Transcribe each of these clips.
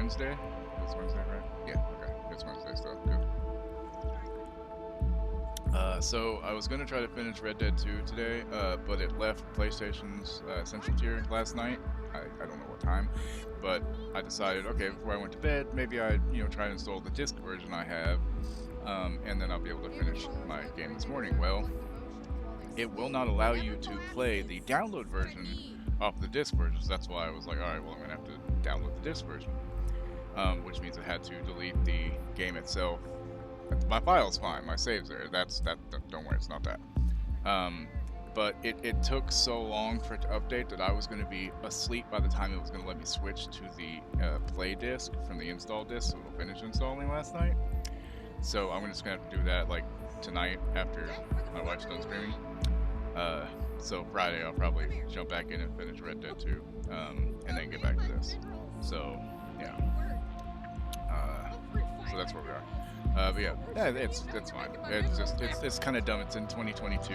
Wednesday? It's Wednesday, right? Yeah, okay. It's Wednesday still. Good. So I was gonna try to finish Red Dead 2 today, but it left PlayStation's Essential tier last night. I don't know what time, but I decided, okay, before I went to bed, maybe I'd try to install the disc version I have, and then I'll be able to finish my game this morning. Well, it will not allow you to play the download version off the disc version. So that's why I was like, all right, well, I'm gonna have to download the disc version, which means I had to delete the game itself. My file's fine, my save's there. Don't worry, it's not that. But it took so long for it to update that I was going to be asleep by the time it was going to let me switch to the play disc from the install disc, so it'll finish installing last night. So I'm just going to have to do that like tonight after my wife's done streaming. So Friday I'll probably jump back in and finish Red Dead 2, and then get back to this. So yeah, so that's where we are. But yeah, it's fine. It's kind of dumb. It's in 2022.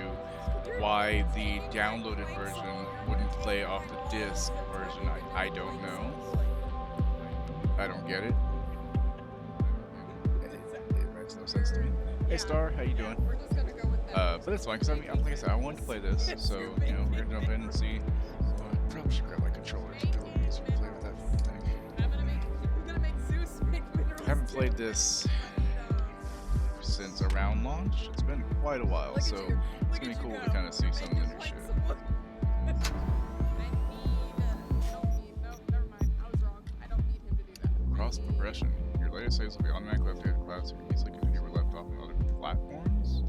Why the downloaded version wouldn't play off the disc version, I don't know. I don't get it. It makes no sense to me. Hey Star, how you doing? But it's fine because I mean, like I said, I wanted to play this, so you know we're gonna jump in and see. I probably should grab my controller. It's a little easier to play with that fucking thing. Haven't played this since around launch. It's been quite a while, so it's gonna be cool to kind of see some of the new shit. Cross progression. Your latest saves will be automatically updated to cloud, so you can easily continue where left off on other platforms.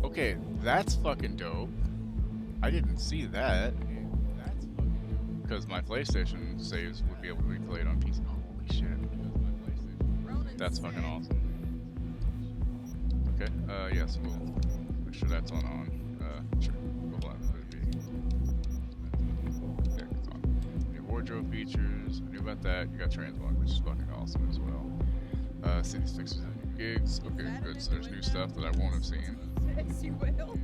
Okay, that's fucking dope. I didn't see that. That's fucking dope. Because my PlayStation saves would be able to be played on PC. Holy shit. That's fucking awesome. Okay, yes, we'll make sure that's on. Sure. We'll let it be. Yeah, it's on. New wardrobe features. I knew about that. You got Transmog, which is fucking awesome as well. Cities fixes have new gigs. Okay, good. So there's new stuff that I won't have seen. Yes, you will.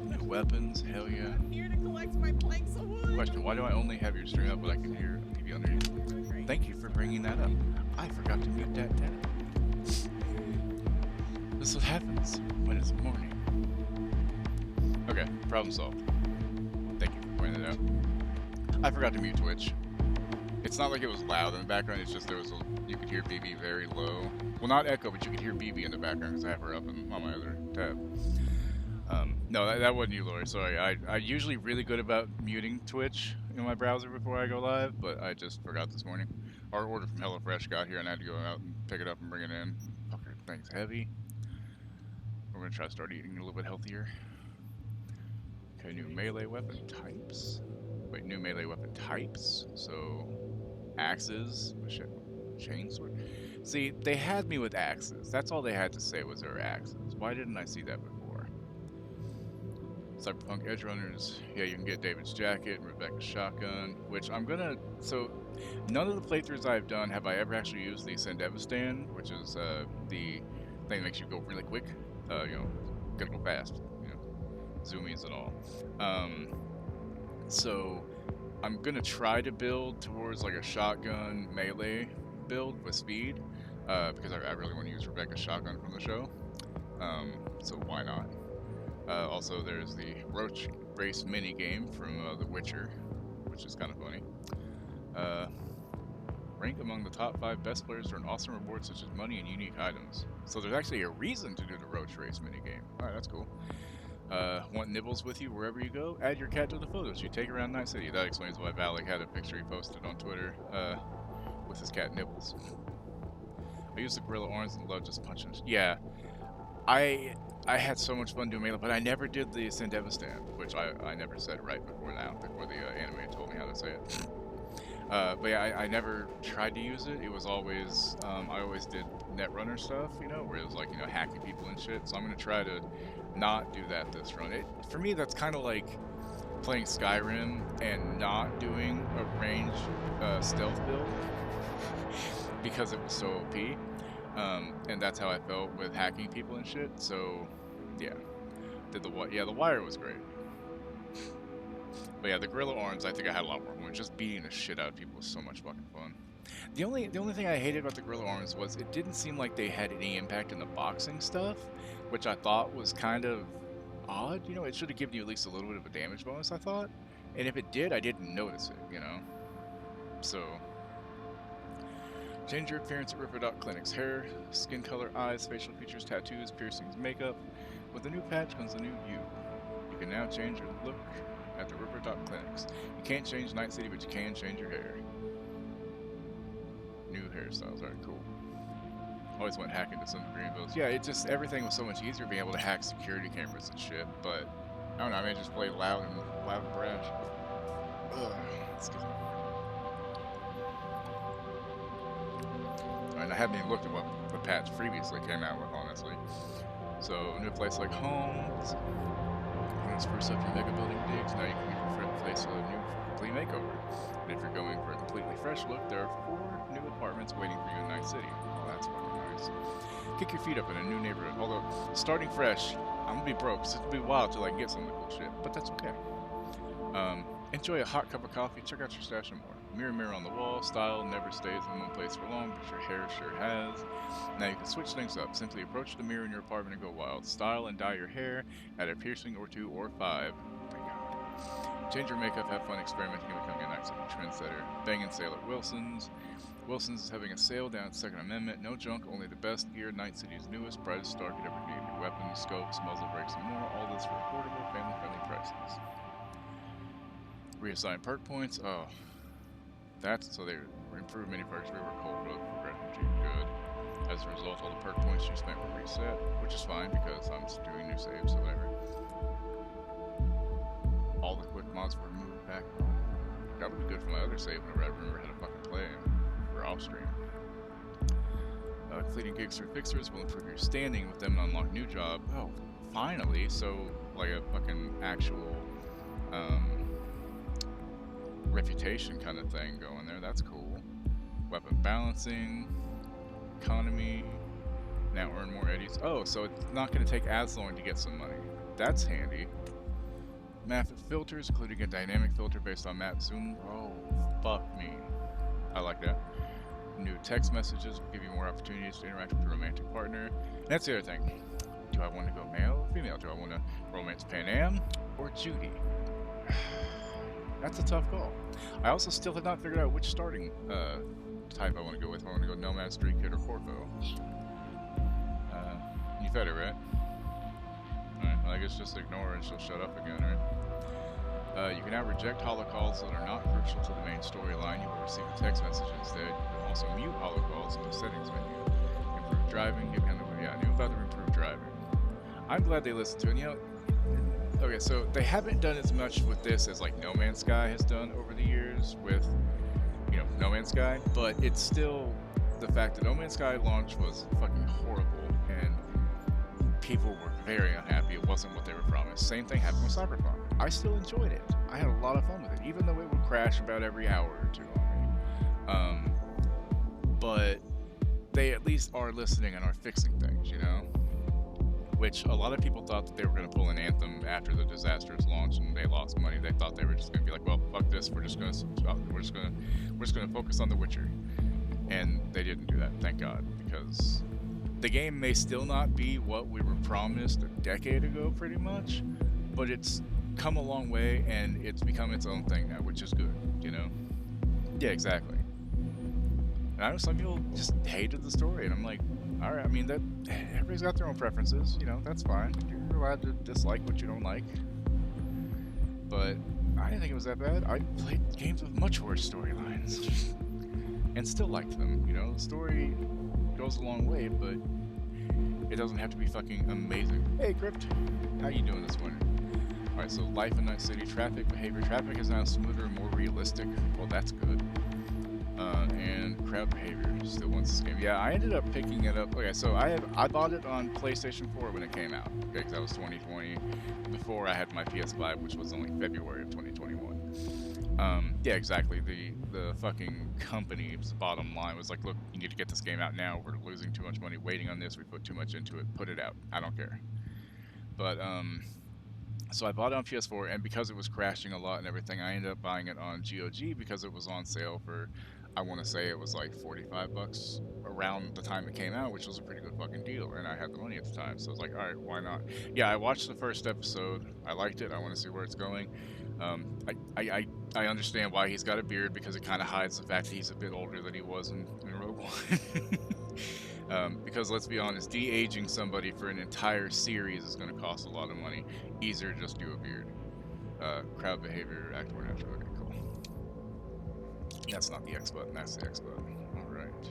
New weapons, hell yeah. I'm here to collect my planks of wood. Question, why do I only have your stream up but I can hear TV underneath? Thank you for bringing that up. I forgot to mute that tab. This is what happens when it's morning. Okay, problem solved. Thank you for pointing that out. I forgot to mute Twitch. It's not like it was loud in the background, it's just you could hear BB very low. Well, not echo, but you could hear BB in the background because I have her up on my other tab. No, that wasn't you, Lori. Sorry. I'm usually really good about muting Twitch in my browser before I go live, but I just forgot this morning. Our order from HelloFresh got here and I had to go out and pick it up and bring it in. Fucker, thing's heavy. We're going to try to start eating a little bit healthier. Okay, new melee weapon types. Wait, new melee weapon types. So, axes. Oh, shit. Chainsword. See, they had me with axes. That's all they had to say was there were axes. Why didn't I see that before? Cyberpunk Edge Runners. Yeah, you can get David's jacket and Rebecca's shotgun, which I'm gonna. So, none of the playthroughs I've done have I ever actually used the Sendevistan, which is the thing that makes you go really quick. You know, gotta go fast. You know, zoomies and all. So, I'm gonna try to build towards like a shotgun melee build with speed, because I really want to use Rebecca's shotgun from the show. So why not? Also, there's the Roach Race mini game from The Witcher, which is kind of funny. Rank among the top 5 best players for an awesome reward such as money and unique items. So there's actually a reason to do the Roach Race mini game. All right, that's cool. Want nibbles with you wherever you go? Add your cat to the photos you take around Night City. That explains why Valak had a picture he posted on Twitter with his cat Nibbles. I used the gorilla arms and love just punching. Yeah, I had so much fun doing melee, but I never did the Sendevistan, which I never said right before the anime told me how to say it. But yeah, I never tried to use it. It was always, I always did Netrunner stuff, you know, where it was like, you know, hacking people and shit. So I'm going to try to not do that this run. For me, that's kind of like playing Skyrim and not doing a range stealth build because it was so OP. And that's how I felt with hacking people and shit. So, yeah. The Wire was great. But yeah, the Gorilla Arms, I think I had a lot more fun. Just beating the shit out of people was so much fucking fun. The only thing I hated about the Gorilla Arms was it didn't seem like they had any impact in the boxing stuff, which I thought was kind of odd. You know, it should have given you at least a little bit of a damage bonus, I thought. And if it did, I didn't notice it, you know? So, change your appearance at Ripper Clinic's hair, skin color, eyes, facial features, tattoos, piercings, makeup. With the new patch comes the new you. You can now change your look at the Ripper Clinics. You can't change Night City, but you can change your hair. New hairstyles, alright, cool. Always went hacking to some degree in those. Yeah, it just, everything was so much easier being able to hack security cameras and shit, but I don't know, I may just play loud and brash. Ugh, excuse me. And I haven't even looked at what the patch previously came out with, honestly. So, new place like home. When it's first up your mega building digs, now you can give your place a new complete makeover. And if you're going for a completely fresh look, there are 4 new apartments waiting for you in Night City. Oh, that's fucking nice. Kick your feet up in a new neighborhood. Although, starting fresh, I'm gonna be broke, so it'll be a while till I can get some of the cool shit, but that's okay. Enjoy a hot cup of coffee, check out your stash and more. Mirror, mirror on the wall, style never stays in one place for long, but your hair sure has. Now you can switch things up. Simply approach the mirror in your apartment and go wild. Style and dye your hair, add a piercing or 2 or 5. Oh my god. Change your makeup, have fun experimenting, and become a Night City trendsetter. Bang and sale at Wilson's. Wilson's is having a sale down at 2nd Amendment. No junk, only the best gear. Night City's newest, brightest star could ever need. New weapons, scopes, muzzle brakes, and more. All this for affordable, family-friendly prices. Reassign perk points. Oh, that's so they improve manufacturers rework cold road progression. Good. As a result, all the perk points you spent will reset, which is fine because I'm just doing new saves, so whatever. All the quick mods were moved back. That would be good for my other save whenever I remember how to fucking play for off stream. Completing gigs through fixers will improve your standing with them and unlock new job. Oh, finally! So like a fucking actual reputation kind of thing going there. That's cool. Weapon balancing, economy. Now earn more eddies. Oh, so it's not going to take as long to get some money. That's handy. Map filters, including a dynamic filter based on map zoom. Oh, fuck me. I like that. New text messages will give you more opportunities to interact with your romantic partner. And that's the other thing. Do I want to go male or female? Do I want to romance Pan Am or Judy? That's a tough call. I also still have not figured out which starting type I want to go with. If I want to go Nomad, Street Kid, or Corpo. You fed it, right? Alright, well, I guess just ignore her and she'll shut up again, right? You can now reject holocalls that are not crucial to the main storyline. You will receive a text message instead. You can also mute holocalls in the settings menu. Improve driving, yeah, I knew about the improved driving. I'm glad they listened to it. You know, okay, so they haven't done as much with this as like No Man's Sky has done over the years with, you know, No Man's Sky, but it's still the fact that No Man's Sky launch was fucking horrible and people were very unhappy. It wasn't what they were promised. Same thing happened with Cyberpunk. I still enjoyed it. I had a lot of fun with it, even though it would crash about every hour or 2 on me. But they at least are listening and are fixing things, you know? Which a lot of people thought that they were going to pull an Anthem after the disastrous launch and they lost money. They thought they were just going to be like, well, fuck this. We're just going to focus on The Witcher. And they didn't do that, thank God, because the game may still not be what we were promised a decade ago, pretty much, but it's come a long way and it's become its own thing now, which is good, you know? Yeah, exactly. And I know some people just hated the story, and I'm like, alright, I mean, that everybody's got their own preferences, you know, that's fine. You're allowed to dislike what you don't like. But I didn't think it was that bad. I played games with much worse storylines. And still liked them, you know? The story goes a long way, but it doesn't have to be fucking amazing. Hey, Crypt, how you doing this winter? Alright, so life in Night City, traffic behavior. Traffic is now smoother and more realistic. Well, that's good. And crowd behavior still wants this game. Yeah, I ended up picking it up. Okay, so I bought it on PlayStation 4 when it came out. Okay, because that was 2020, before I had my PS5, which was only February of 2021. Yeah, exactly. The fucking company's bottom line was like, look, you need to get this game out now. We're losing too much money waiting on this. We put too much into it. Put it out. I don't care. But so I bought it on PS4, and because it was crashing a lot and everything, I ended up buying it on GOG because it was on sale for, I want to say it was like $45 around the time it came out, which was a pretty good fucking deal, and I had the money at the time, so I was like, alright, why not? Yeah, I watched the first episode, I liked it, I want to see where it's going. I understand why he's got a beard, because it kind of hides the fact that he's a bit older than he was in Rogue One. Because let's be honest, de-aging somebody for an entire series is going to cost a lot of money. Easier to just do a beard. Crowd behavior, act more natural. Okay, cool. That's not the X button, that's the X button. Alright.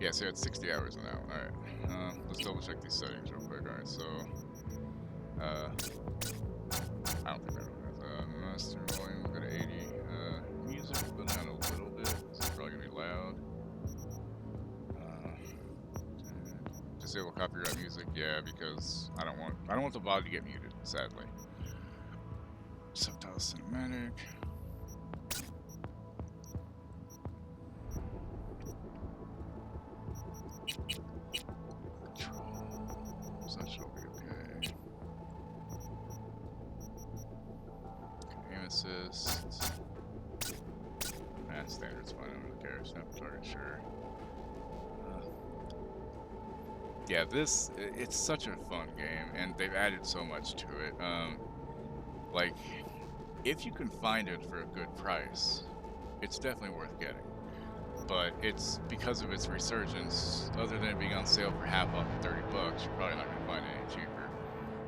Yeah, so it's 60 hours an hour. Alright. Let's double check these settings real quick. Alright, so I don't think that master volume, we'll go to 80. Music will go down a little bit. It's probably gonna be loud. Disable copyright music, yeah, because I don't want the VOD to get muted, sadly. Subtitle cinematic. Controls, that should be okay. Aim assist. Standard's fine, I don't really care. Snap target, sure. Yeah, it's such a fun game, and they've added so much to it. Like, if you can find it for a good price, it's definitely worth getting. But it's because of its resurgence, other than it being on sale for half off at $30, you're probably not going to find it any cheaper.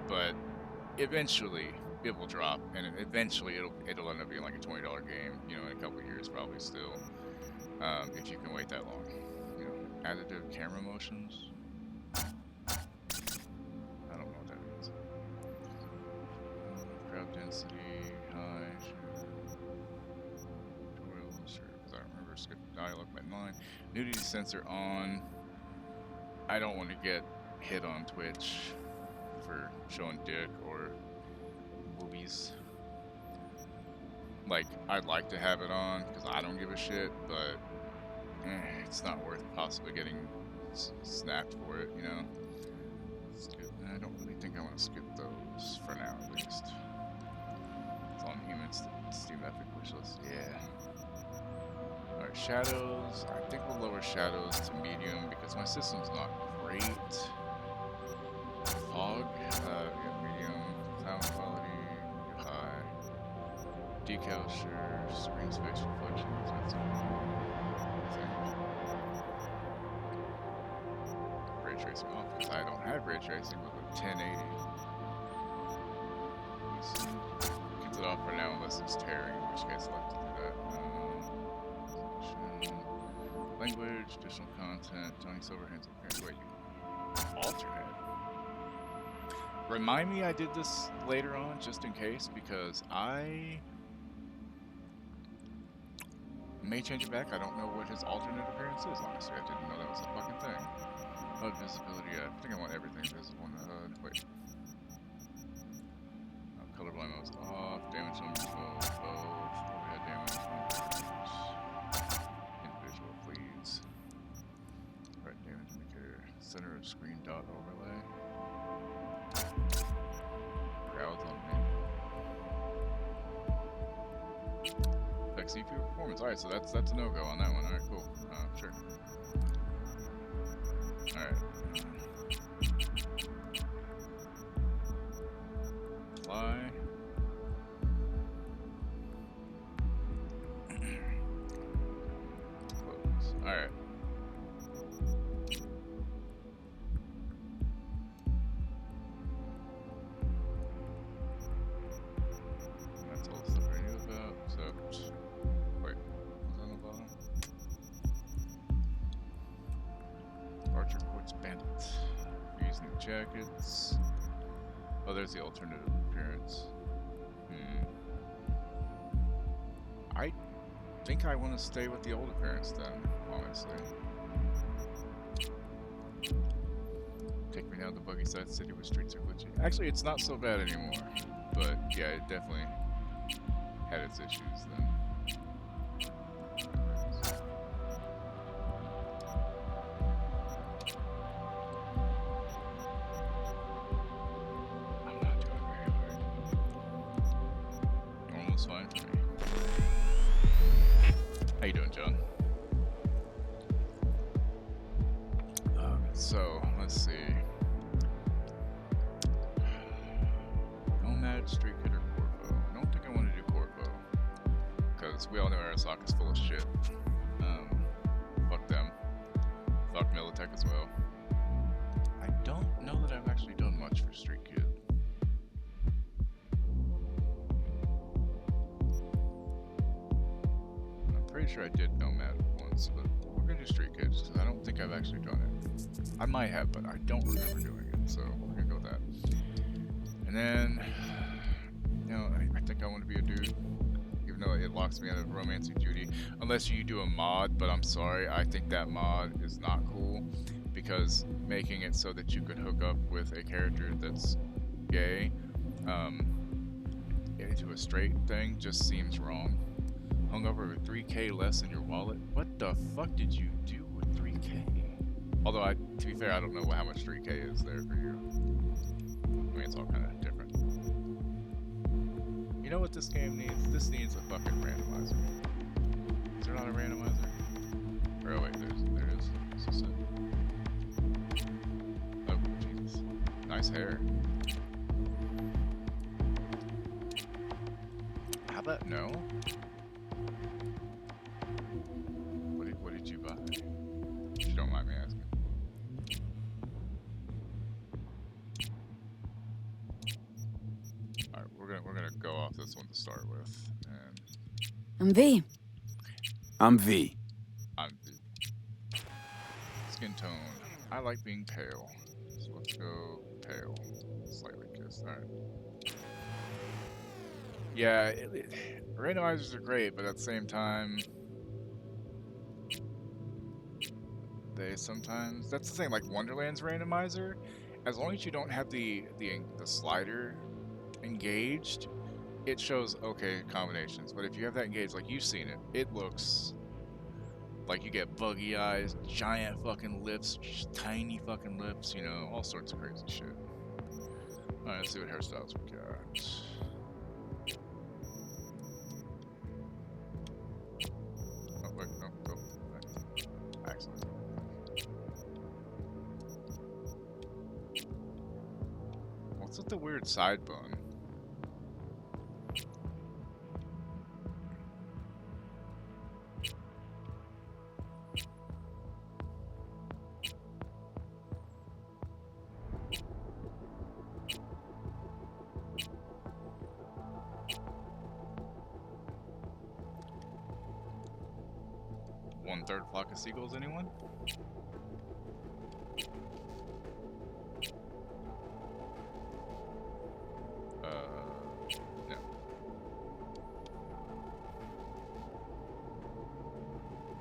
But eventually, it will drop, and eventually it'll end up being like a $20 game, you know, in a couple of years probably still, if you can wait that long. You know, additive camera motions. I don't know what that means. Crowd density, high, sure. Tutorials, sure, because I remember skip dialogue by line. Nudity sensor on. I don't want to get hit on Twitch for showing dick or movies. Like, I'd like to have it on because I don't give a shit, but it's not worth possibly getting snapped for it, you know. Skip. I don't really think I want to skip those for now, at least. It's on humans, Steam Epic wishlist. Yeah. Alright, shadows. I think we'll lower shadows to medium because my system's not great. Fog. Yeah, medium. Sound quality. High. Decal, sure. Screen space reflections. That's okay. Ray tracing off because I don't have ray tracing with a 1080. Gets it off for now unless it's tearing, in which case I'll have to do that. Language, additional content, Tony Silverhand's appearance. Wait, you alternate? Remind me I did this later on, just in case, because I may change it back. I don't know what his alternate appearance is, honestly. I didn't know that was a fucking thing. HUD visibility, I think I want everything visible in the HUD. Wait. Colorblind mode's off. Damage on both. Overhead damage on individual, please. Right damage indicator. Center of screen dot overlay. Crowds on me. Affect CPU performance. Alright, so that's a no-go on that one. Alright, cool. Sure. Alright. Fly. Close. Alright. That's all the stuff I knew about, except... Wait, was on the bottom? Archer Quartz Bandit. Using the jackets. Oh, there's the alternative appearance. I think I want to stay with the old appearance then, honestly. Take me down the buggy side city where streets are glitchy. Actually, it's not so bad anymore. But yeah, it definitely had its issues then. Fine for me. How you doing, John? So let's see. Nomad, Street Kid, or Corvo? I don't think I want to do Corvo because we all know Arasaka is full of shit. Fuck them. Fuck Militech as well. I don't know that I've actually done much for Street Kid. Pretty sure I did Nomad once, but we're gonna do Street Kids because I don't think I've actually done it. I might have, but I don't remember doing it, so we're gonna go with that. And then, you know, I think I want to be a dude, even though it locks me out of romantic duty, unless you do a mod. But I'm sorry, I think that mod is not cool because making it so that you could hook up with a character that's gay into a straight thing just seems wrong. Hung over with 3K less in your wallet? What the fuck did you do with 3K? Although, to be fair, I don't know how much 3K is there for you. I mean, it's all kind of different. You know what this game needs? This needs a fucking randomizer. Is there not a randomizer? Or, oh wait, there is. Is this it? Oh, Jesus. Nice hair. How about no? What did you buy? If you don't mind me asking. Alright, we're gonna go off this one to start with. And I'm V. I'm V. I'm the skin tone. I like being pale. So let's go pale. Slightly kissed. Alright. Yeah, randomizers are great, but at the same time, they sometimes, that's the thing, like Wonderland's randomizer, as long as you don't have the slider engaged, it shows okay combinations. But if you have that engaged, like you've seen it, it looks like you get buggy eyes, giant fucking lips, tiny fucking lips, you know, all sorts of crazy shit. Alright, let's see what hairstyles we got. Oh, wait, no, go back. Excellent. What's with the weird side bun? One-third flock of seagulls, anyone? No.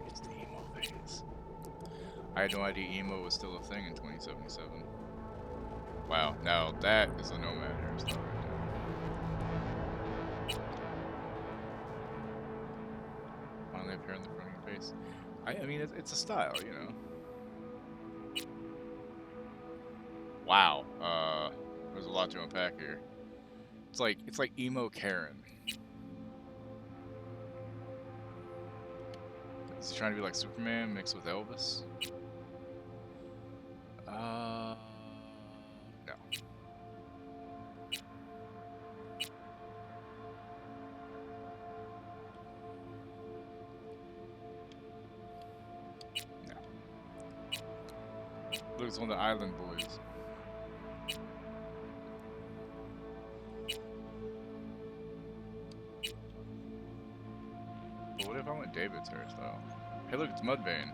It's the emo phase. I had no idea emo was still a thing in 2077. Wow, now that is a nomad hairstyle right there. Finally appear in the front of your face. I mean, it's a style, you know. Wow, there's a lot to unpack here. It's like emo Karen. Is he trying to be like Superman mixed with Elvis? No. Look, it's one of the Island Boys. But what if I went David's hairstyle? Hey, look, it's Mudvayne.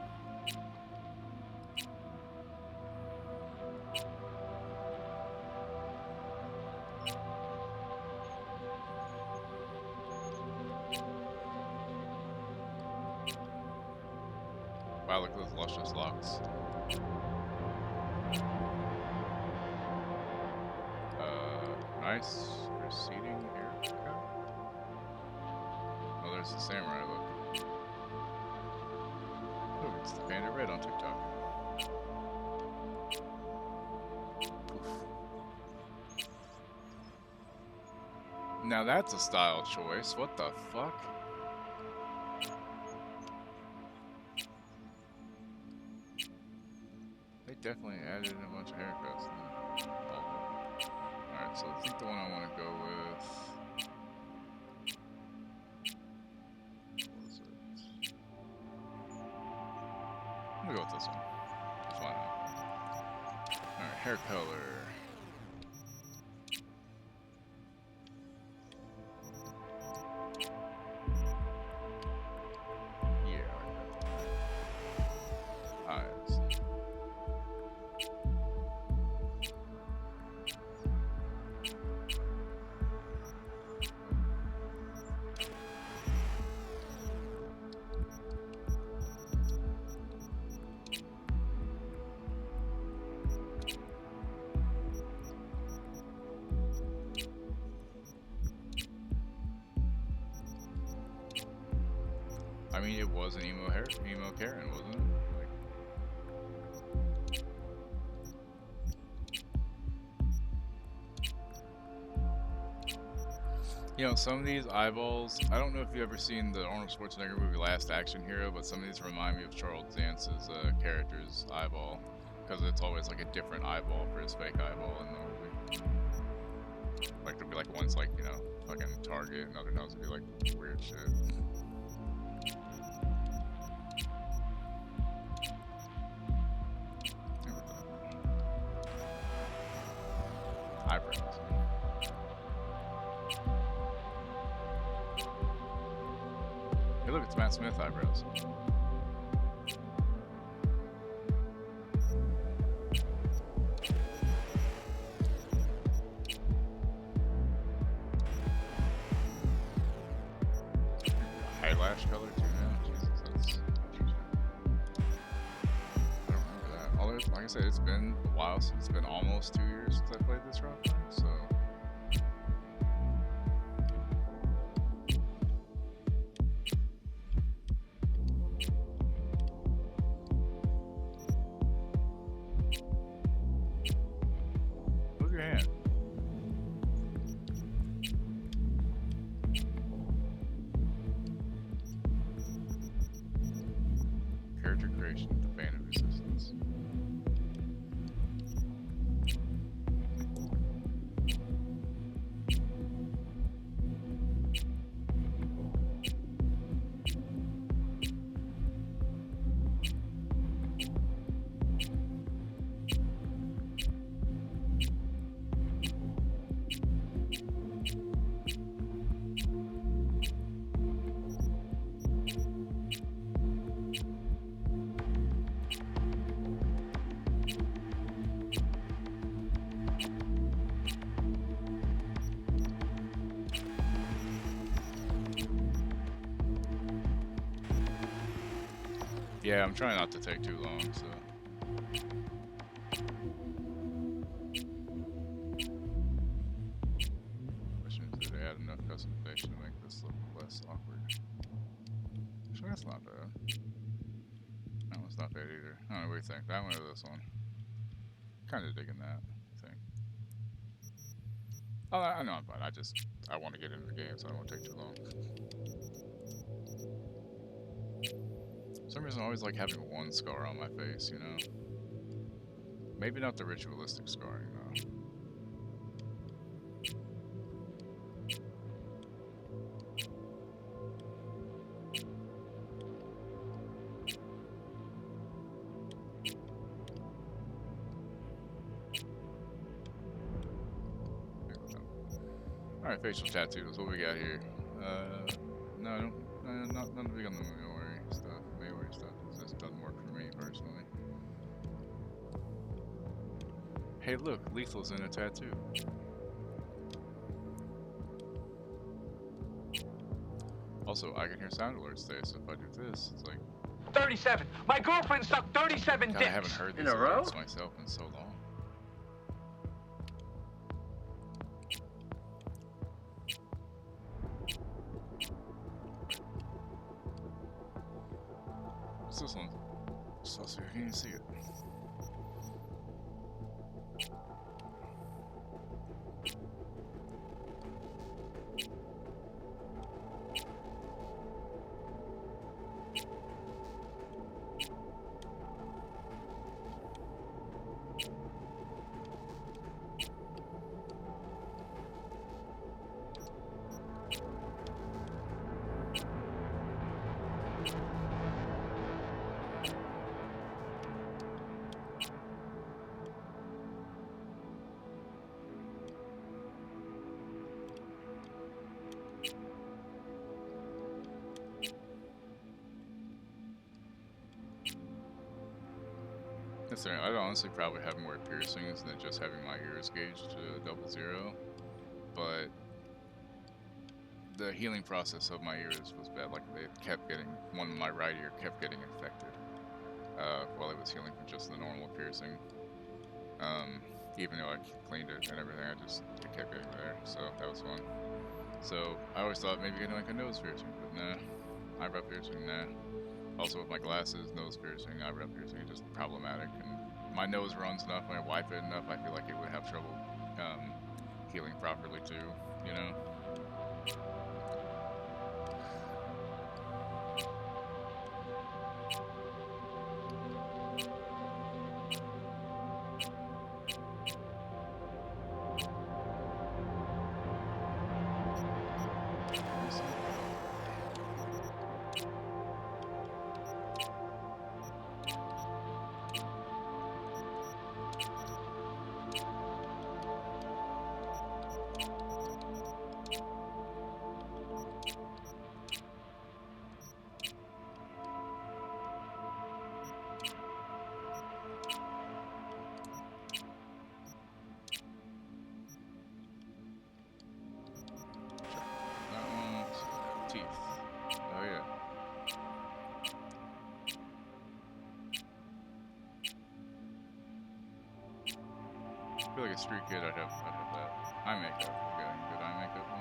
Wow, look at those luscious locks. Nice receding haircut. Oh, there's the samurai look. Oh, it's the Bandit Red on TikTok. Poof. Now that's a style choice. What the fuck? They definitely added in a bunch of haircuts. Alright, so I think the one I want to go with... What is it? I'm gonna go with this one. Why not? Alright, hair color. Yeah, I like that. Eyes. I mean, it was an emo Karen, wasn't it? You know, some of these eyeballs, I don't know if you've ever seen the Arnold Schwarzenegger movie Last Action Hero, but some of these remind me of Charles Dance's character's eyeball, because it's always like a different eyeball for his fake eyeball in the movie. Like, there'll be like one's like, you know, fucking Target, and other ones will be like weird shit. Eyebrows. Hey, look, it's Matt Smith eyebrows. Eyelash color too now. Jesus, that's interesting. I don't remember that. Although, like I said, it's been a while since. It's been almost 2 years since I played this rock band, so. Move your hand. Character creation, abandoned resistance. Yeah, I'm trying not to take too long, so. Question is, did they add enough customization to make this look less awkward? Actually, that's not bad. That one's not bad either. I don't know what you think. That one or this one? Kind of digging that, I think. Oh, I know I'm fine. I want to get into the game, so I don't want to take too long. For some reason, I always like having one scar on my face, you know? Maybe not the ritualistic scarring, though. Alright, facial tattoos. What we got here? No, not big on the Maori stuff. Maori stuff. It just doesn't work for me personally. Hey, look, Lethal's in a tattoo. Also, I can hear sound alerts today, so if I do this, it's like 37. My girlfriend sucked 37 God, dicks. I haven't heard these in a row alerts myself in so long. What's this one? So I can't even see it. That's right. I'd honestly probably have more piercings than just having my ears gauged to 00. But the healing process of my ears was bad. Like, they kept getting, one in my right ear kept getting infected while it was healing from just the normal piercing. Even though I cleaned it and everything, it kept getting there. So that was fun. So I always thought maybe getting like a nose piercing, but nah. eyebrow piercing, nah. Also with my glasses, nose piercing, eyebrow piercing, just problematic. And my nose runs enough, when I wipe it enough, I feel like it would have trouble healing properly too, you know? Teeth. Oh yeah. I feel like a street kid. I'd have that. Eye makeup. We got any good eye makeup on?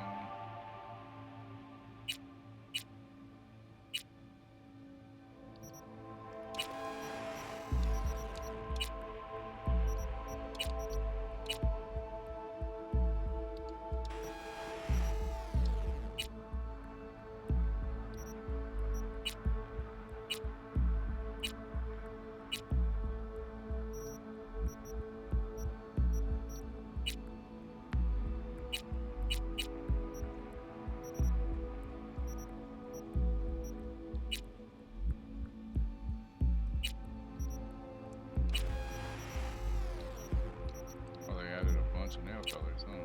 Oh, they added a bunch of nail colors, huh?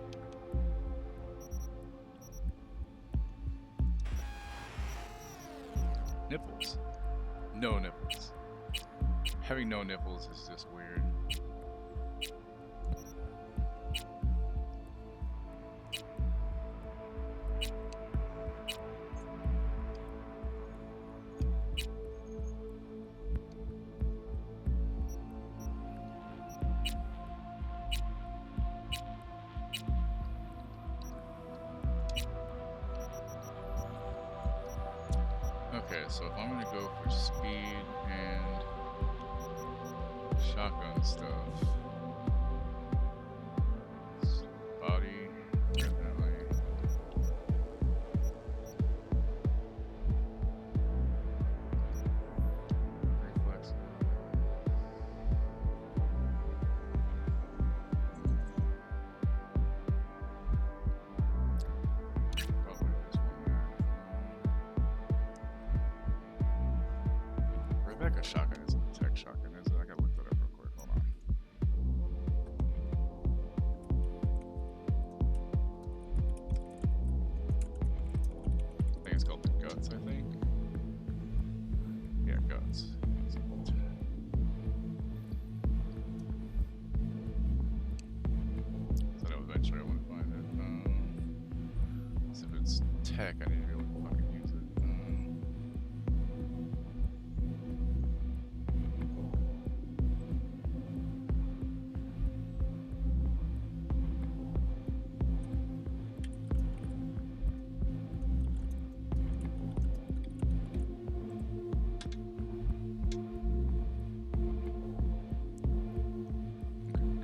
Nipples. No nipples. Having no nipples is just weird. Okay, so if I'm gonna go for speed and shotgun stuff, body, definitely. Reflex. Probably this one there. Rebecca shotgun isn't a tech shotgun, is it? I gotta look that up real quick. Hold on. I think it's called the Guts, I think. Yeah, Guts. Said eventually I want to find it. So if it's tech, I need to be able to fucking use it.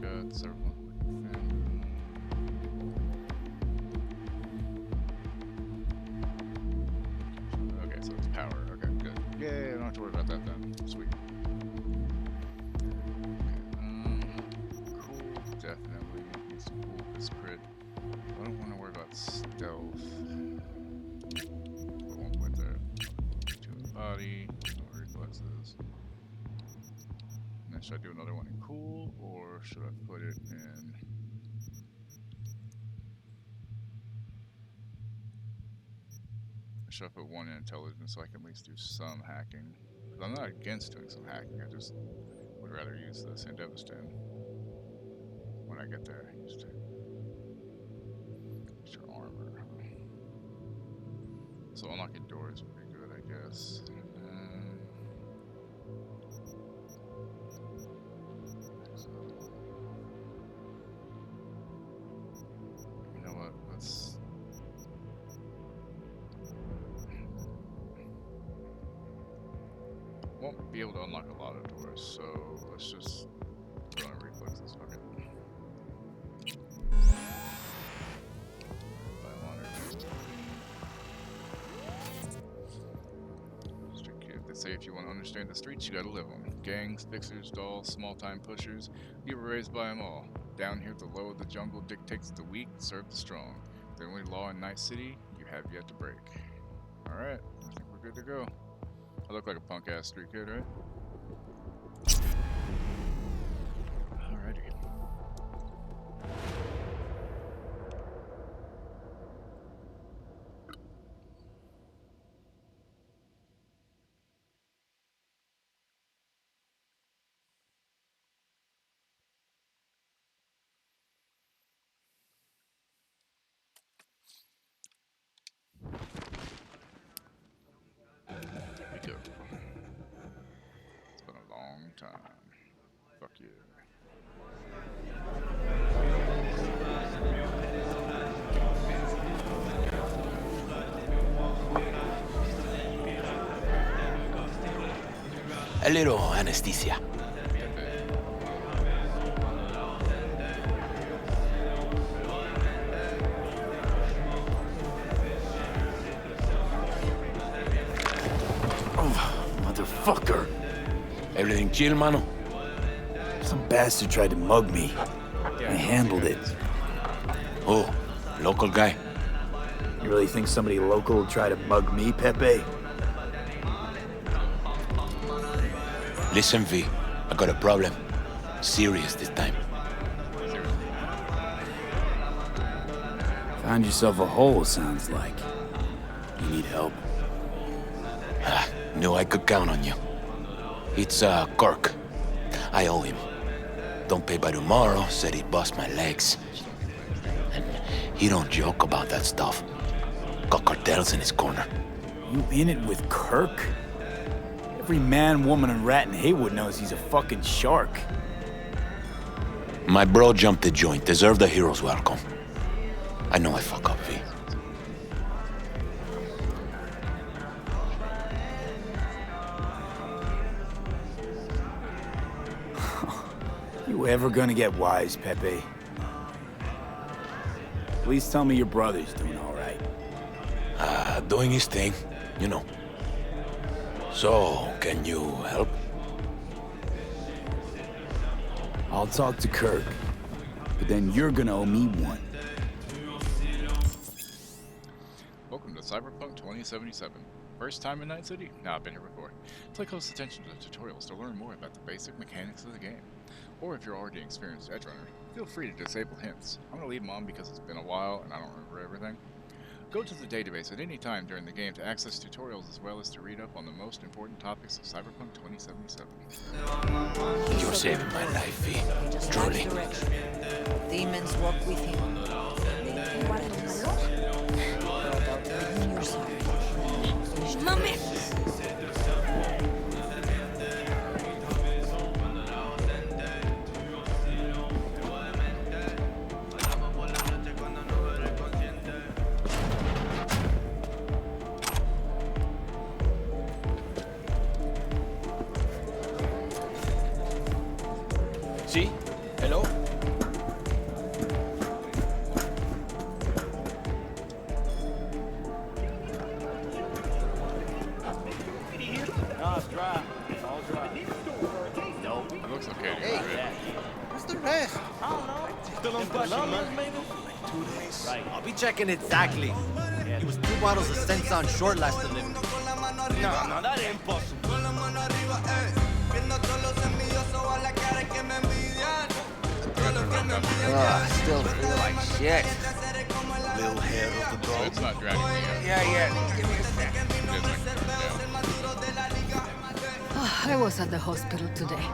Guts, everyone. Okay, so it's power. Okay, good. Yay, I don't have to worry about that then. Sweet. Okay, cool, definitely. It's cool, it's crit. I don't want to worry about stealth. But won't put there. Two in the body, no reflexes. And then should I do another one in cool, or should I put it in? Should I put one in intelligence so I can at least do some hacking? Because I'm not against doing some hacking, I just would rather use this in Devastin when I get there. Just to extra armor. So unlocking doors would be good, I guess. So, you know what? Let's. won't be able to unlock a lot of doors, so let's just put on reflexes. Fuck it. Street kid. They say if you want to understand the streets, you gotta live them. Gangs, fixers, dolls, small-time pushers. You were raised by them all. Down here, the law of the jungle dictates the weak serve the strong. The only law in Night City you have yet to break. Alright, I think we're good to go. I look like a punk-ass street kid, right? Alrighty. We go. It's been a long time. Fuck you. A little anesthesia. Oh, motherfucker. Everything chill, mano? Some bastard tried to mug me. I handled it. Oh, local guy. You really think somebody local will try to mug me, Pepe? Listen, V, I got a problem. Serious this time. Found yourself a hole, sounds like. You need help? Knew I could count on you. It's, Kirk. I owe him. Don't pay by tomorrow, said he'd bust my legs. And he don't joke about that stuff. Got cartels in his corner. You in it with Kirk? Every man, woman, and rat in Haywood knows he's a fucking shark. My bro jumped the joint, deserved a hero's welcome. I know I fuck up, V. You ever gonna get wise, Pepe? Please tell me your brother's doing all right. Doing his thing, you know. So, can you help? I'll talk to Kirk, but then you're gonna owe me one. Welcome to Cyberpunk 2077. First time in Night City? Nah, I've been here before. Play close attention to the tutorials to learn more about the basic mechanics of the game. Or if you're already an experienced edge runner, feel free to disable hints. I'm gonna leave them on because it's been a while and I don't remember everything. Go to the database at any time during the game to access tutorials as well as to read up on the most important topics of Cyberpunk 2077. You're saving my life, V. Just Truly. like direction. Demons walk with him. Mami! See? Hello? It looks okay. What's the rest? I don't know. Still on Columbus, maybe? 2 days. Right. I'll be checking exactly. He was 2 bottles of Sense short last delivery. No, that ain't possible. Still feel like shit. Little hair of the So dog. it's not dragging me out. Yeah. Give me a sec. It is like, yeah. I was at the hospital today.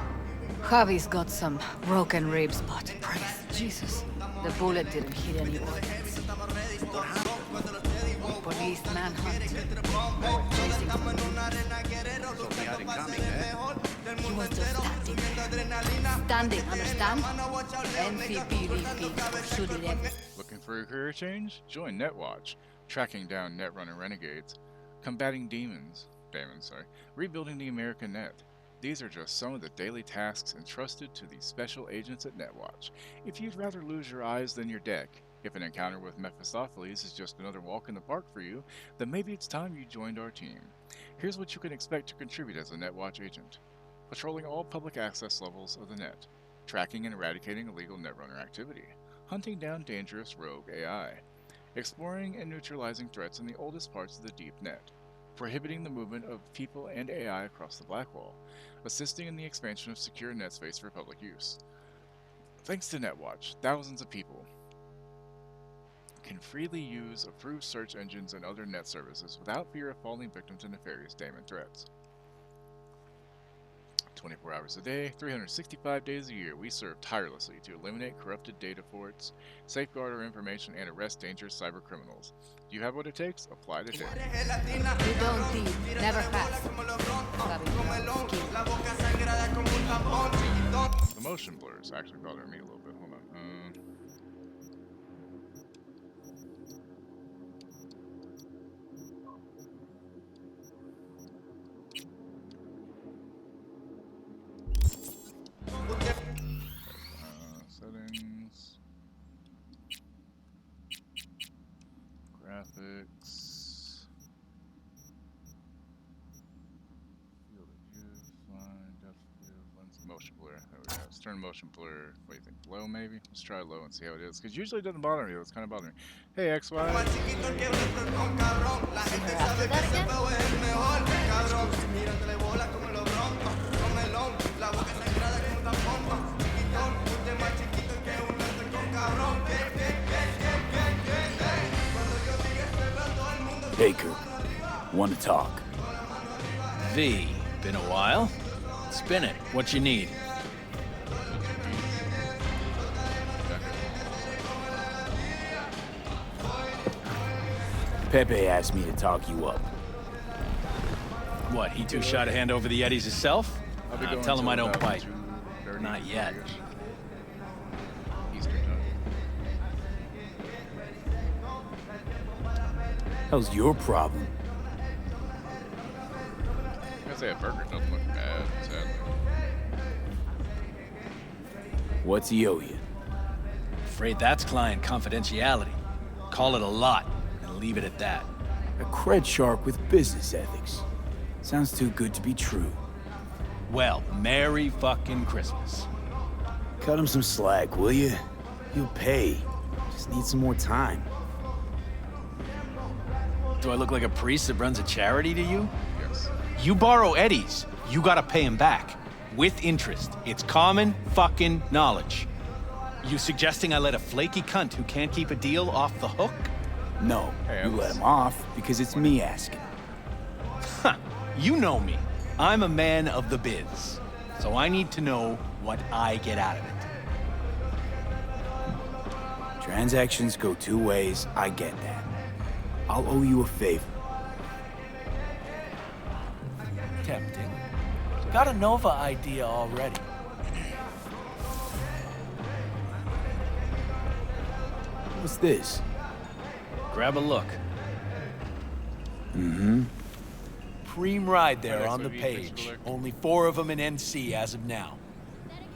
Javi's got some broken ribs, but praise Jesus, the bullet didn't hit any organs. Police manhunt. Chasing some He was just standing there. Standing, understand? NCPD for shooting him. Looking for a career change? Join Netwatch. Tracking down Netrunner renegades, combating demons, Damon, sorry. Rebuilding the American net. These are just some of the daily tasks entrusted to the special agents at Netwatch. If you'd rather lose your eyes than your deck, if an encounter with Mephistopheles is just another walk in the park for you, then maybe it's time you joined our team. Here's what you can expect to contribute as a Netwatch agent. Patrolling all public access levels of the net. Tracking and eradicating illegal netrunner activity. Hunting down dangerous rogue AI. Exploring and neutralizing threats in the oldest parts of the deep net. Prohibiting the movement of people and AI across the Blackwall. Assisting in the expansion of secure net space for public use. Thanks to Netwatch, thousands of people can freely use approved search engines and other net services without fear of falling victim to nefarious Damon threats. 24 hours a day, 365 days a year, we serve tirelessly to eliminate corrupted data forts, safeguard our information, and arrest dangerous cyber criminals. Do you have what it takes? Apply today. You don't thief, never has. The motion blur is actually bothering me a little bit. Hold on. Settings. Graphics. Field of view. Fine. Depth of view. Lens. Motion blur. There we go. Let's turn motion blur. What do you think? Low, maybe? Let's try low and see how it is. Because usually it doesn't bother me. It's kind of bothering me. Hey, XY. Baker, want to talk. V, been a while? Spin it. What you need? Pepe asked me to talk you up. What, he too shy to hand over the Eddies himself? I'll be going Tell him till I don't about bite. 2:30, Not yet. 3-ish. Eastern time. How's your problem? I gotta say, a burger doesn't look bad, sadly. What's he owe you? Afraid that's client confidentiality. Call it a lot and leave it at that. A cred shark with business ethics. Sounds too good to be true. Well, Merry fucking Christmas. Cut him some slack, will you? He'll pay. Just need some more time. Do I look like a priest that runs a charity to you? Yes. You borrow Eddies, you gotta pay him back. With interest. It's common fucking knowledge. You suggesting I let a flaky cunt who can't keep a deal off the hook? No, Hey, you let him off because it's me asking. Huh, you know me. I'm a man of the biz. So I need to know what I get out of it. Transactions go two ways, I get that. I'll owe you a favor. Tempting. Got a Nova idea already. What's this? Grab a look. Mm-hmm. Preem ride there Right, on the XYV, page. picture alert. Only 4 of them in NC as of now.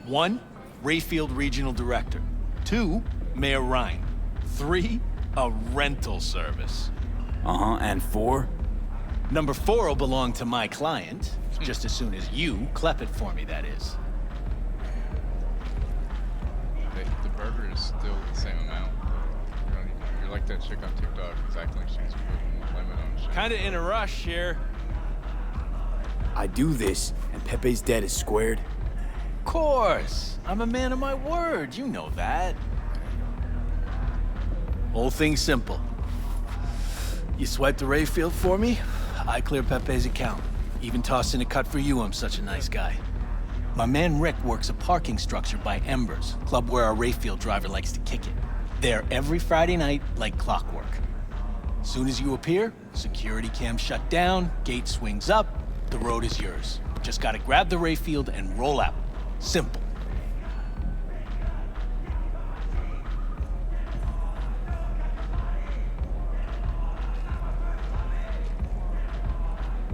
1, Rayfield Regional Director. 2, Mayor Ryan. 3, a rental service. Uh-huh, and 4? Number 4 will belong to my client, just as soon as you clep it for me, that is. The burger is still the same amount. You're like that chick on TikTok who's acting like she's putting a limit on shit. Kinda in a rush here. I do this, and Pepe's debt is squared. Course. I'm a man of my word, you know that. Whole thing's simple. You swipe the Rayfield for me, I clear Pepe's account. Even toss in a cut for you, I'm such a nice guy. My man Rick works a parking structure by Embers, club where our Rayfield driver likes to kick it. There every Friday night, like clockwork. Soon as you appear, security cam shut down, gate swings up, the road is yours. Just gotta grab the Rayfield and roll out. Simple.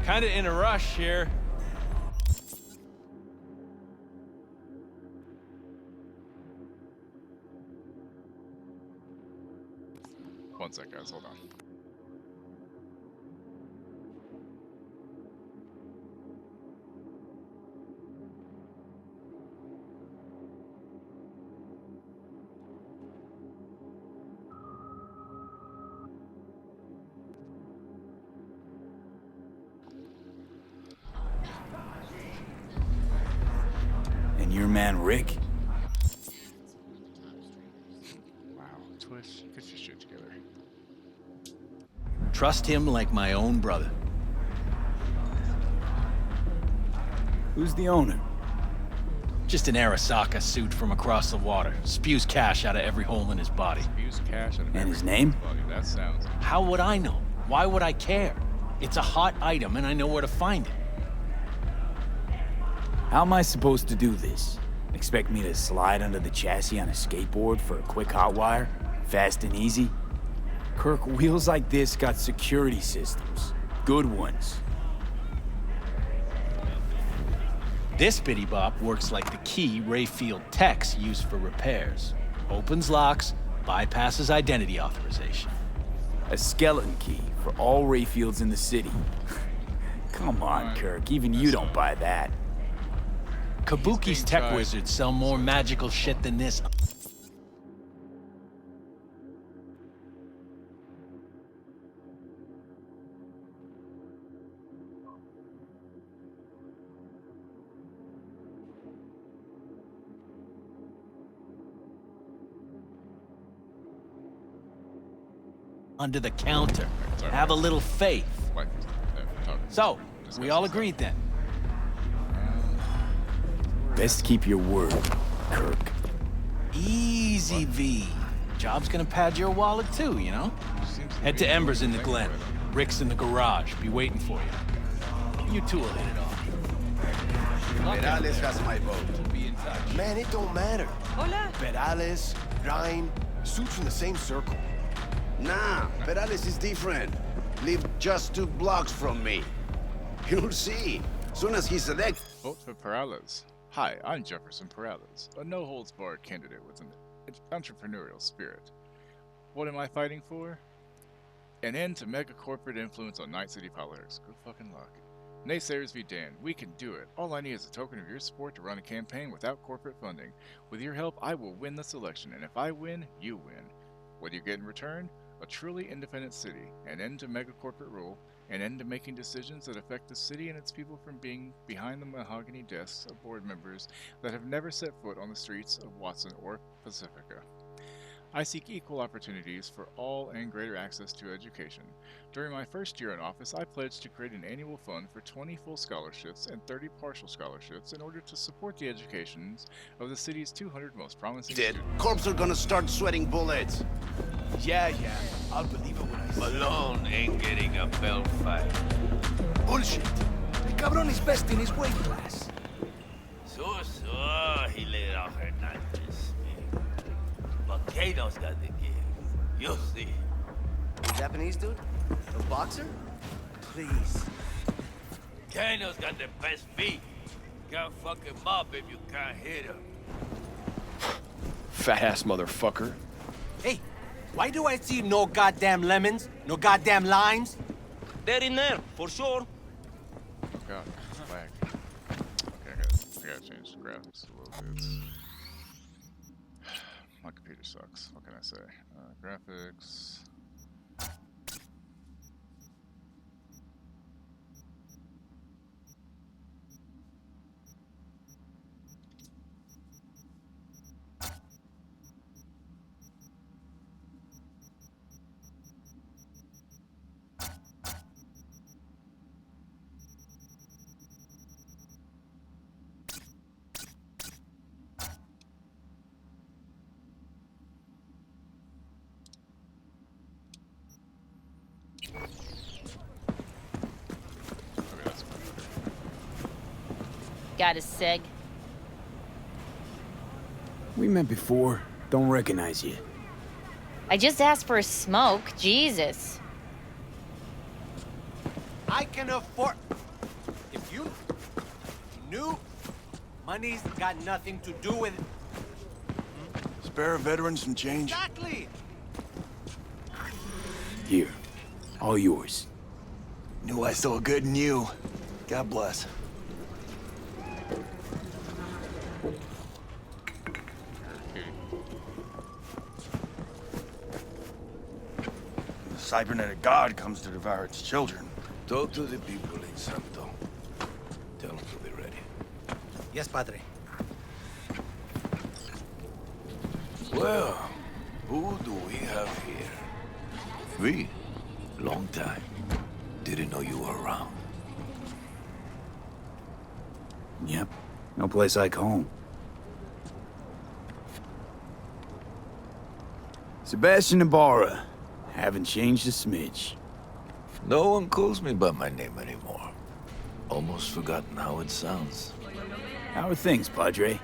Kinda in a rush here. One sec, guys. Hold on. And your man Rick? Wow, Twitch, get your shit together. Trust him like my own brother. Who's the owner? Just an Arasaka suit from across the water. Spews cash out of every hole in his body. Use cash and And his name? Buddy, that sounds. How would I know? Why would I care? It's a hot item and I know where to find it. How am I supposed to do this? Expect me to slide under the chassis on a skateboard for a quick hot wire? Fast and easy? Kirk, wheels like this got security systems. Good ones. This bitty bop works like the key Rayfield techs use for repairs. Opens locks, bypasses identity authorization. A skeleton key for all Rayfields in the city. Come on, Kirk, even you don't buy that. Kabuki's being tech tried. wizards sell more magical shit than this. Under the counter. Sorry. Have a little faith. Like, talking. So, we Discussing all stuff. agreed then. Best keep your word, Kirk. Easy, V. Job's gonna pad your wallet too, you know? Seems Head be to Embers in the thinking Glen. about it. Rick's in the garage. Be waiting for you. You two will hit it off. Perales has my vote. Be in touch. Man, it don't matter. Hola. Perales, Ryan, suits from the same circle. Nah, Perales is different. Live just 2 blocks from me. You'll see. Soon as he's elected. Vote for Perales. Hi, I'm Jefferson Perales, a no-holds-barred candidate with an entrepreneurial spirit. What am I fighting for? An end to mega-corporate influence on Night City politics. Good fucking luck. Naysayers be damned. We can do it. All I need is a token of your support to run a campaign without corporate funding. With your help, I will win this election, and if I win, you win. What do you get in return? A truly independent city, an end to mega-corporate rule, an end to making decisions that affect the city and its people from being behind the mahogany desks of board members that have never set foot on the streets of Watson or Pacifica. I seek equal opportunities for all and greater access to education. During my first year in office, I pledged to create an annual fund for 20 full scholarships and 30 partial scholarships in order to support the educations of the city's 200 most promising Dead. students. Corps are gonna start sweating bullets. Yeah, I'll believe it when I see it. Malone ain't getting a belt fight. Bullshit. El cabrón is best in his weight class. So, he laid off Hernandez. But Kano's got the give. You'll see. Japanese dude? A boxer? Please. Kano's got the best feet. Can't fuck him up if you can't hit him. Fat ass motherfucker. Hey, why do I see no goddamn lemons? No goddamn limes? They're in there, for sure. Oh god, lag. Okay, I gotta change the graphics a little bit. My computer sucks. What can I say? Graphics. Okay, that's better. Got a seg? We met before. Don't recognize you. I just asked for a smoke. Jesus. I can afford... If you knew, money's got nothing to do with it. Spare a veteran some change? Exactly! Here. All yours. Knew I saw good in you. God bless. The cybernetic god comes to devour its children. Talk to the people in Santo. Tell them to be ready. Yes, Padre. Well, who do we have here? Me? Long time. Didn't know you were around. Yep. No place like home. Sebastian Ibarra. Haven't changed a smidge. No one calls me by my name anymore. Almost forgotten how it sounds. How are things, Padre?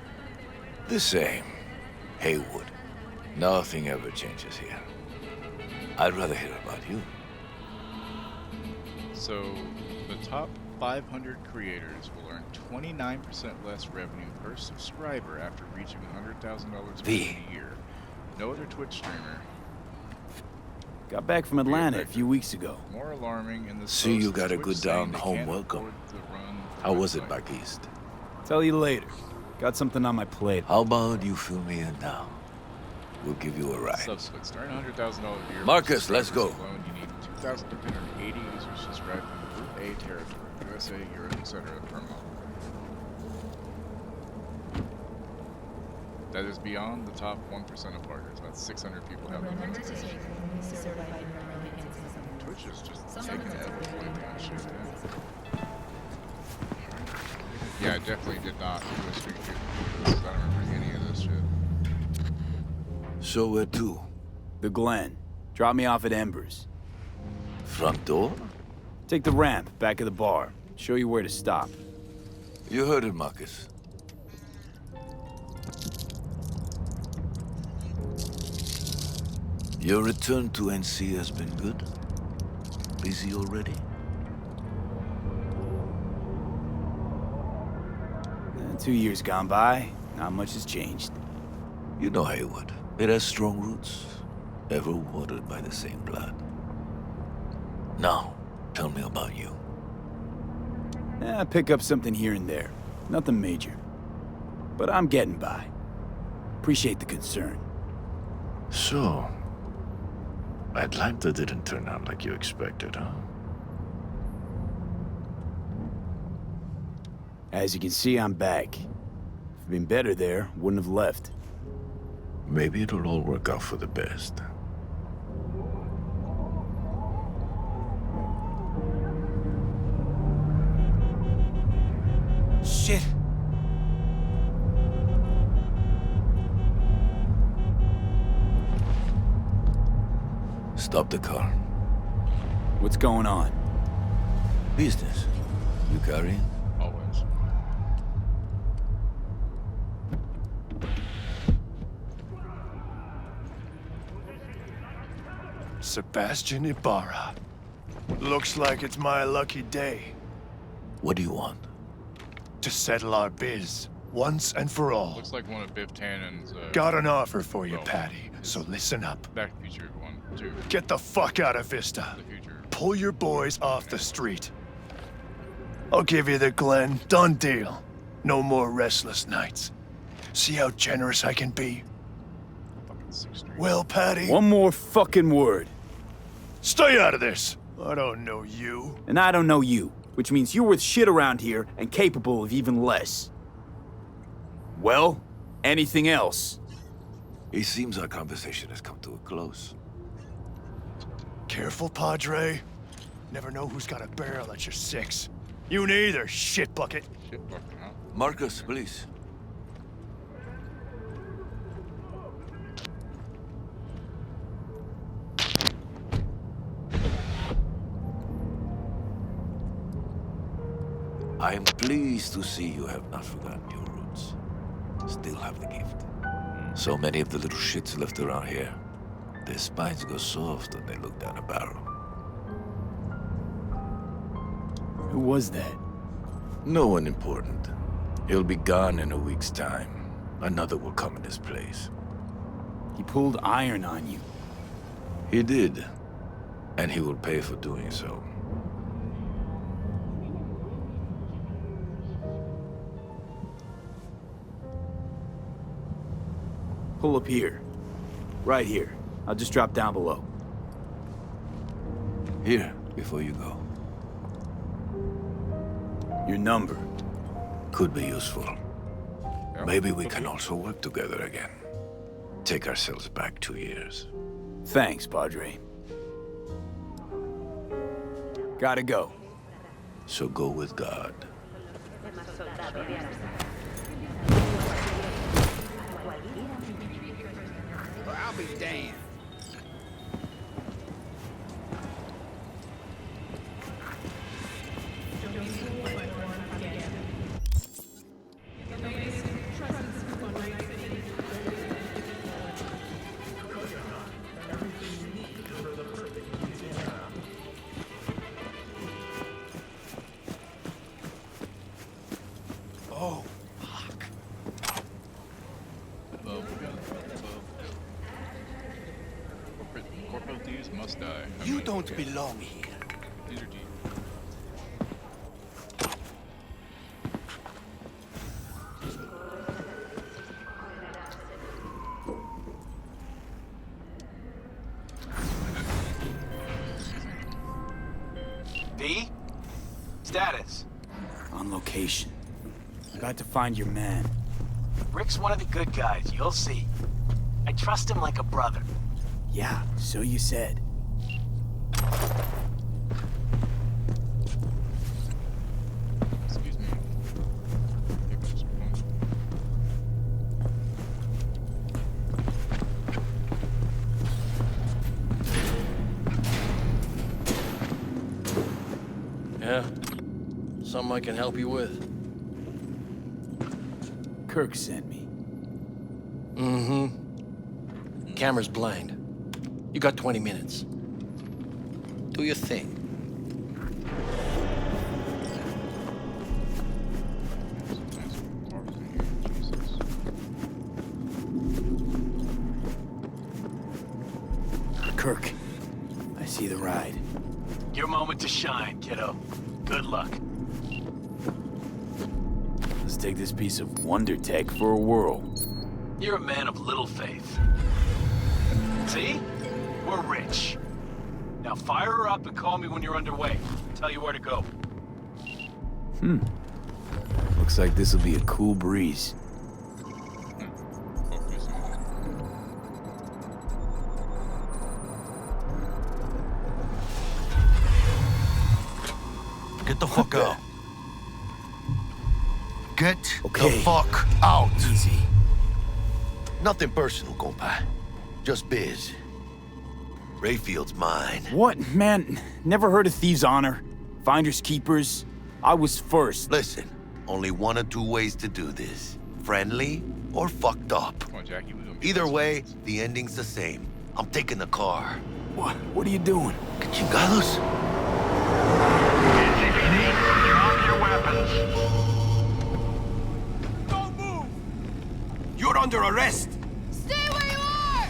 The same. Haywood. Nothing ever changes here. I'd rather hear about you. So, the top 500 creators will earn 29% less revenue per subscriber after reaching $100,000 V. a year. No other Twitch streamer. Got back from Atlanta a few weeks ago. More alarming in the See, you got a good down-home welcome. How was it back east? Tell you later. Got something on my plate. How about you fill me in now? We'll give you a ride. Subsplits. To earn $100,000 a year. Marcus, let's go. Alone, you need 2,380 users subscribed from Group A territory, USA, Europe, etc. per month. That is beyond the top 1% of partners. About 600 people have it. Twitch is just taking ever flipping on shit, man. Yeah, I definitely did not do a stream shoot. I don't remember any of this shit. So where to? The Glen. Drop me off at Embers. Front door? Take the ramp, back of the bar. Show you where to stop. You heard it, Marcus. Your return to NC has been good? Busy already? 2 years gone by, not much has changed. You know Haywood. It has strong roots, ever watered by the same blood. Now, tell me about you. Pick up something here and there. Nothing major. But I'm getting by. Appreciate the concern. So, Atlanta didn't turn out like you expected, huh? As you can see, I'm back. If it'd been better there, wouldn't have left. Maybe it'll all work out for the best. Shit! Stop the car. What's going on? Business. You carrying? Always. Sebastian Ibarra. Looks like it's my lucky day What do you want? to settle our biz once and for all. Looks like one of Biff Tannen's. Got an offer for you, well, Patty, so listen up. Back to the Future 1, 2. Get the fuck out of Vista. The Future. Pull your boys off the street. I'll give you the Glen. Done deal. No more restless nights. See how generous I can be? Fucking 6th Street. Well, Patty, One more fucking word. stay out of this. I don't know you. And I don't know you, which means you're worth shit around here and capable of even less. Well, anything else? It seems our conversation has come to a close. Careful, Padre. Never know who's got a barrel at your 6. You neither, shit bucket. Shit fucking, huh? Marcus, please. I am pleased to see you have not forgotten your roots. Still have the gift. So many of the little shits left around here. Their spines go soft when they look down a barrel. Who was that? No one important. He'll be gone in a week's time. Another will come in his place. He pulled iron on you. He did. And he will pay for doing so. Pull up here. Right here. I'll just drop down below. Here, before you go. Your number. Could be useful. Yeah. Maybe we can also work together again. Take ourselves back 2 years. Thanks, Padre. Gotta go. So go with God. I'll be damned. Oh, fuck. Corporal thieves must die. You don't belong here. These are deep. V? Status? On location. About to find your man. Rick's one of the good guys, you'll see. I trust him like a brother. Yeah, so you said. Excuse me. Just one. Yeah? Something I can help you with? Kirk sent me. Mm-hmm. Camera's blind. You got 20 minutes. Do your thing. Kirk, I see the ride. Your moment to shine, kiddo. Good luck. Let's take this piece of wonder tech for a whirl. You're a man of little faith. See? We're rich. Now fire her up and call me when you're underway. Tell you where to go. Looks like this'll be a cool breeze. Get the fuck out. Get Okay. the fuck out. Easy. Nothing personal, compa. Just biz. Rayfield's mine. What? Man, never heard of thieves' honor? Finders keepers? I was first. Listen, only one or two ways to do this. Friendly or fucked up. Come on, Jackie. We're gonna be Either best way, friends. the ending's the same. I'm taking the car. What are you doing? Que chingados? Drop your weapons. Don't move! You're under arrest! Stay where you are!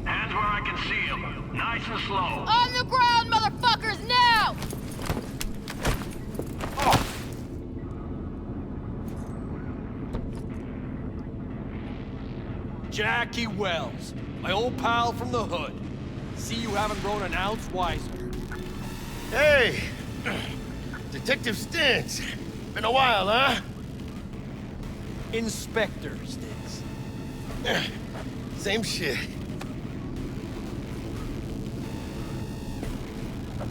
Hands where I can see them. Nice and slow. On the ground, motherfuckers, now! Jackie Wells, my old pal from the hood. See you haven't grown an ounce wiser. Hey! Detective Stintz. Been a while, huh? Inspector Stinks. Same shit.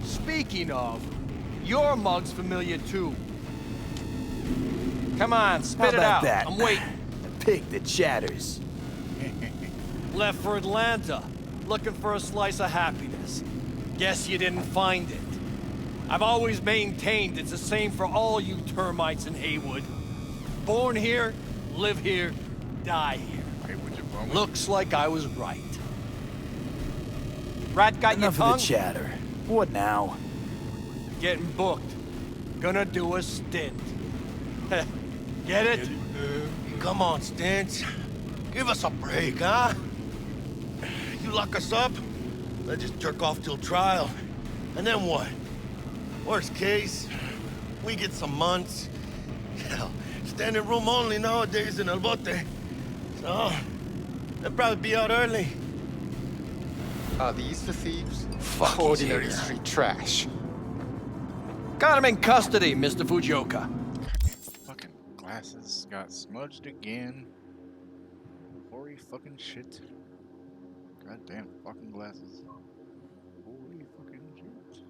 Speaking of, your mug's familiar too. Come on, spit How it about out. that? I'm waiting. The pig that chatters. Left for Atlanta, looking for a slice of happiness. Guess you didn't find it. I've always maintained it's the same for all you termites in Haywood. Born here, live here, die here. Hey, would you promise? Looks like I was right. Rat got Enough your of tongue? the chatter. What now? Getting booked. Gonna do a stint. Get it? Come on, Stintz. Give us a break, huh? You lock us up, let's just jerk off till trial. And then what? Worst case, we get some months. Hell, standing room only nowadays in El Bote. So, they'll probably be out early. Are these the thieves? Fuck, Ordinary he's here. street trash. Got him in custody, Mr. Fujioka. Fucking glasses got smudged again. Holy fucking shit. Goddamn fucking glasses. Holy fucking shit.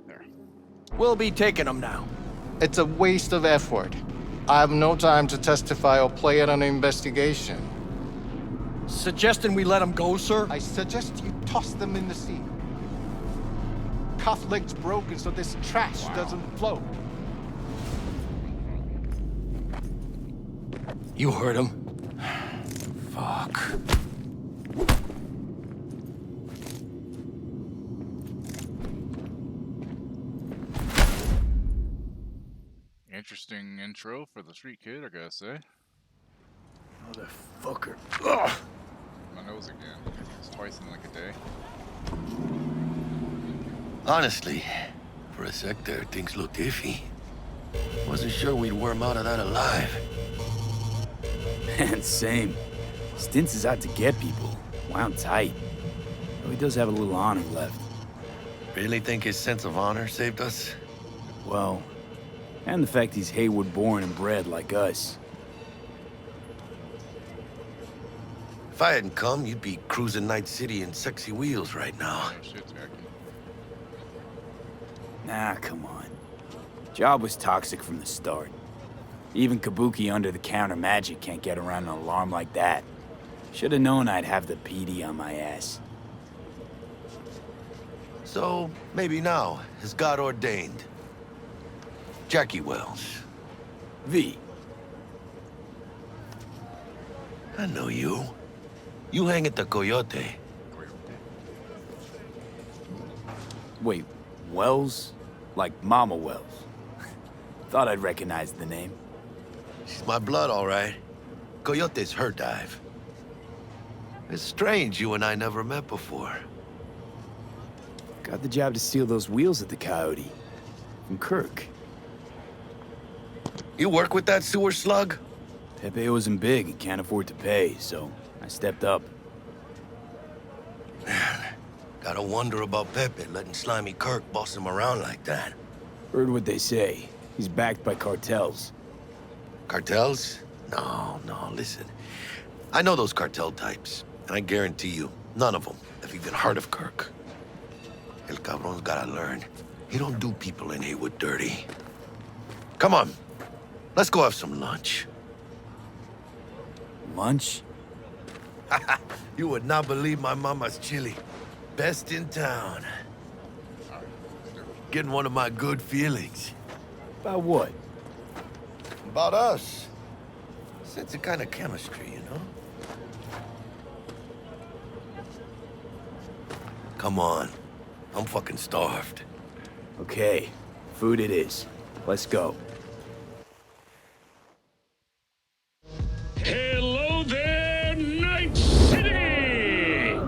There. We'll be taking him now. It's a waste of effort. I have no time to testify or play it on an investigation. Suggesting we let him go, sir? I suggest you toss them in the sea. Cuff legs broken so this trash doesn't float. You heard him. Fuck. Interesting intro for the street kid, I gotta say. Motherfucker. Ugh. My nose again. It's twice in like a day. Honestly, for a sec there, things looked iffy. Wasn't sure we'd worm out of that alive. Man, same. Stintz is out to get people. Wound tight. Though he does have a little honor left. Really think his sense of honor saved us? Well, and the fact he's Haywood born and bred like us. If I hadn't come, you'd be cruising Night City in sexy wheels right now. Oh shit, Jackie. Nah, come on. Job was toxic from the start. Even Kabuki under-the-counter magic can't get around an alarm like that. Should've known I'd have the PD on my ass. So, maybe now, as God ordained. Jackie Wells. V. I know you. You hang at the Coyote. Wait, Wells? Like Mama Wells? Thought I'd recognize the name. She's my blood, all right. Coyote's her dive. It's strange you and I never met before. Got the job to steal those wheels at the Coyote. From Kirk. You work with that sewer slug? Pepe wasn't big and can't afford to pay, so I stepped up. Gotta wonder about Pepe letting slimy Kirk boss him around like that. Heard what they say. He's backed by cartels. Cartels? No, listen. I know those cartel types, and I guarantee you, none of them have even heard of Kirk. El Cabron's gotta learn. He don't do people in Haywood dirty. Come on, let's go have some lunch. Lunch? You would not believe my mama's chili. Best in town. Getting one of my good feelings. About what? About us. Sense a kind of chemistry, you know? Come on. I'm fucking starved. Okay, food it is. Let's go. Hello there, Night City!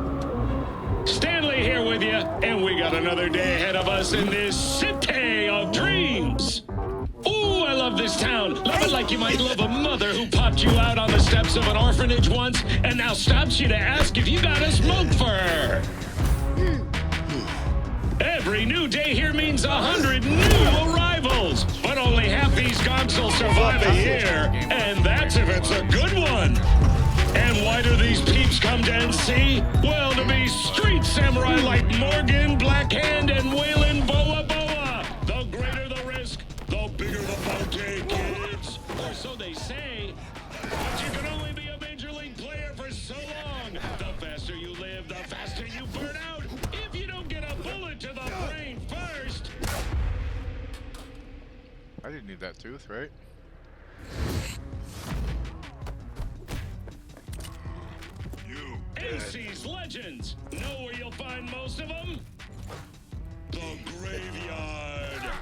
Stanley here with you, and we got another day ahead of us in this city of dreams. Ooh, I love this town. Love it like you might love a mother who popped you out on the steps of an orphanage once and now stops you to ask if you got a smoke for her. Every new day here means 100 new arrivals, but only half these gonks will survive a year, and that's if it's a good one. And why do these peeps come to NC? Well, to be street samurai like Morgan, Blackhand, and Waylon Boa Boa. The greater the risk, the bigger the bounty, kids. Or so they say. But you can only be a major league player for so long. The faster you live, the faster you burn out. If you don't get a bullet to the brain first. I didn't need that tooth, right? AC's legend. legends. Know where you'll find most of them? The graveyard.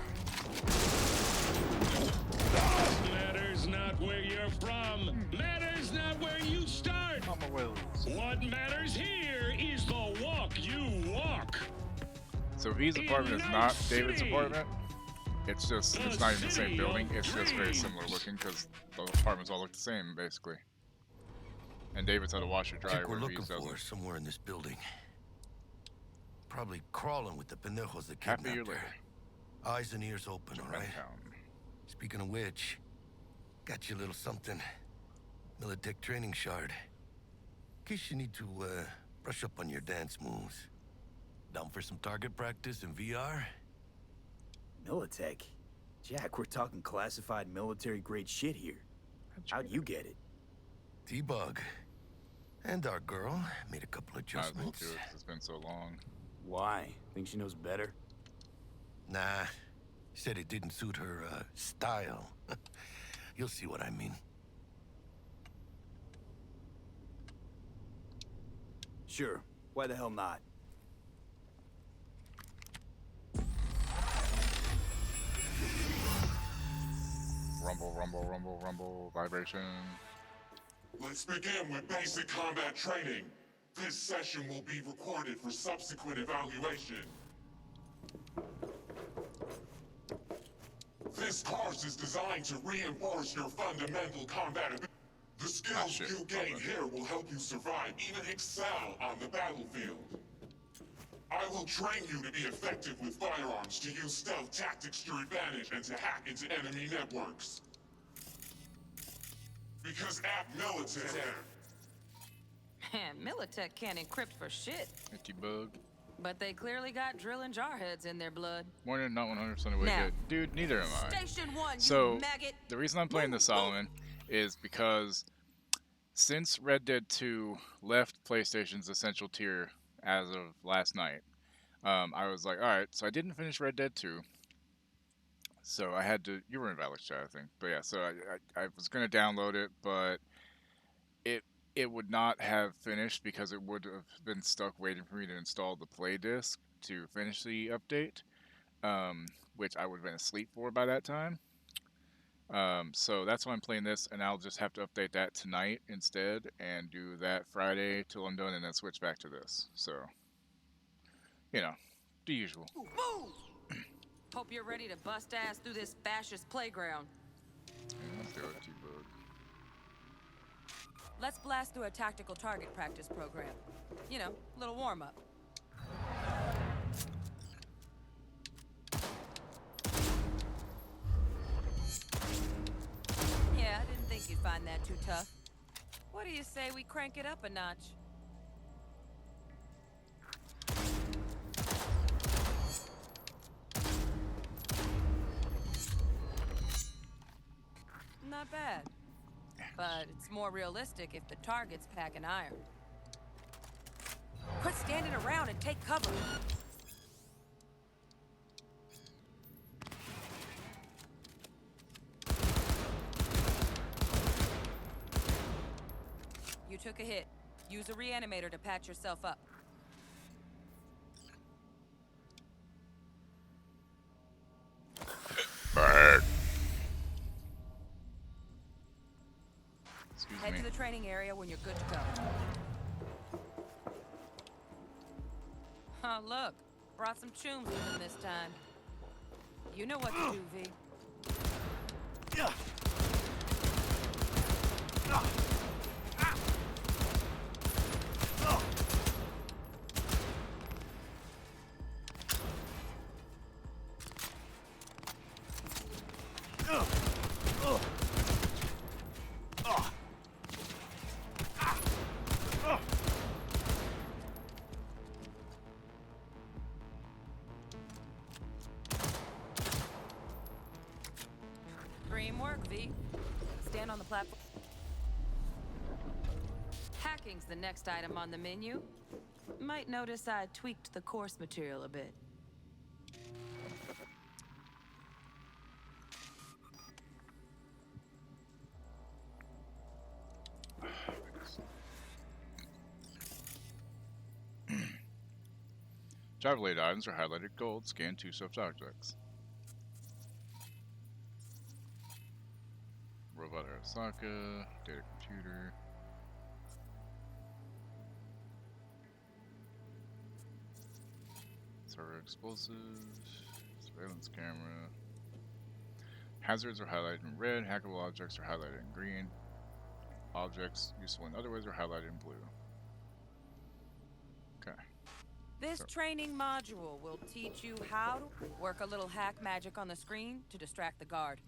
Matters not where you're from. Matters not where you start. What matters here is the walk you walk. So V's apartment is not David's apartment. It's just, it's not even the same building. It's just very similar looking because the apartments all look the same, basically. And David's had a washer I dryer think we're where looking V's for doesn't. her somewhere in this building. Probably crawling with the pendejos that Half a year kidnapped her. later. Eyes and ears open, all right? Town. Speaking of which, got you a little something. Militech training shard. In case you need to, brush up on your dance moves. Down for some target practice in VR? Militech? Jack, we're talking classified military-grade shit here. How'd you get it? T-Bug. And our girl made a couple adjustments. It's been so long. Why? Think she knows better? Nah. Said it didn't suit her, style. You'll see what I mean. Sure. Why the hell not? Rumble, rumble, rumble, rumble, vibration. Let's begin with basic combat training. This session will be recorded for subsequent evaluation. This course is designed to reinforce your fundamental combat ability. The skills you gain here will help you survive, even excel on the battlefield. I will train you to be effective with firearms, to use stealth tactics to your advantage, and to hack into enemy networks. Because at Militech... Man, Militech can't encrypt for shit. Icky bug. But they clearly got drill and jar heads in their blood. More than not 100% awake Now, yet. Dude, neither am I. Station 1, So, you maggot! the reason I'm playing this, Solomon, is because since Red Dead 2 left PlayStation's Essential tier as of last night, I was like, alright, so I didn't finish Red Dead 2. So I had to, you were in Valor's chat, I think. But yeah, so I was going to download it, but it would not have finished because it would have been stuck waiting for me to install the play disc to finish the update, which I would have been asleep for by that time. So that's why I'm playing this, and I'll just have to update that tonight instead and do that Friday till I'm done and then switch back to this. So, you know, the usual. Move! Hope you're ready to bust ass through this fascist playground. Let's do it, T-Bug. Let's blast through a tactical target practice program. You know, a little warm-up. Yeah, I didn't think you'd find that too tough. What do you say we crank it up a notch? Not bad. But it's more realistic if the target's packing iron. Quit standing around and take cover. You took a hit. Use a reanimator to patch yourself up. Head to the training area when you're good to go. Oh, look. Brought some chooms with him this time. You know what to do, V. Dream work, V. Stand on the platform. Hacking's the next item on the menu. Might notice I tweaked the course material a bit. Job-related items are highlighted gold. Scan 2 such objects. Robot Arasaka. Data computer. Server explosive. Surveillance camera. Hazards are highlighted in red. Hackable objects are highlighted in green. Objects useful in other ways are highlighted in blue. Okay. This training module will teach you how to work a little hack magic on the screen to distract the guard.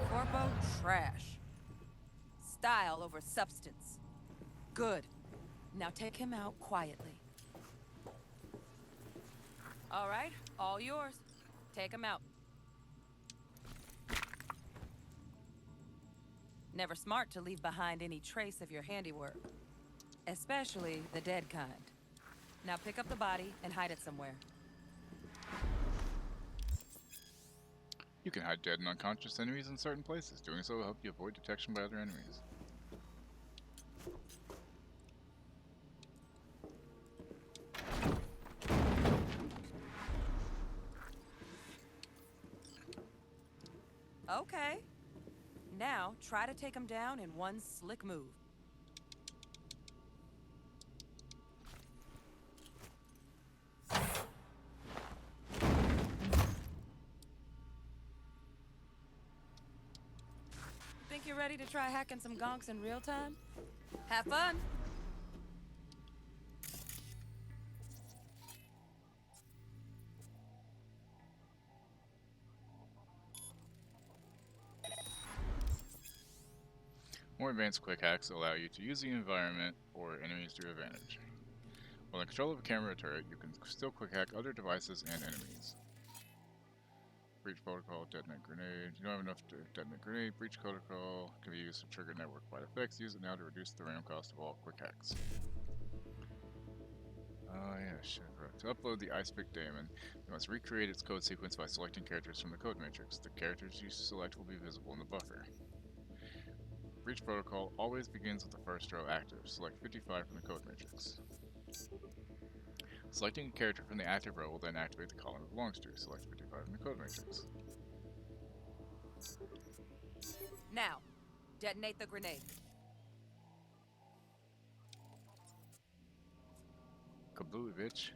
Corpo trash. Style over substance. Good. Now take him out quietly. All right, all yours. Take him out. Never smart to leave behind any trace of your handiwork. Especially the dead kind. Now pick up the body and hide it somewhere. You can hide dead and unconscious enemies in certain places. Doing so will help you avoid detection by other enemies. Okay. Now, try to take him down in one slick move. Think you're ready to try hacking some gonks in real time? Have fun! More advanced quick hacks allow you to use the environment or enemies to your advantage. While in control of a camera or turret, you can still quick hack other devices and enemies. Breach protocol, detonate grenade. You don't have enough to detonate grenade. Breach protocol can be used to trigger network-wide effects. Use it now to reduce the RAM cost of all quick hacks. Oh yeah, shit. Right. To upload the Icepick daemon, you must recreate its code sequence by selecting characters from the code matrix. The characters you select will be visible in the buffer. Breach protocol always begins with the first row active. Select 55 from the code matrix. Selecting a character from the active row will then activate the column it belongs to. Select 55 from the code matrix. Now, detonate the grenade. Kablooey, bitch.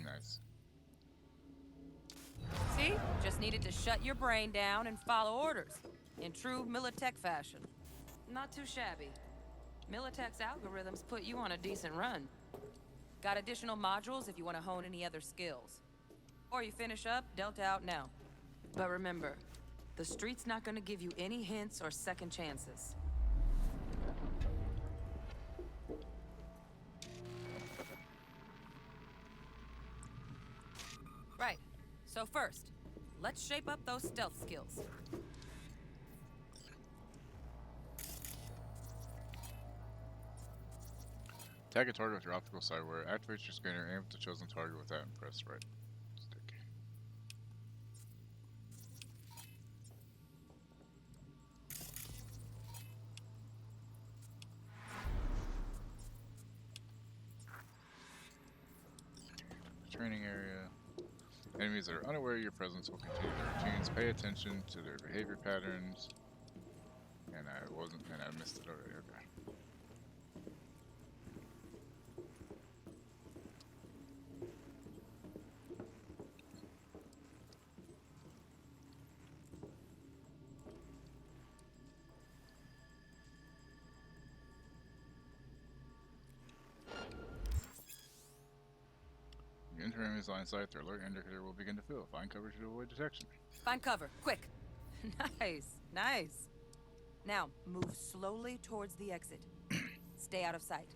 Nice. See? Just needed to shut your brain down and follow orders. In true Militech fashion. Not too shabby. Militech's algorithms put you on a decent run. Got additional modules if you want to hone any other skills. Or you finish up, Delta out now. But remember, the street's not gonna give you any hints or second chances. Right. So first, let's shape up those stealth skills. Tag a target with your optical sidewire. Activate your scanner, aim at the chosen target with that, and press right stick. Training area. Enemies that are unaware of your presence will continue their routines. Pay attention to their behavior patterns. And I missed it already. Okay. You enter enemy's line of sight, their alert indicator will begin to fill. Find cover to avoid detection. Find cover, quick. Nice, nice. Now, move slowly towards the exit. Stay out of sight.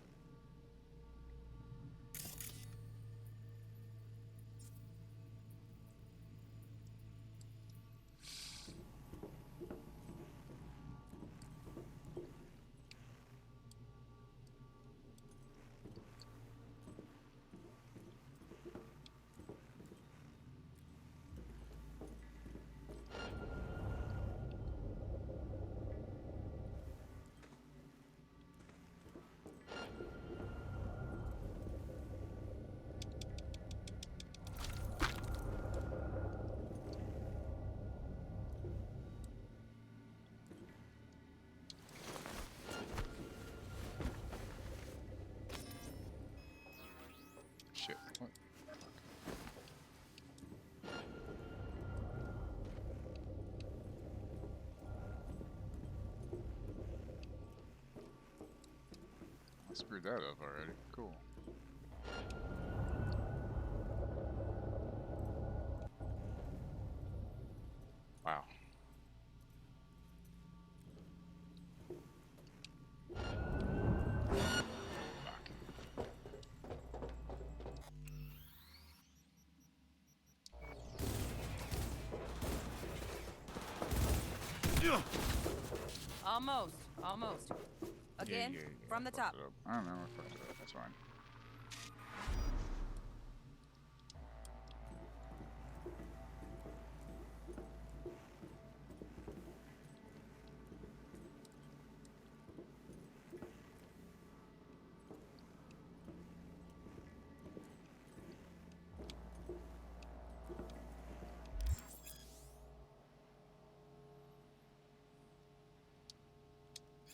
Screwed that up already. Cool. Wow. Almost. Almost. Again, Yeah. from the top. I don't know. I fucked it up. That's fine.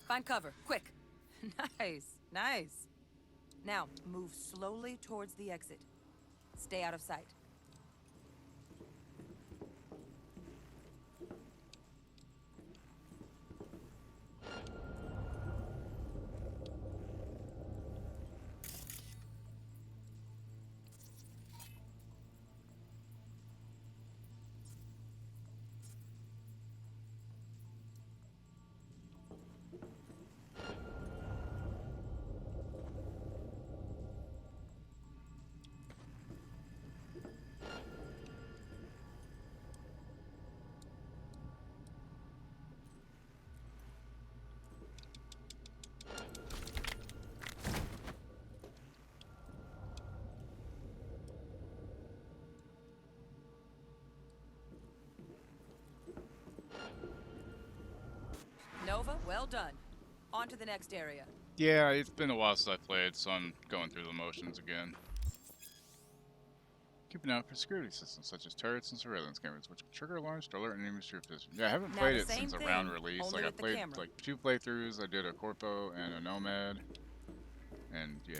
Find cover, quick. Nice, nice. Now, move slowly towards the exit. Stay out of sight. Nova, well done. On to the next area. Yeah, it's been a while since I played, so I'm going through the motions again. Keeping out for security systems such as turrets and surveillance cameras, which can trigger alarms to alert enemies to your position. Yeah, I haven't played it since around release. Like I played like 2 playthroughs. I did a Corpo and a Nomad, and yeah.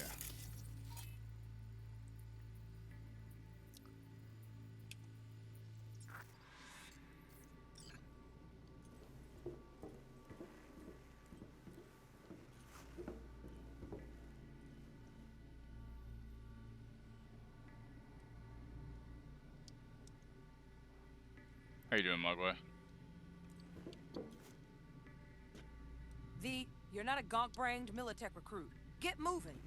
How you doing, Mugway? V, you're not a gonk-brained Militech recruit. Get moving.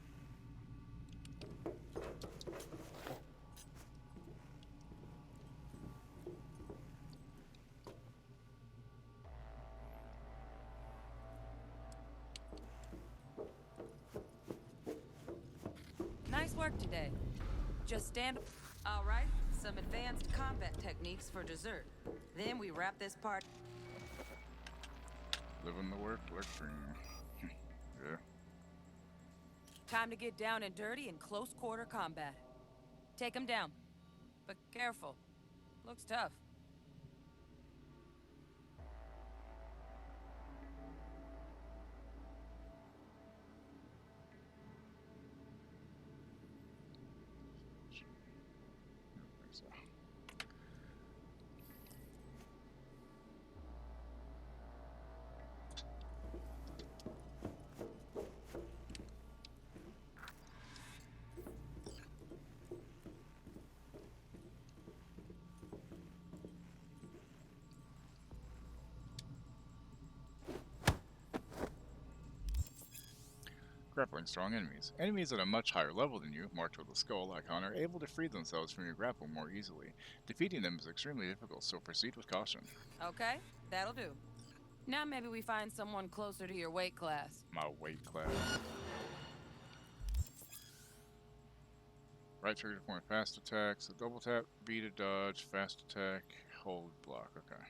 Nice work today. Just stand... All right, some advanced combat techniques for dessert. Then we wrap this part... Living the work dream. Yeah. Time to get down and dirty in close quarter combat. Take him down. But careful. Looks tough. Grappling strong enemies. Enemies at a much higher level than you, marked with a skull icon, are able to free themselves from your grapple more easily. Defeating them is extremely difficult, so proceed with caution. Okay, that'll do. Now maybe we find someone closer to your weight class. My weight class. Right trigger to perform fast attacks. A double tap, B to dodge, fast attack, hold, block. Okay.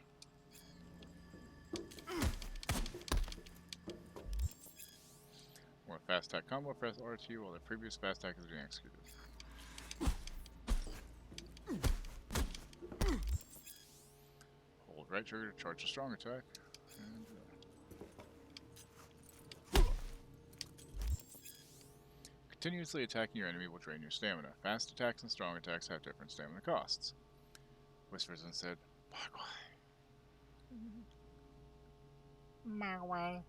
More fast attack combo, press RT while the previous fast attack is being executed. Hold right trigger to charge a strong attack. And, continuously attacking your enemy will drain your stamina. Fast attacks and strong attacks have different stamina costs. Whispers and said, My way.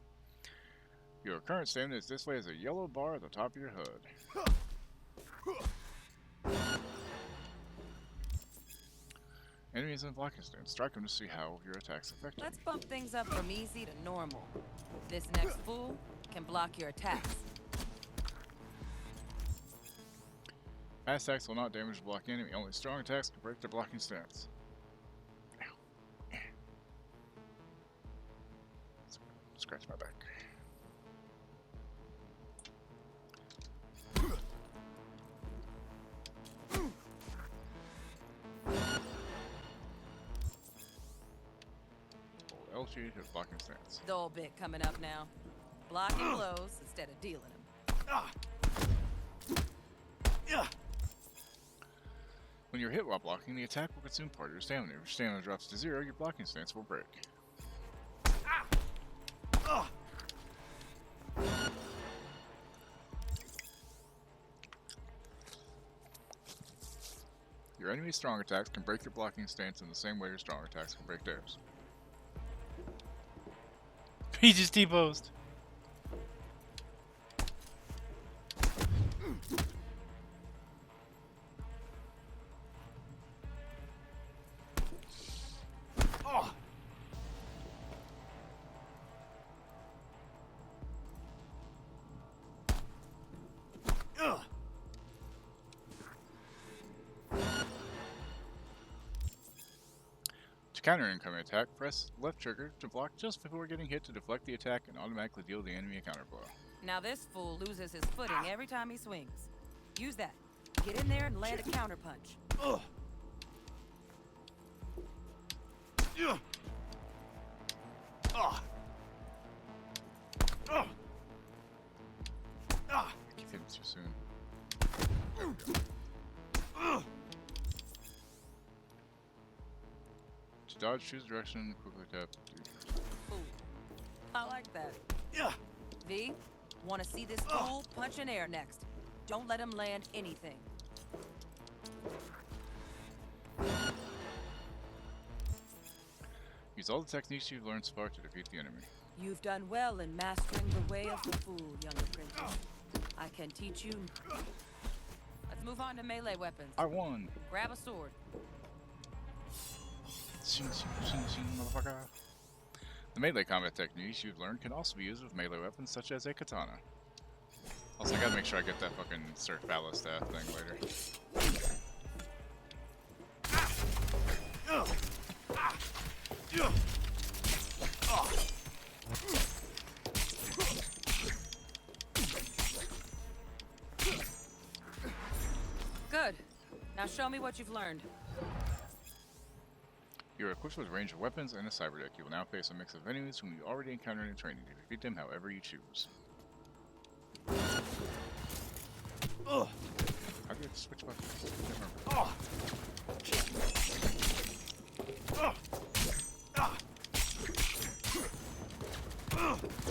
Your current stamina is displayed as a yellow bar at the top of your HUD. Enemies in blocking stance. Strike them to see how your attacks affect them. Let's bump things up from easy to normal. This next fool can block your attacks. Fast attacks will not damage the block enemy. Only strong attacks can break their blocking stance. Ow. Scratch my back. Hold LG to blocking stance. Dull bit coming up now. Blocking blows instead of dealing them. When you're hit while blocking, the attack will consume part of your stamina. If your stamina drops to 0, your blocking stance will break. Your enemy's strong attacks can break your blocking stance in the same way your strong attacks can break theirs. He just T-posed. To counter an incoming attack, press left trigger to block just before getting hit to deflect the attack and automatically deal the enemy a counter blow. Now this fool loses his footing every time he swings. Use that. Get in there and land a counter punch. I keep hitting too soon. There we go. To dodge, choose direction, quickly tap. Ooh, I like that. V, want to see this fool punch in air next. Don't let him land anything. Use all the techniques you've learned so far to defeat the enemy. You've done well in mastering the way of the fool, young apprentice. I can teach you. Let's move on to melee weapons. I won! Grab a sword. Shing, shing, shing, shing, motherfucker. The melee combat techniques you've learned can also be used with melee weapons such as a katana. Also, I gotta make sure I get that fucking Sir Phallus staff thing later. Good. Now show me what you've learned. You're equipped with a range of weapons and a cyber deck. You will now face a mix of enemies whom you already encountered in training. Defeat them however you choose. How do you switch weapons?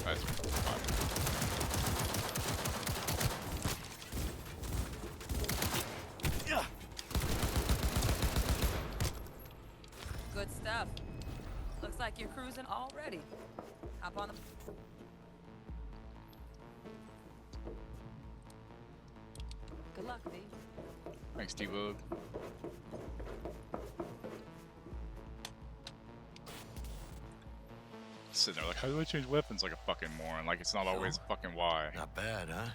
That's fine. Good stuff. Looks like you're cruising already. Hop on the... Good luck, V. Thanks, T-Bug. Sitting there like, how do I change weapons like a fucking moron? Like it's not always fucking Y. Not bad, huh?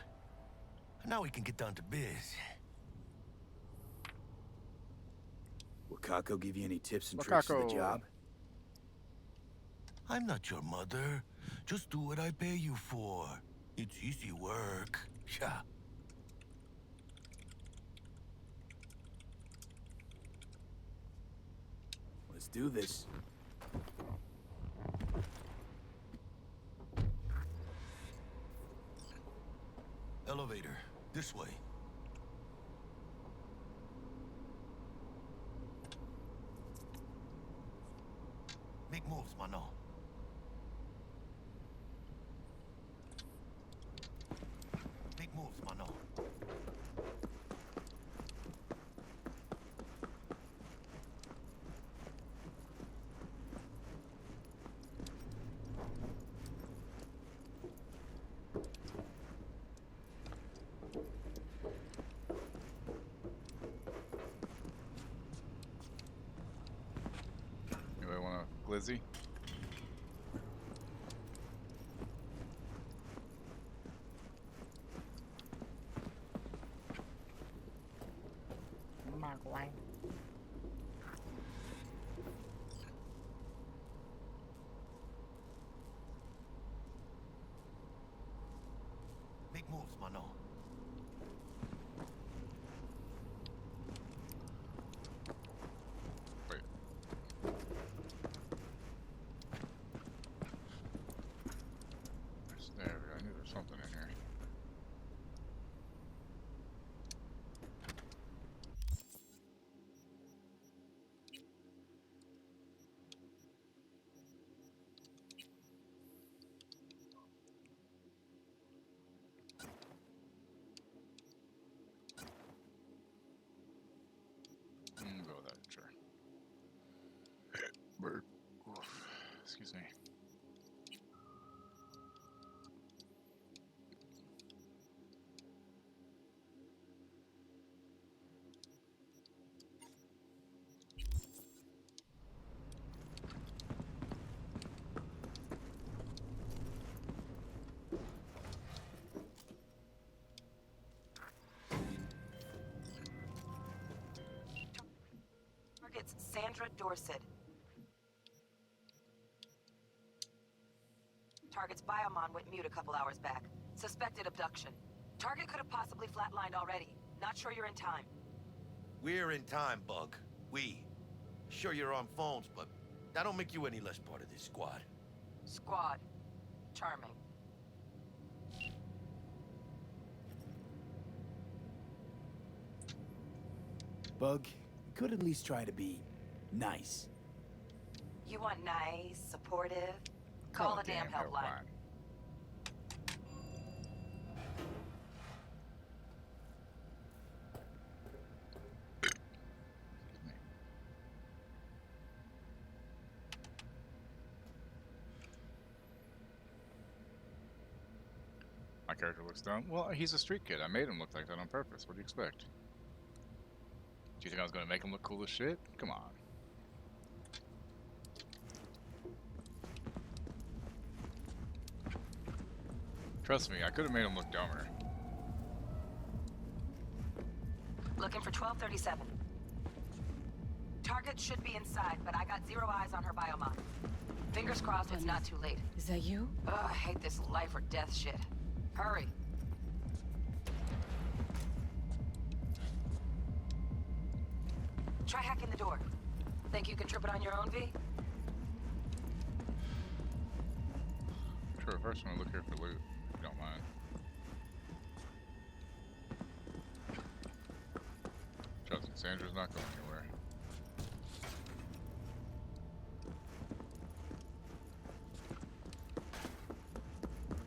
Now we can get down to biz. Will Kako give you any tips and tricks for the job? I'm not your mother. Just do what I pay you for. It's easy work. Yeah. Let's do this. Elevator. This way. Make moves, mano. Make moves, mano. Lizzie. Make moves, mano. Wait. There we go. I knew there was something in here. Go with that, sure. Bird. Oof. Excuse me. Target's Sandra Dorset. Target's biomon went mute a couple hours back. Suspected abduction. Target could have possibly flatlined already. Not sure you're in time. We're in time, Bug. We. Sure you're on phones, but that don't make you any less part of this squad. Squad. Charming. Bug, you could at least try to be nice. You want nice, supportive? Call a damn helpline. My character looks dumb. Well, he's a street kid. I made him look like that on purpose. What do you expect? Do you think I was going to make him look cool as shit? Come on. Trust me, I could have made him look dumber. Looking for 1237. Target should be inside, but I got zero eyes on her biomon. Fingers crossed it's not too late. Is that you? Ugh, I hate this life or death shit. Hurry. Try hacking the door. Think you can trip it on your own, V? Sure, first I'm gonna look here for loot, if you don't mind. Trust me, Sandra's not going anywhere.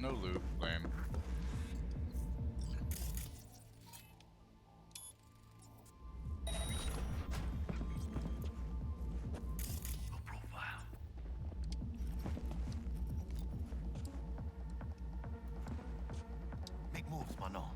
No loot, lame. Make moves, mano.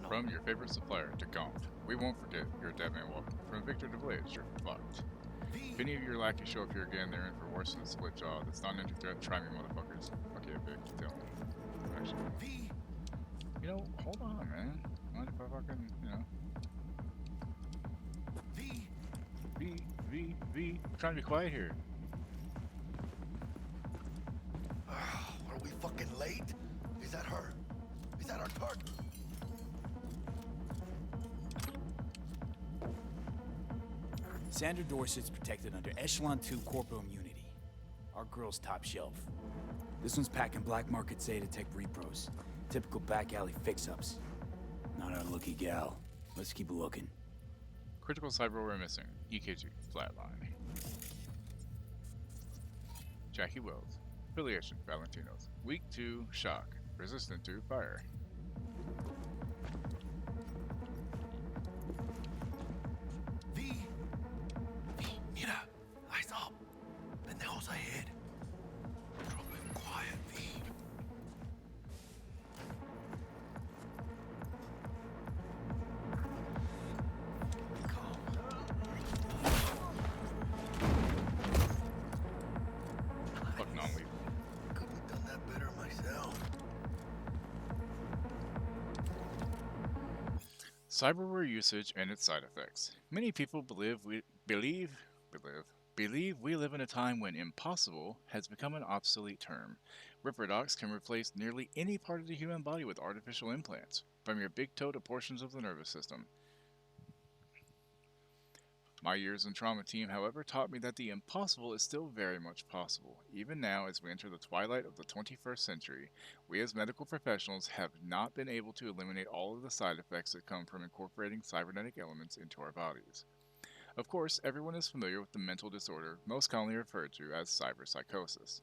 From your favorite supplier to Gaunt, we won't forget you're a dead man walking. From Victor to Blaze, you're fucked. If any of your lackeys show up here again, they're in for worse than a split jaw. That's not an entry threat. Try me, motherfuckers. Okay, Vic, tell me. Actually, you know, hold on, man. Mind if I fucking, you know? V. I'm trying to be quiet here. Are we fucking late? Is that her? Is that our target? Sandra Dorset's protected under Echelon 2 corporal immunity. Our girl's top shelf. This one's packing black market Zeta-Tech repros. Typical back alley fix-ups. Not our lucky gal. Let's keep looking. Critical cyberware missing. EKG. Flatline. Jackie Wells. Affiliation. Valentinos. Weak to shock. Resistant to fire. Cyberware usage and its side effects. Many people believe we live in a time when impossible has become an obsolete term. Ripper docs can replace nearly any part of the human body with artificial implants, from your big toe to portions of the nervous system. My years in trauma team, however, taught me that the impossible is still very much possible. Even now, as we enter the twilight of the 21st century, we as medical professionals have not been able to eliminate all of the side effects that come from incorporating cybernetic elements into our bodies. Of course, everyone is familiar with the mental disorder most commonly referred to as cyberpsychosis.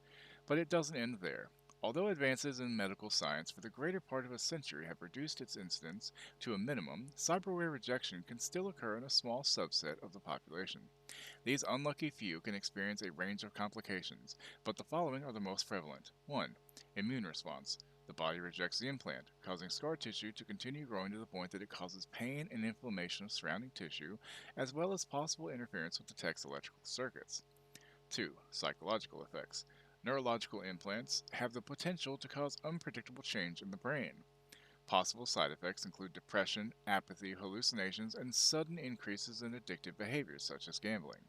But it doesn't end there. Although advances in medical science for the greater part of a century have reduced its incidence to a minimum, cyberware rejection can still occur in a small subset of the population. These unlucky few can experience a range of complications, but the following are the most prevalent. 1. Immune response. The body rejects the implant, causing scar tissue to continue growing to the point that it causes pain and inflammation of surrounding tissue, as well as possible interference with the tech's electrical circuits. 2. Psychological effects. Neurological implants have the potential to cause unpredictable change in the brain. Possible side effects include depression, apathy, hallucinations, and sudden increases in addictive behaviors such as gambling.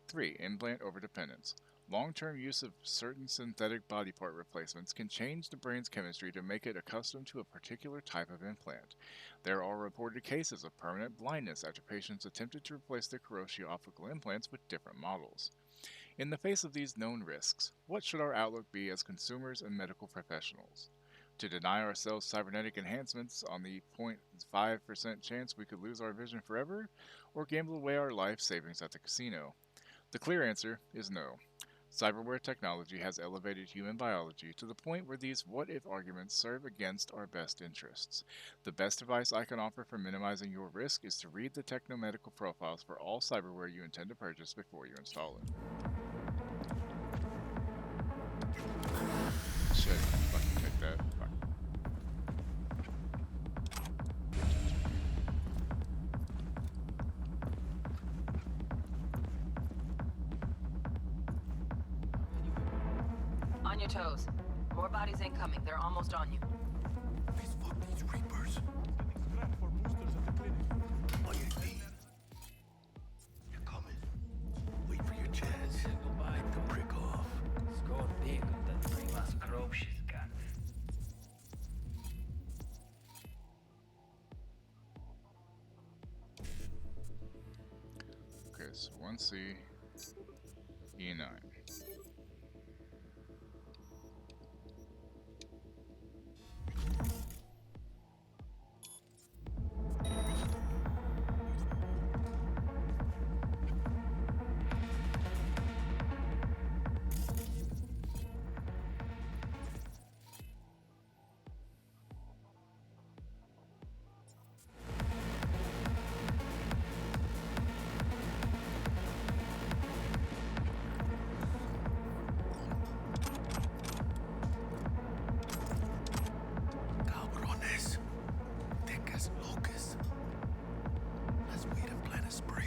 3. Implant overdependence. Long-term use of certain synthetic body part replacements can change the brain's chemistry to make it accustomed to a particular type of implant. There are reported cases of permanent blindness after patients attempted to replace their optical implants with different models. In the face of these known risks, what should our outlook be as consumers and medical professionals? To deny ourselves cybernetic enhancements on the 0.5% chance we could lose our vision forever, or gamble away our life savings at the casino? The clear answer is no. Cyberware technology has elevated human biology to the point where these what-if arguments serve against our best interests. The best advice I can offer for minimizing your risk is to read the technomedical profiles for all cyberware you intend to purchase before you install it. Shit, fucking take that. Fuck. On your toes. More bodies incoming. They're almost on you. Please fuck these Reapers. You're coming. Wait for your chance. Make the prick off. Score big on that Primas probe she's got. Okay, so 1C, E9. Cabrones. Thick as locusts. Let's wait and plan a spree.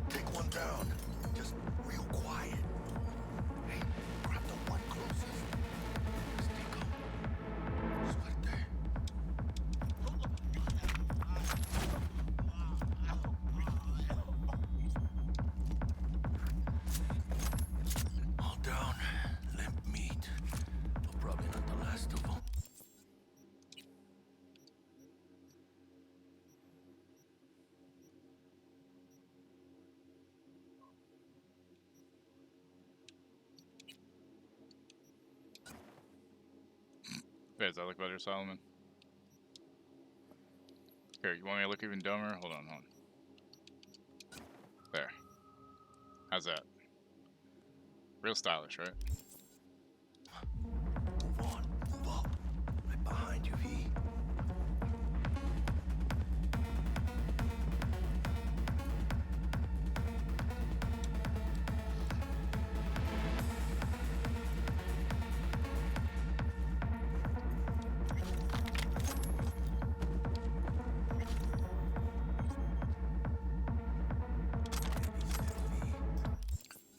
Take one down. Just real quiet. Hey, grab the one closest. Stick 'em. Suerte. All down. Limp meat. But probably not the last of them. Okay, does that look better, Solomon? Here, you want me to look even dumber? Hold on. There. How's that? Real stylish, right? Move on. Move up. Right behind you, V.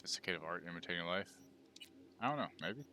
Sophisticated art imitating life? I don't know, maybe?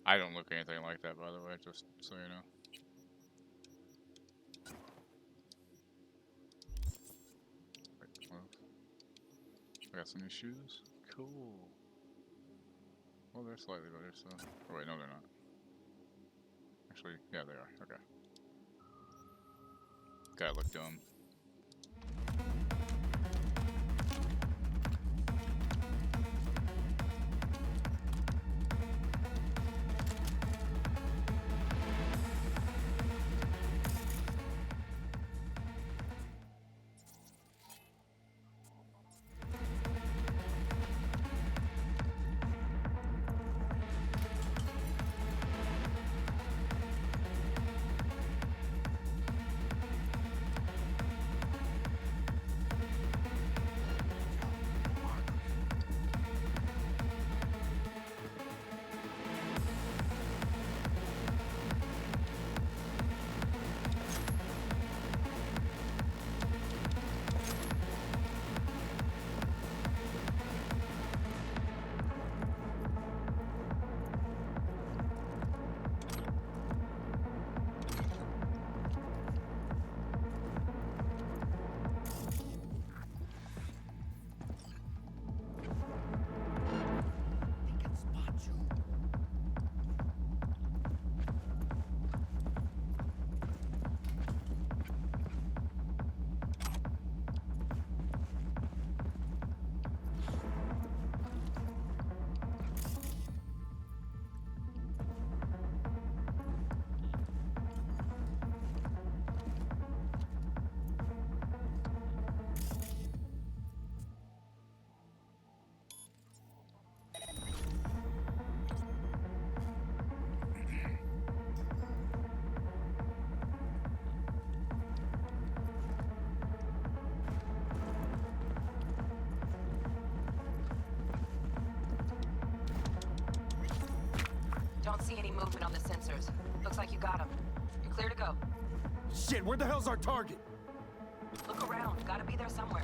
I don't look anything like that, by the way, just so you know. Wait, well, I got some new shoes. Cool. Well, they're slightly better, so... Oh, wait, no, they're not. Actually, yeah, they are. Okay. Gotta look dumb. Don't see any movement on the sensors. Looks like you got them. You're clear to go. Shit, where the hell's our target? Look around. Gotta be there somewhere.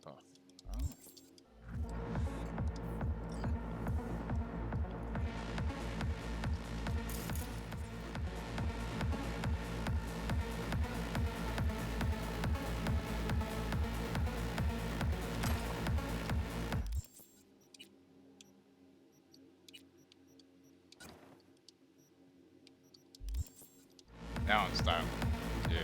Oh. Now I'm styling. Yeah.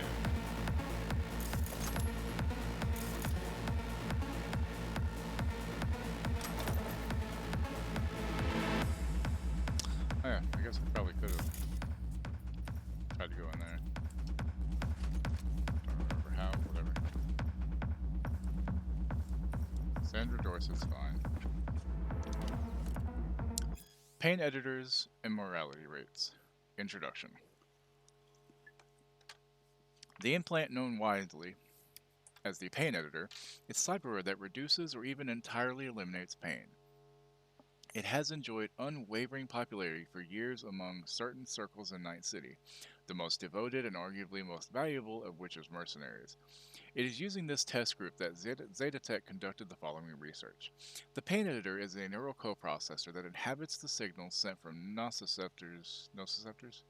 Oh yeah, I guess I probably could have tried to go in there. Don't remember how, whatever. Sandra Dorset's fine. Pain editors and mortality rates. Introduction. The implant known widely as the pain editor is cyberware that reduces or even entirely eliminates pain. It has enjoyed unwavering popularity for years among certain circles in Night City, the most devoted and arguably most valuable of which is mercenaries. It is using this test group that Zetatech conducted the following research. The pain editor is a neural coprocessor that inhabits the signals sent from nociceptors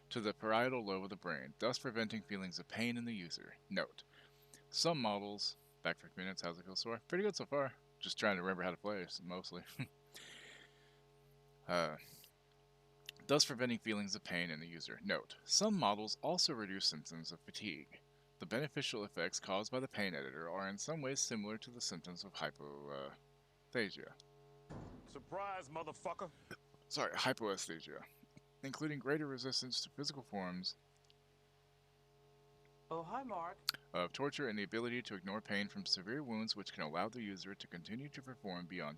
to the parietal lobe of the brain, thus preventing feelings of pain in the user. Note: some models, back for a few minutes, how's it feel so far? Pretty good so far. Just trying to remember how to play, mostly. Thus preventing feelings of pain in the user. Note: some models also reduce symptoms of fatigue. The beneficial effects caused by the pain editor are in some ways similar to the symptoms of hypoesthesia. Surprise, motherfucker! Sorry, hypoesthesia, including greater resistance to physical forms Oh, hi, Mark. of torture and the ability to ignore pain from severe wounds, which can allow the user to continue to perform beyond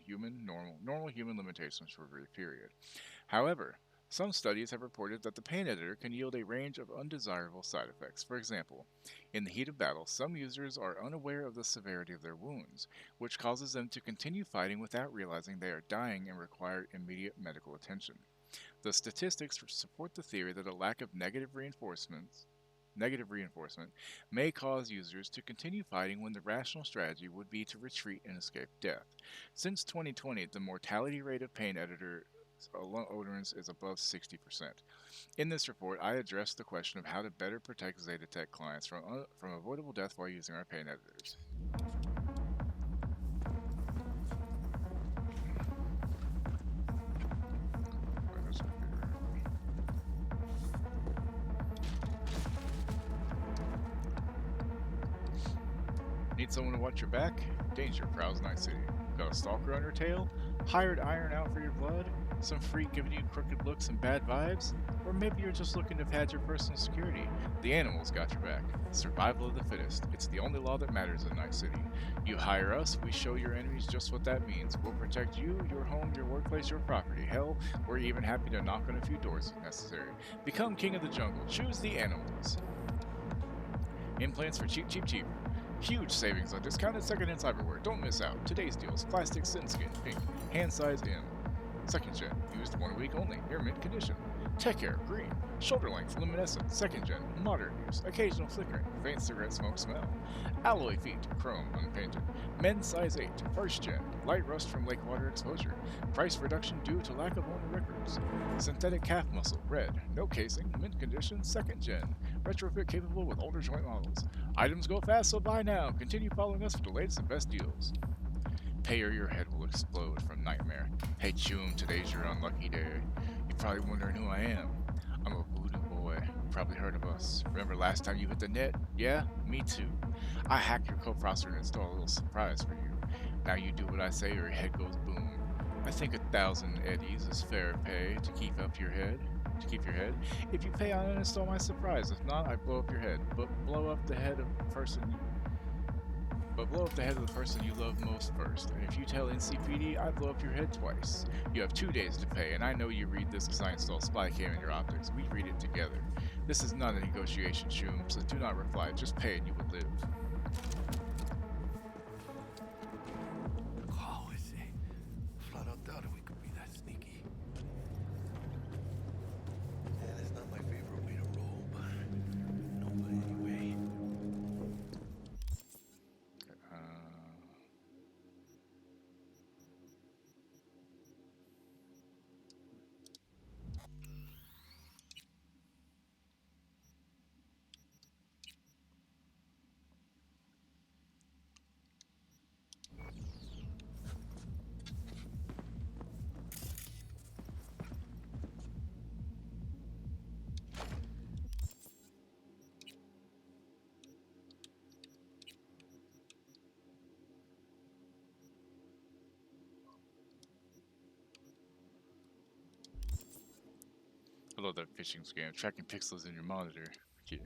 normal human limitations for a brief period. However, some studies have reported that the pain editor can yield a range of undesirable side effects. For example, in the heat of battle, some users are unaware of the severity of their wounds, which causes them to continue fighting without realizing they are dying and require immediate medical attention. The statistics support the theory that a lack of negative reinforcements negative reinforcement, may cause users to continue fighting when the rational strategy would be to retreat and escape death. Since 2020, the mortality rate of pain editor odorants is above 60%. In this report, I address the question of how to better protect Zetatech clients from avoidable death while using our pain editors. Need someone to watch your back? Danger prowls Night City. Got a stalker on your tail? Hired iron out for your blood? Some freak giving you crooked looks and bad vibes? Or maybe you're just looking to pad your personal security? The animals got your back. Survival of the fittest. It's the only law that matters in Night City. You hire us, we show your enemies just what that means. We'll protect you, your home, your workplace, your property. Hell, we're even happy to knock on a few doors if necessary. Become king of the jungle. Choose the animals. Implants for cheap, cheap, cheap. Huge savings on discounted second-hand cyberware. Don't miss out. Today's deals: plastic, thin skin, pink, hand size M. Second gen, used 1 week only, near mint condition. Tech Air, green, shoulder length, luminescent. Second gen, moderate use, occasional flickering, faint cigarette smoke smell. Alloy feet, chrome, unpainted. Men's size 8, first gen, light rust from lake water exposure. Price reduction due to lack of owner records. Synthetic calf muscle, red, no casing, mint condition, second gen. Retrofit capable with older joint models. Items go fast, so buy now. Continue following us for the latest and best deals. Pay or your head will explode from nightmare. Hey Choom, today's your unlucky day. You're probably wondering who I am. I'm a voodoo boy. Probably heard of us. Remember last time you hit the net? Yeah, me too. I hacked your co-processor and installed a little surprise for you. Now you do what I say or your head goes boom. I think 1,000 eddies is fair pay to keep your head. If you pay, I'll uninstall my surprise. If not, I blow up your head. But blow up the head of the person you love most first. And if you tell NCPD, I blow up your head twice. You have 2 days to pay, and I know you read this because I install spy cam in your optics. We read it together. This is not a negotiation, Choom, so do not reply. Just pay and you will live. Oh, is it? Flat out doubted we could be that sneaky. Yeah, that's not my favorite way to roll, but no good anyway. I love that phishing scam. Tracking pixels in your monitor. Yeah.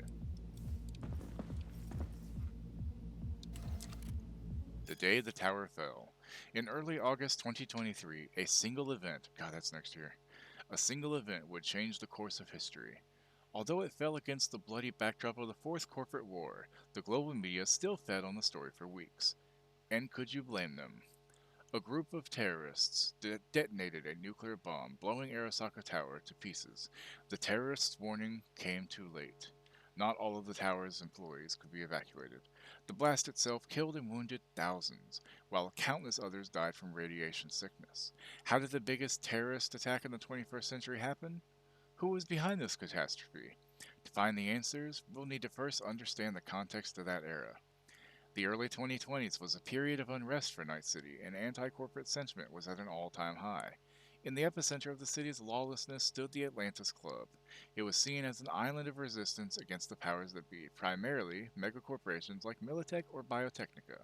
The day the tower fell. In early August 2023, a single event, God, that's next year, a single event would change the course of history. Although it fell against the bloody backdrop of the Fourth Corporate War, the global media still fed on the story for weeks. And could you blame them? A group of terrorists detonated a nuclear bomb, blowing Arasaka Tower to pieces. The terrorists' warning came too late. Not all of the tower's employees could be evacuated. The blast itself killed and wounded thousands, while countless others died from radiation sickness. How did the biggest terrorist attack in the 21st century happen? Who was behind this catastrophe? To find the answers, we'll need to first understand the context of that era. The early 2020s was a period of unrest for Night City, and anti-corporate sentiment was at an all-time high. In the epicenter of the city's lawlessness stood the Atlantis Club. It was seen as an island of resistance against the powers that be, primarily megacorporations like Militech or Biotechnica,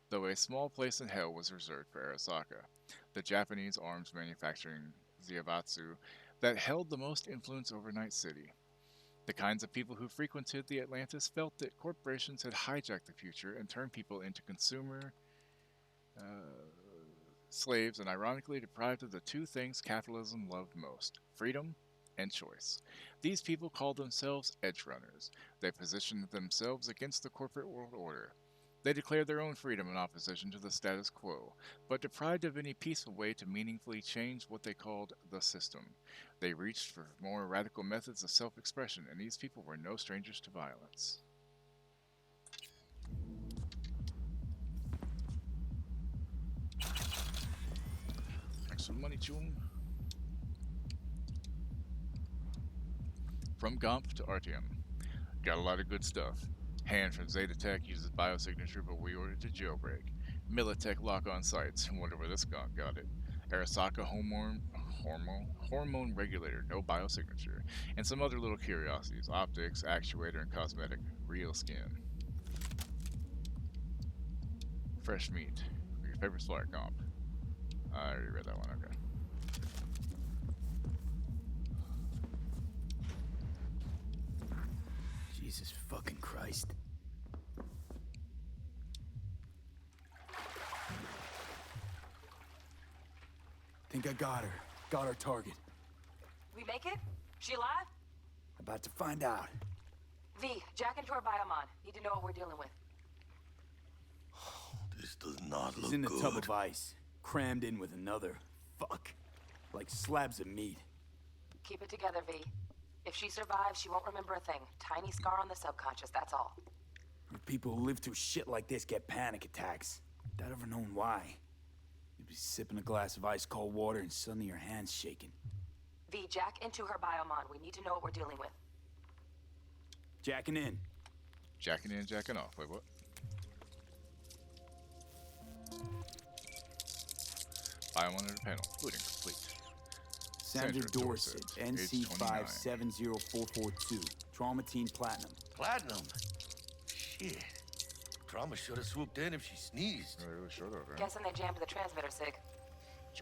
though a small place in hell was reserved for Arasaka, the Japanese arms manufacturing Zaibatsu that held the most influence over Night City. The kinds of people who frequented the Atlantis felt that corporations had hijacked the future and turned people into consumer slaves, and ironically deprived of the two things capitalism loved most: freedom and choice. These people called themselves edge runners. They positioned themselves against the corporate world order. They declared their own freedom in opposition to the status quo, but deprived of any peaceful way to meaningfully change what they called the system. They reached for more radical methods of self-expression, and these people were no strangers to violence. Thanks for the money, choom. From Gomp to Artyom. Got a lot of good stuff. Hand from Zeta Tech uses biosignature, but we ordered to jailbreak. Militech lock-on sites. Wonder where this skunk got it. Arasaka hormone regulator, no biosignature. And some other little curiosities. Optics, actuator, and cosmetic. Real skin. Fresh meat. Your favorite flyer comp. I already read that one, okay. Jesus fucking Christ. Think I got her. Got our target. We make it? She alive? About to find out. V, jack into her biomon. Need to know what we're dealing with. This does not She's look in the good. tub of ice, crammed in with another. Fuck. Like slabs of meat. Keep it together, V. If she survives, she won't remember a thing. Tiny scar on the subconscious, that's all. People who live through shit like this get panic attacks. Without ever knowing why. You'd be sipping a glass of ice-cold water and suddenly your hand's shaking. V, jack into her biomon. We need to know what we're dealing with. Jacking in. Jacking in, jacking off. Wait, what? Biomonitor panel. Booting complete. Sandra Dorset, NC570442. Traumatine Platinum. Platinum? Shit. Trauma should have swooped in if she sneezed. Really should have, right? Guessing they jammed the transmitter, Sig.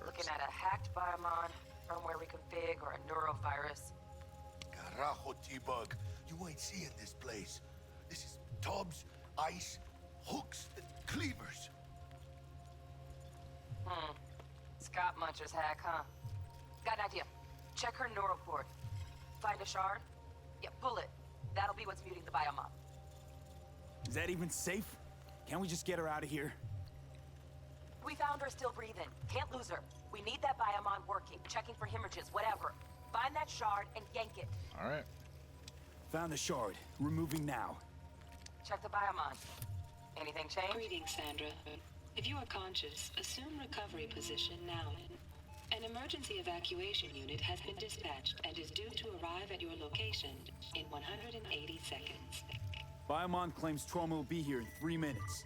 Looking at a hacked biomon, firmware reconfig, or a neurovirus. Carajo, T-Bug. You ain't seeing this place. This is tubs, ice, hooks, and cleavers. Scott Muncher's hack, huh? Got an idea. Check her neural cord. Find a shard? Yeah, pull it. That'll be what's muting the biomon. Is that even safe? Can't we just get her out of here? We found her still breathing. Can't lose her. We need that biomon working, checking for hemorrhages, whatever. Find that shard and yank it. Alright. Found the shard. Removing now. Check the biomon. Anything change? Greetings, Sandra. If you are conscious, assume recovery position now. An emergency evacuation unit has been dispatched and is due to arrive at your location in 180 seconds. Biomon claims trauma will be here in 3 minutes.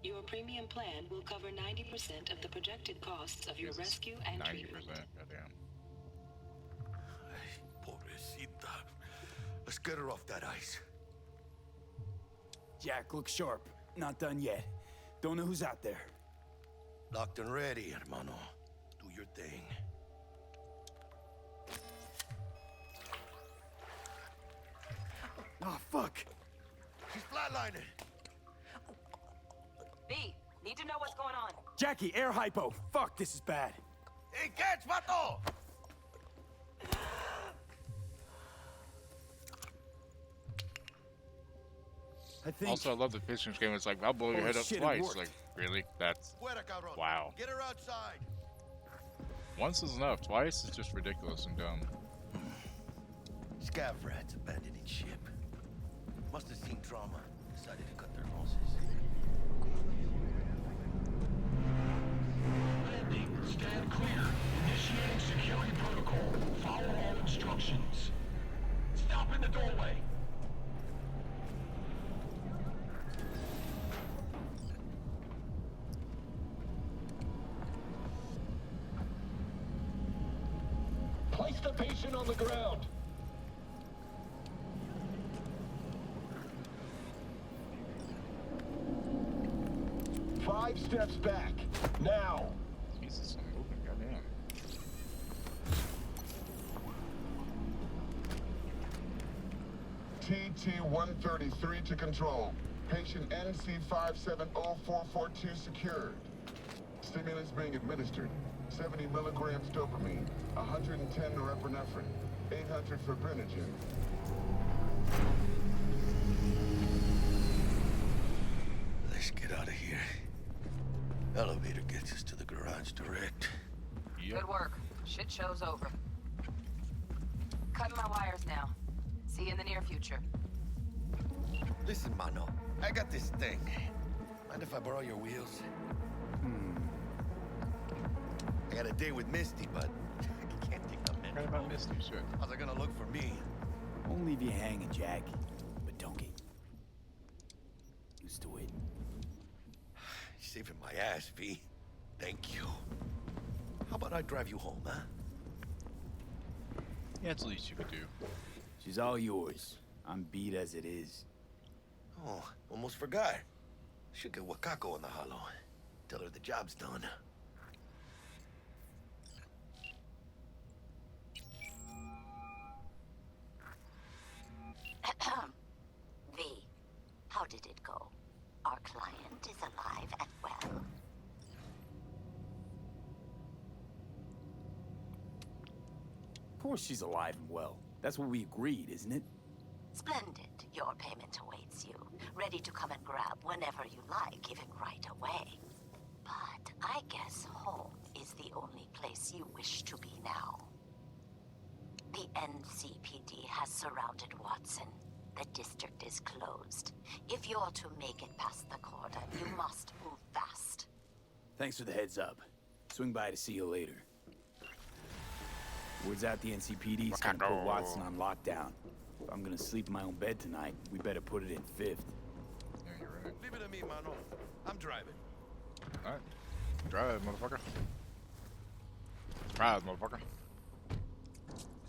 Your premium plan will cover 90% of the projected costs of your rescue and 90%, treatment. goddamn. Pobrecita. Let's get her off that ice. Jack, look sharp. Not done yet. Don't know who's out there. Locked and ready, hermano. Do your thing. Oh, fuck. She's flatlining. B, need to know what's going on. Jackie, air hypo. Fuck, this is bad. Hey, catch, vato! I think... Also, I love the Pistons game. It's like, I'll blow your Holy head up shit, it twice. worked. Like, really? That's... Fuera, cabrón. Wow. Get her outside. Once is enough. Twice is just ridiculous and dumb. Scav rats abandoning ship. Must have seen trauma. Decided to cut their losses. Landing. Stand clear. Initiating security protocol. Follow all instructions. Stop in the doorway. Place the patient on the ground. Five steps back. Now. Jesus, I'm moving. Goddamn. TT-133 to control. Patient NC570442 secured. Stimulants being administered. 70 milligrams dopamine, 110 norepinephrine, 800 fibrinogen. Let's Let's get out of here. Elevator gets us to the garage direct. Good work. Shit show's over. Cutting my wires now. See you in the near future. Listen, Mano. I got this thing. Mind if I borrow your wheels? I got a date with Misty, but I can't think of it. Right about Misty, shit. How's it gonna look for me? Won't leave you hanging, Jack. But don't get used to it. You're saving my ass, V. Thank you. How about I drive you home, huh? Yeah, it's the least you could do. She's all yours. I'm beat as it is. Oh, almost forgot. Should get Wakako in the hollow. Tell her the job's done. V, how did it go? Our client is alive and well. Of course she's alive and well. That's what we agreed, isn't it? Splendid. Your payment awaits you. Ready to come and grab whenever you like, even right away. But I guess home is the only place you wish to be now. The NCPD has surrounded Watson. The district is closed. If you're to make it past the cordon, you must move fast. Thanks for the heads up. Swing by to see you later. Word's out the NCPD's gonna put Watson on lockdown. If I'm gonna sleep in my own bed tonight, we better put it in fifth. Yeah, you're right. Leave it to me, Mano. I'm driving. Alright. Drive, motherfucker. Surprise, motherfucker.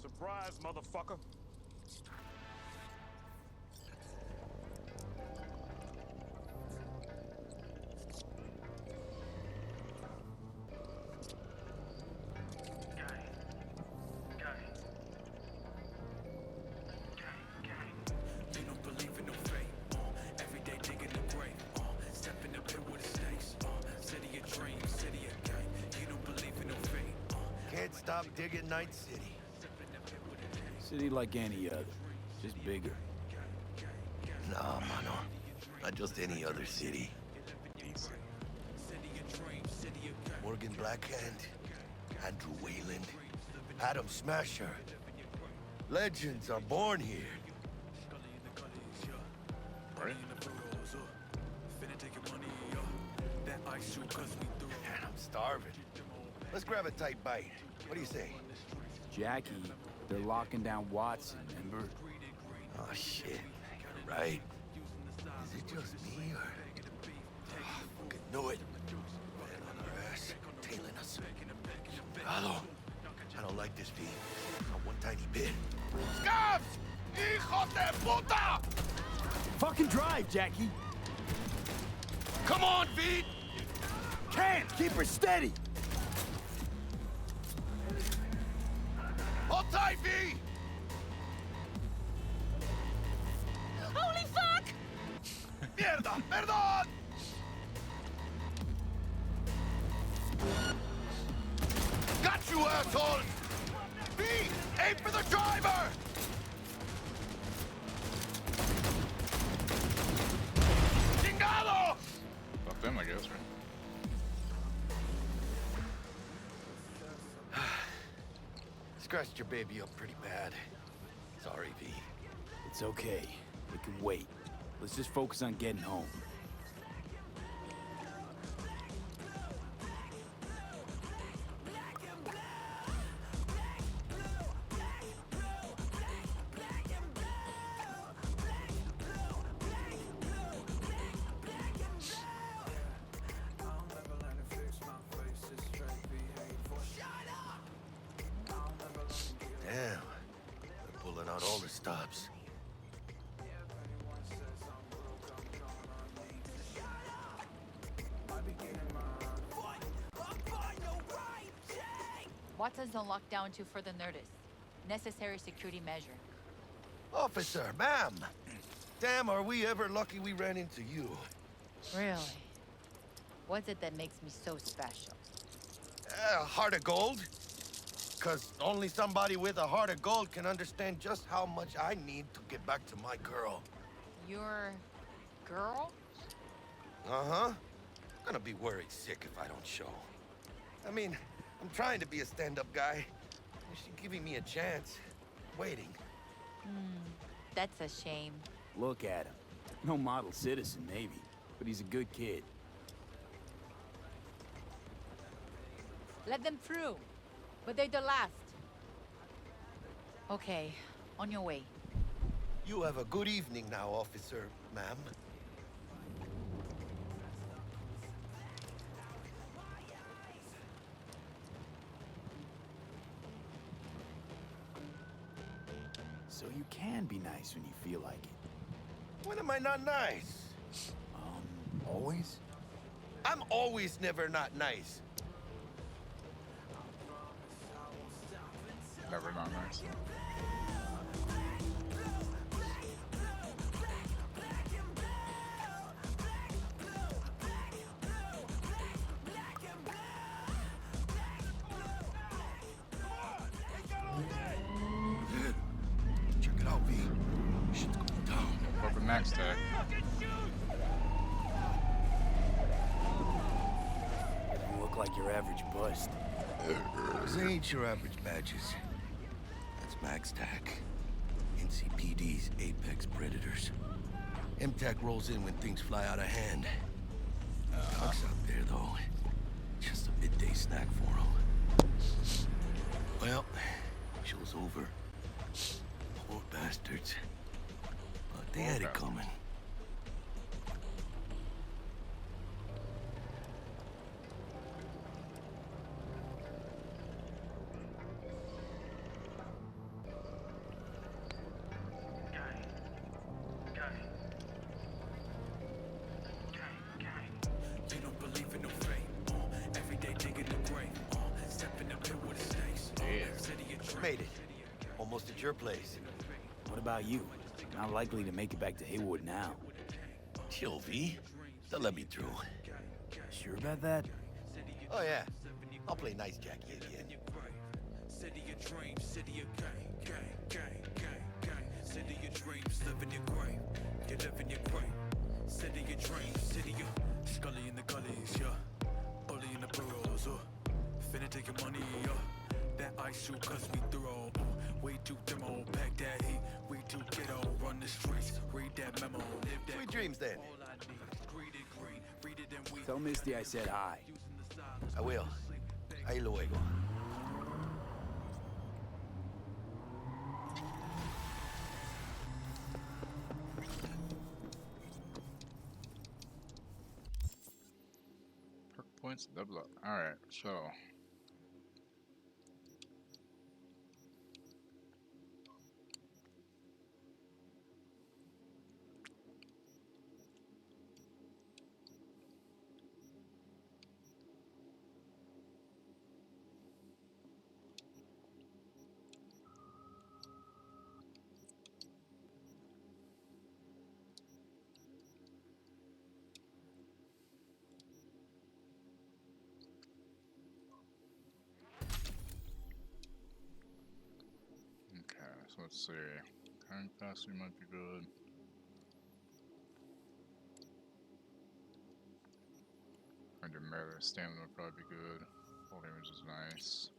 Surprise, motherfucker. Can't stop digging Night City. City like any other, just bigger. Nah, Mano. Not just any other city. Morgan Blackhand, Andrew Wayland, Adam Smasher. Legends are born here. Right? Man, I'm starving. Let's grab a tight bite. What do you say? Jackie, they're locking down Watson, remember? Oh, shit. You're right. Is it just me, or... Oh, fucking knew it. Man on our ass, tailing us. Hello. I don't like this, V. Not one tiny bit. Scabs! Hijo de puta! Fucking drive, Jackie! Come on, V! Can't! Keep her steady! Hold tight, V! Holy fuck! Mierda! Perdón! Got you, assholes! V! Aim for the driver! Chingado! Fuck them, I guess, right? Scratched your baby up pretty bad. Sorry, V. It's okay. It can wait. Let's just focus on getting home. Damn. They're pulling out all the stops. Watson's on lockdown to further notice. Necessary security measure. Officer, ma'am. Damn, are we ever lucky we ran into you. Really? What's it that makes me so special? Heart of gold? Because only somebody with a heart of gold can understand just how much I need to get back to my girl. Your girl? Uh-huh. I'm gonna be worried sick if I don't show. I mean, I'm trying to be a stand-up guy. She's giving me a chance. Waiting. That's a shame. Look at him. No model citizen, maybe, but he's a good kid. Let them through. But they're the last. Okay, on your way. You have a good evening now, officer, ma'am. So you can be nice when you feel like it. When am I not nice? Always? I'm always never not nice. Never not nice. Check it out, V. Shit's going down. Fucking max tag. You look like your average bust. Those ain't your average badges. That's Max TAC. NCPD's apex predators. MTAC rolls in when things fly out of hand. Doc's out there, though. Just a midday snack for him. Well, show's over. Poor bastards. But they had it coming. They don't believe in no fate. Every day digging the grave. Stepping up to with the snakes. Made it. Almost at your place. What about you? Not likely to make it back to Haywood now. Chill, V. They'll let me through. Sure about that? Oh, yeah. I'll play nice Jackie again. City of dreams, city of gang, gang, gang, gang, gang. City of dreams, live in your grave. You live in your grave. City of dreams, city of Scully in the gullies, yeah. Bully in the burrows, finna take your money, yeah. That ice shoot cause we throw, way too demo. Pack that heat, we too ghetto. Run the streets, read that memo. Live that Sweet dreams, then. Tell Misty I said hi. I will. Ahí luego. Perk points, double up. Alright, so. Okay, so let's see. Current capacity might be good. Under melee stamina would probably be good. Full damage is nice.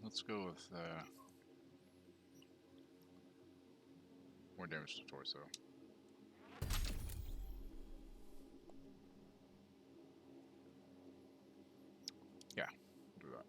Let's go with more damage to torso. Yeah, we'll do that.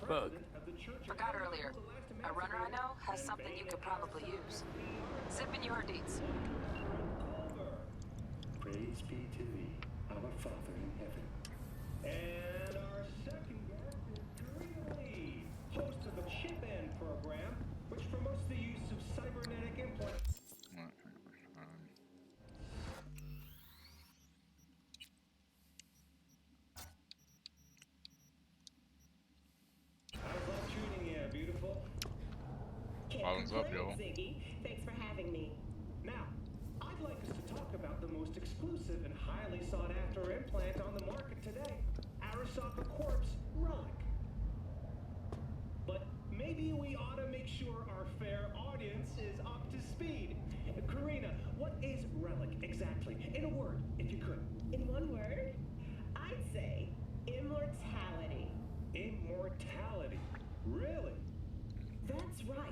Bug. Forgot earlier. A runner I know has something you could probably use. Zipping you her deets. Praise be to thee, our Father in heaven. And our second guest is Karina Lee, host of the Chip In program, which promotes the use of cybernetic implants. How's life treating you, beautiful? Bottoms up, yo. Ziggy. Thanks for having me. Now, I'd like us to talk about the most exclusive and highly sought after implant on the market today, Arasaka Corp's Relic. But maybe we ought to make sure our fair audience is up to speed. Karina, what is Relic exactly? In a word, if you could. In one word, I'd say immortality. Immortality? Really? That's right.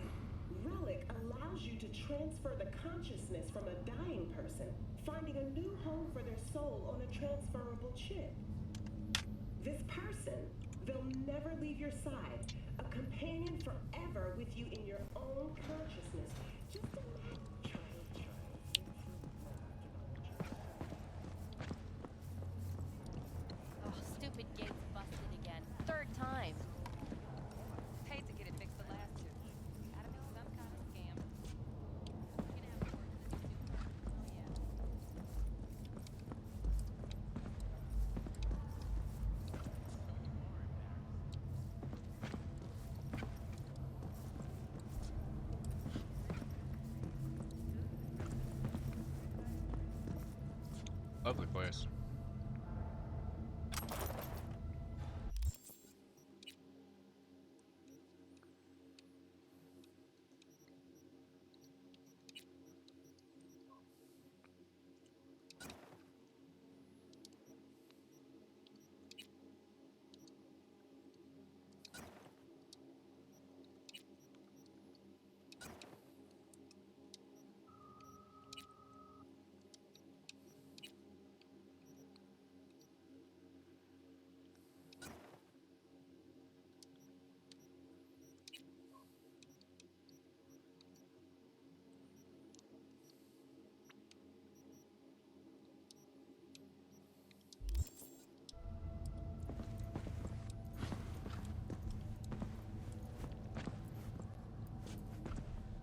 Relic allows you to transfer the consciousness from a dying person, finding a new home for their soul on a transferable chip. This person, they'll never leave your side, a companion forever with you in your own consciousness. Just imagine. Oh, stupid gate's busted again. Third time. Paid to get it fixed the last two. Gotta be some kind of scam. We're gonna have to work with this super. Oh yeah. Lovely place.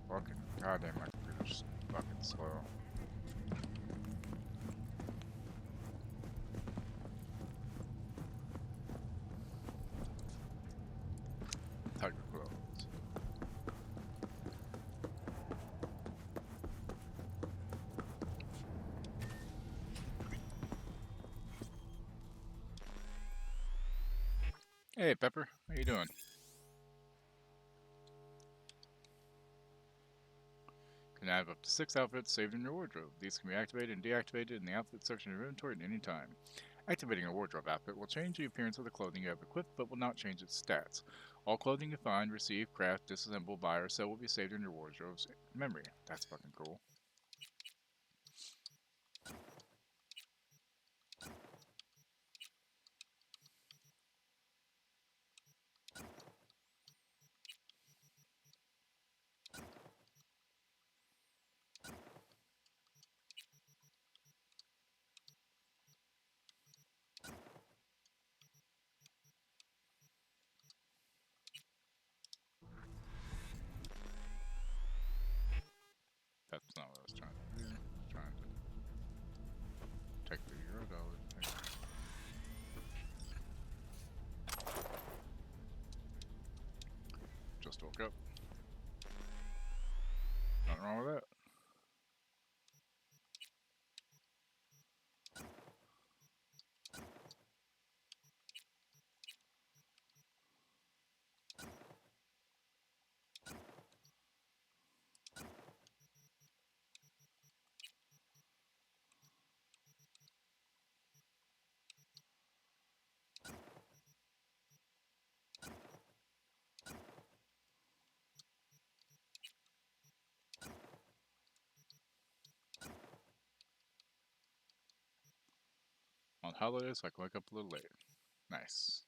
Fucking goddamn, my computer's fucking slow. Technical. Hey, Pepper, how you doing? Can have up to 6 outfits saved in your wardrobe. These can be activated and deactivated in the outfit section of your inventory at any time. Activating a wardrobe outfit will change the appearance of the clothing you have equipped, but will not change its stats. All clothing you find, receive, craft, disassemble, buy, or sell will be saved in your wardrobe's memory. That's fucking cool. That's not what I was trying to do. I was trying to take the $0. Just woke up. Nothing wrong with that. on holidays, so I can wake up a little late. Nice.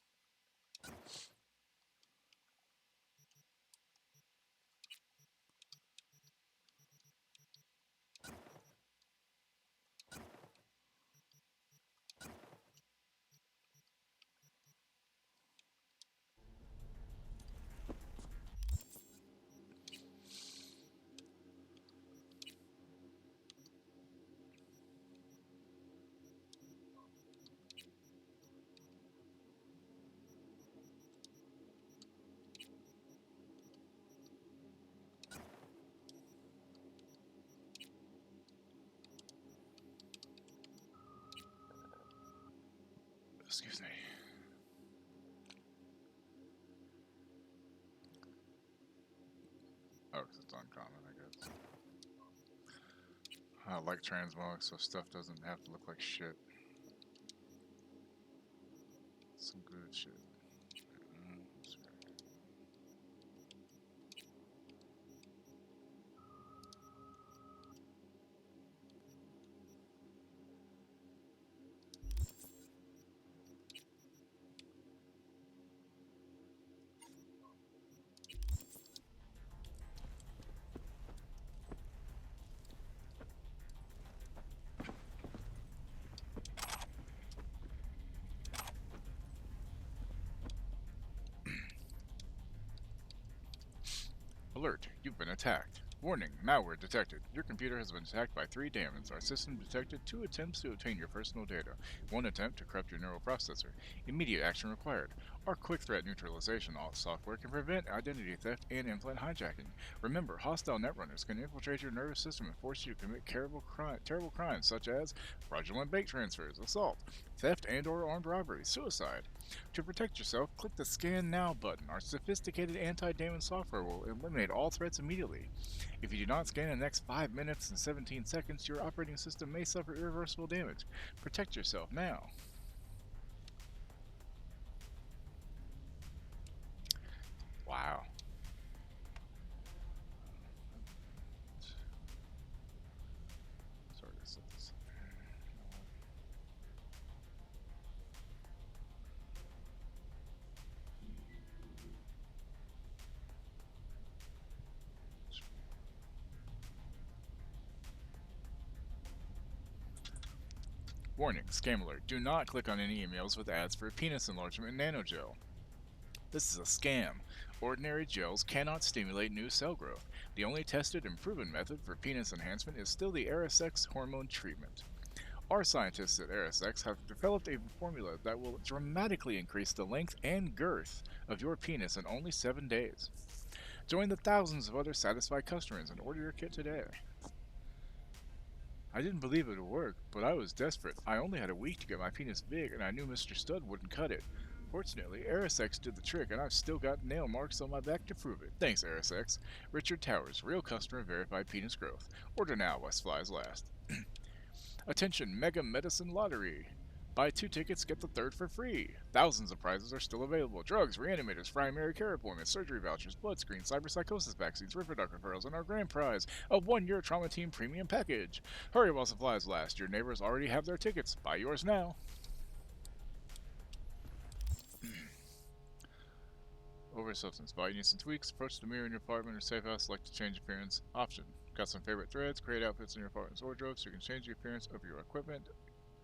Excuse me. Oh, because it's uncommon, I guess. I like transmog, so stuff doesn't have to look like shit. Some good shit. Alert, you've been attacked. Warning, malware detected. Your computer has been attacked by 3 demons. Our system detected 2 attempts to obtain your personal data. 1 attempt to corrupt your neural processor. Immediate action required. Our quick threat neutralization software can prevent identity theft and implant hijacking. Remember, hostile netrunners can infiltrate your nervous system and force you to commit terrible crimes such as fraudulent bank transfers, assault, theft and/or armed robbery, suicide. To protect yourself, click the Scan Now button. Our sophisticated anti-damage software will eliminate all threats immediately. If you do not scan in the next 5 minutes and 17 seconds, your operating system may suffer irreversible damage. Protect yourself now. Wow. Sorry to set this up. Warning, scam alert. Do not click on any emails with ads for penis enlargement nanogel. This is a scam. Ordinary gels cannot stimulate new cell growth. The only tested and proven method for penis enhancement is still the Arasex hormone treatment. Our scientists at Arasex have developed a formula that will dramatically increase the length and girth of your penis in only 7 days. Join the thousands of other satisfied customers and order your kit today. I didn't believe it would work, but I was desperate. I only had a week to get my penis big, and I knew Mr. Stud wouldn't cut it. Fortunately, Arasex did the trick, and I've still got nail marks on my back to prove it. Thanks, Arasex. Richard Towers, real customer verified penis growth. Order now while supplies last. Attention, Mega Medicine Lottery. Buy 2 tickets, get the 3rd for free. Thousands of prizes are still available. Drugs, reanimators, primary care appointments, surgery vouchers, blood screens, cyberpsychosis vaccines, river duck referrals, and our grand prize, a 1-year Trauma Team premium package. Hurry while supplies last. Your neighbors already have their tickets. Buy yours now. Over substance. Buy you need some tweaks. Approach the mirror in your apartment or safe house. Select to change appearance. Option. Got some favorite threads. Create outfits in your apartment's wardrobe so you can change the appearance of your equipment.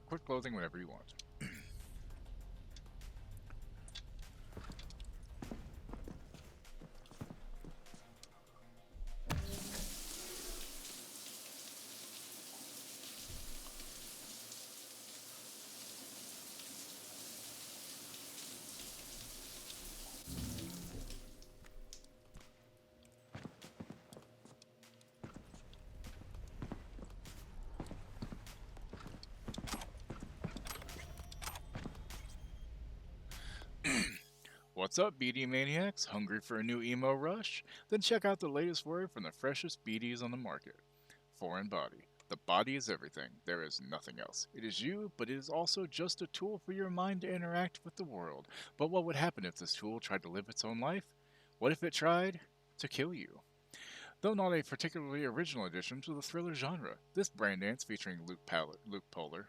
Quit clothing whenever you want. What's up, BD Maniacs? Hungry for a new emo rush? Then check out the latest word from the freshest BDs on the market. Foreign body. The body is everything. There is nothing else. It is you, but it is also just a tool for your mind to interact with the world. But what would happen if this tool tried to live its own life? What if it tried to kill you? Though not a particularly original addition to the thriller genre, this brain dance featuring Luke Polar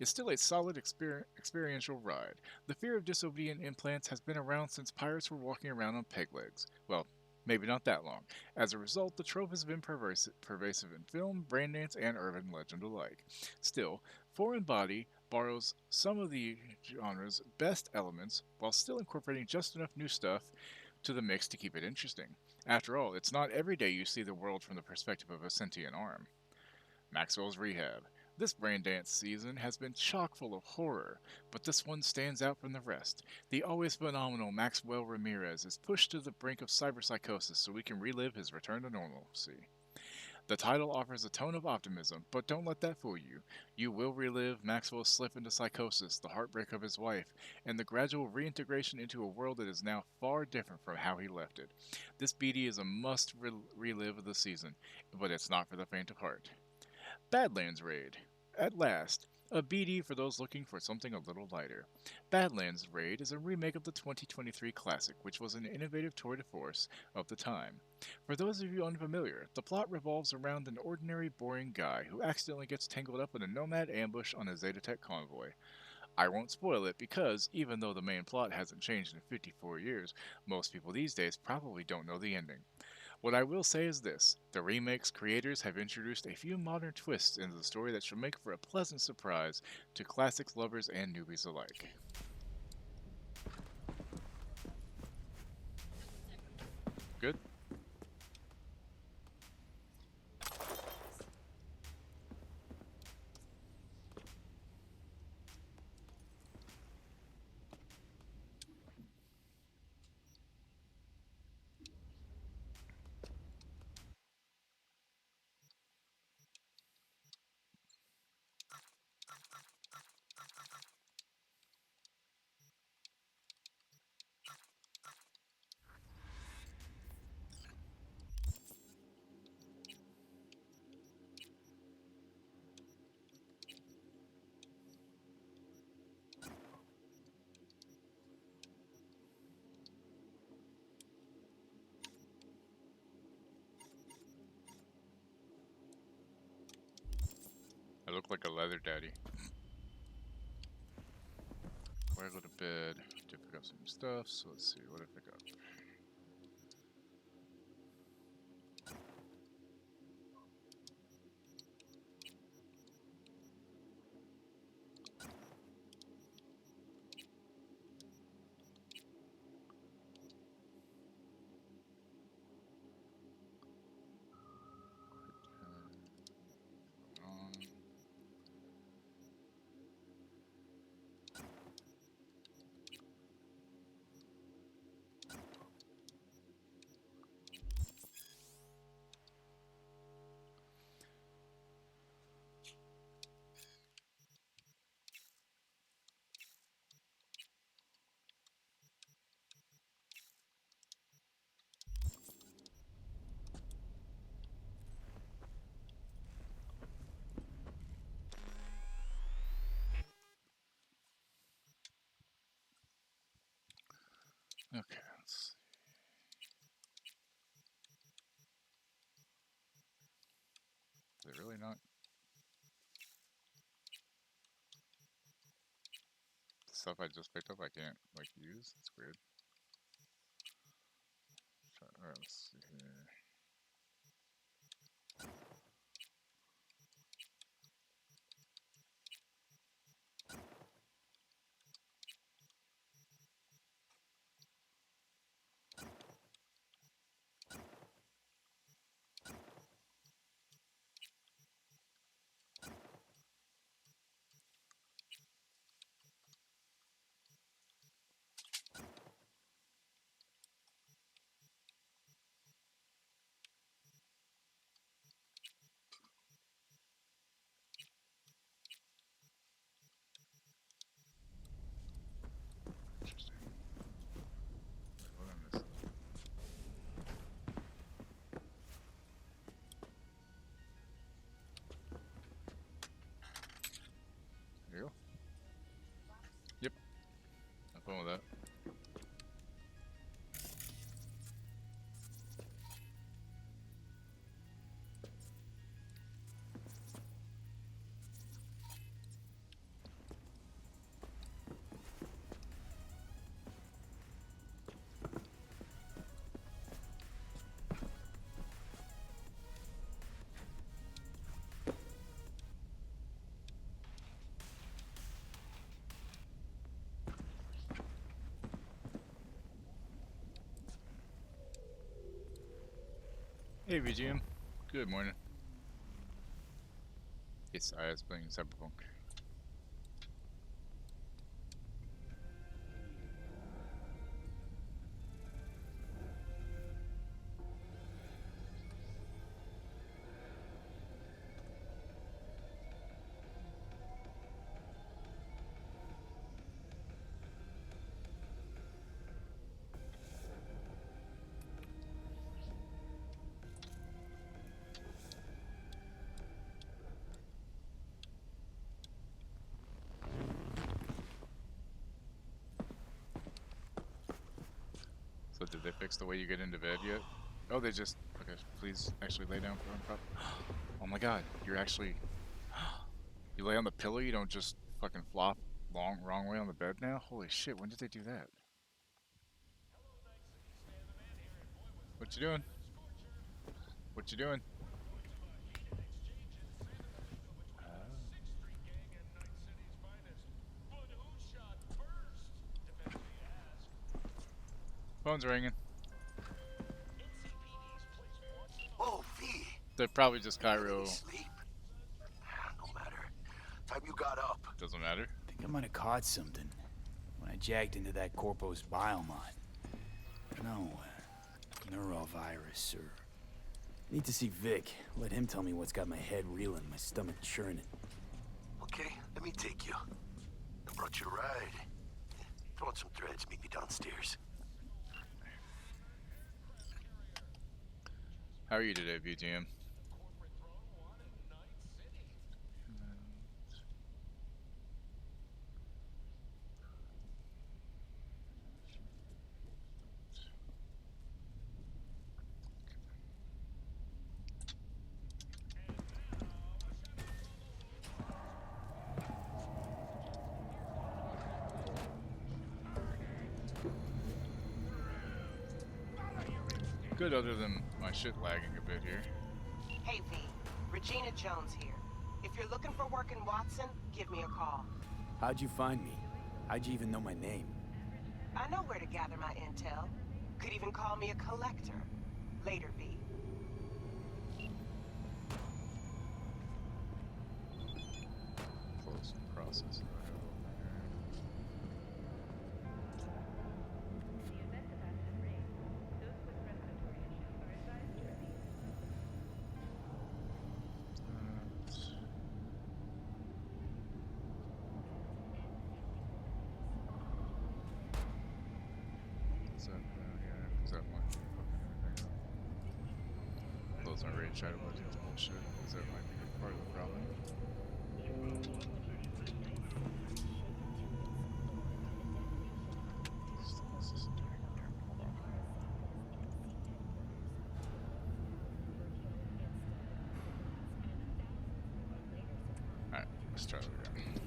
It's still a solid experiential ride. The fear of disobedient implants has been around since pirates were walking around on peg legs. Well, maybe not that long. As a result, the trope has been pervasive in film, braindance, and urban legend alike. Still, Foreign Body borrows some of the genre's best elements while still incorporating just enough new stuff to the mix to keep it interesting. After all, it's not every day you see the world from the perspective of a sentient arm. Maxwell's Rehab. This brain dance season has been chock full of horror, but this one stands out from the rest. The always phenomenal Maxwell Ramirez is pushed to the brink of cyberpsychosis so we can relive his return to normalcy. The title offers a tone of optimism, but don't let that fool you. You will relive Maxwell's slip into psychosis, the heartbreak of his wife, and the gradual reintegration into a world that is now far different from how he left it. This BD is a must relive of the season, but it's not for the faint of heart. Badlands Raid. At last, a BD for those looking for something a little lighter. Badlands Raid is a remake of the 2023 classic, which was an innovative tour de force of the time. For those of you unfamiliar, the plot revolves around an ordinary, boring guy who accidentally gets tangled up in a nomad ambush on a Zetatech convoy. I won't spoil it because, even though the main plot hasn't changed in 54 years, most people these days probably don't know the ending. What I will say is this: the remake's creators have introduced a few modern twists into the story that should make for a pleasant surprise to classics lovers and newbies alike. Good? I look like a leather daddy. Before I go to bed, did pick up some stuff, so let's see, what did I pick up? Okay, let's see. Is it really not? The stuff I just picked up I can't, like, use? That's weird. Alright, let's see here. Interesting. What am I missing? There you go. Yep. I'm fine with that. Hey VGM, good morning. Yes, I was playing Cyberpunk. So did they fix the way you get into bed yet? Oh, they just... Okay, please actually lay down for prop. Oh my god, you're actually... You lay on the pillow, you don't just fucking flop wrong way on the bed now? Holy shit, when did they do that? What you doing? What you doing? Phone's ringing. Oh, V. They're probably just Cairo. Sleep. No matter. Time you got up. Doesn't matter. I think I might have caught something when I jacked into that Corpo's biomod. No, neurovirus or... Need to see Vic. Let him tell me what's got my head reeling, my stomach churning. Okay, let me take you. I brought you a ride. Throw on some threads, meet me downstairs. How are you today, VGM? Good, other than my shit lagging a bit here. Hey V, Regina Jones here. If you're looking for work in Watson, give me a call. How'd you find me? How'd you even know my name? I know where to gather my intel. Could even call me a collector. Later, V. Close process. Close my raid shadow legends bullshit, because that might be part of the problem. Alright, let's try that again.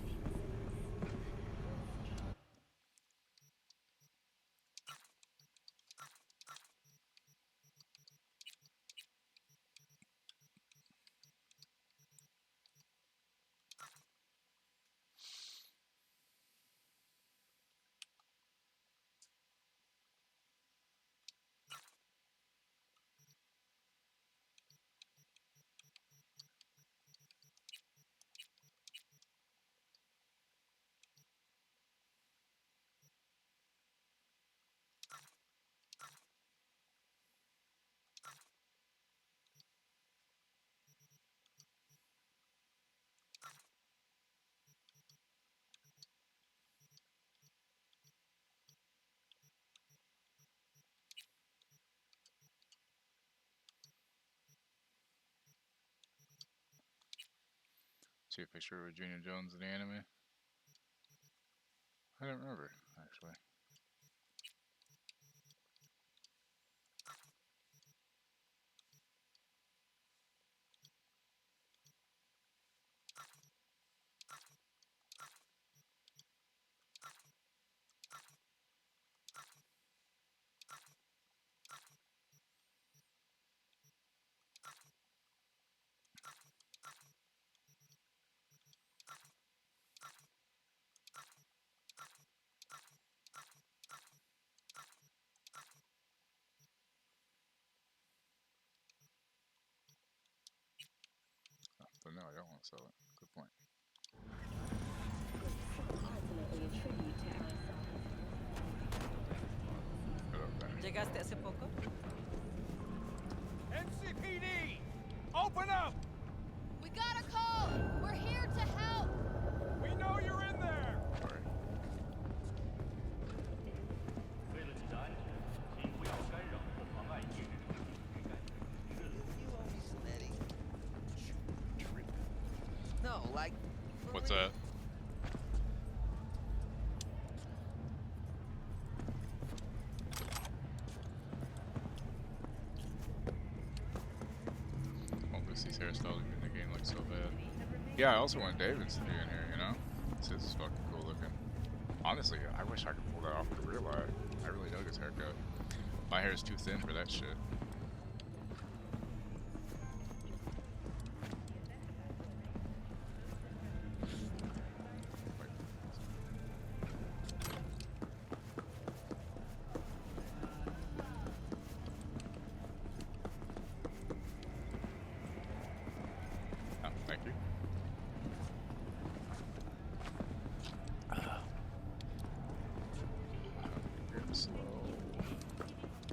See a picture of Regina Jones in the anime. I don't remember, actually. won't sell it. Good point. Ultimately a tribute to Arasaka. ¿Llegaste hace poco? NCPD! Open up! We got a call! We're here to help! We know you're in there! No, like... What's that? Oh, Lucy's hairstyle in the game looks so bad. Yeah, I also want David's to be in here, you know? This is fucking cool looking. Honestly, I wish I could pull that off with a real eye. I really dug his haircut. My hair is too thin for that shit. Oh, thank you. Getting slow.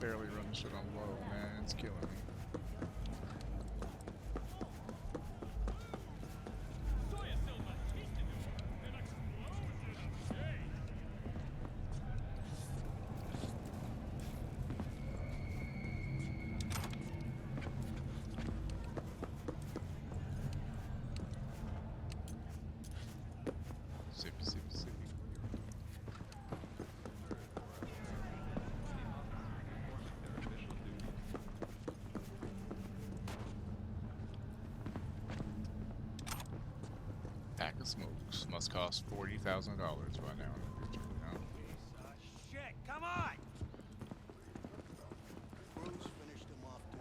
Barely run the shit on low, man. It's killing me. Sippy, sippy, sippy. Pack of smokes must cost $40,000 by now in the future, you know? Shit, come on! Bruce finished him off too.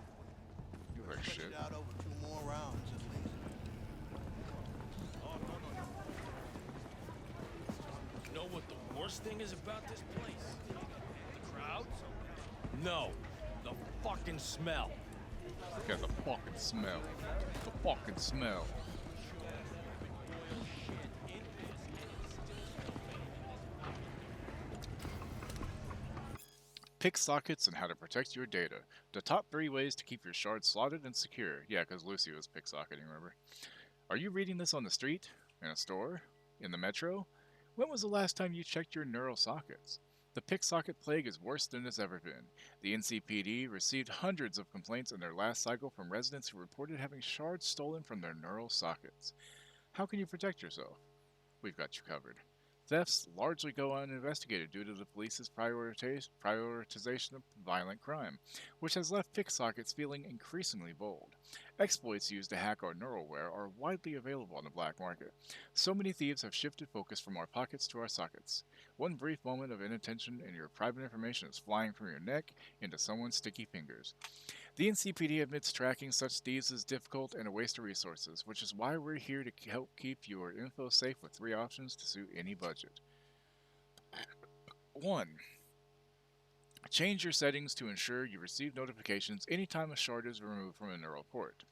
You like Stretched shit. out over 2 more rounds at least. You know what the worst thing is about this place? The crowds? No, the fucking smell. Yeah, the fucking smell. The fucking smell. Pick sockets and how to protect your data. The top 3 ways to keep your shards slotted and secure. Yeah, because Lucy was picksocketing, remember? Are you reading this on the street? In a store? In the metro? When was the last time you checked your neural sockets? The picksocket plague is worse than it's ever been. The NCPD received hundreds of complaints in their last cycle from residents who reported having shards stolen from their neural sockets. How can you protect yourself? We've got you covered. Thefts largely go uninvestigated due to the police's prioritization of violent crime, which has left picksockets feeling increasingly bold. Exploits used to hack our neural-ware are widely available on the black market. So many thieves have shifted focus from our pockets to our sockets. One brief moment of inattention and your private information is flying from your neck into someone's sticky fingers. The NCPD admits tracking such thieves is difficult and a waste of resources, which is why we're here to help keep your info safe with 3 options to suit any budget. 1. Change your settings to ensure you receive notifications anytime a shard is removed from a neural port.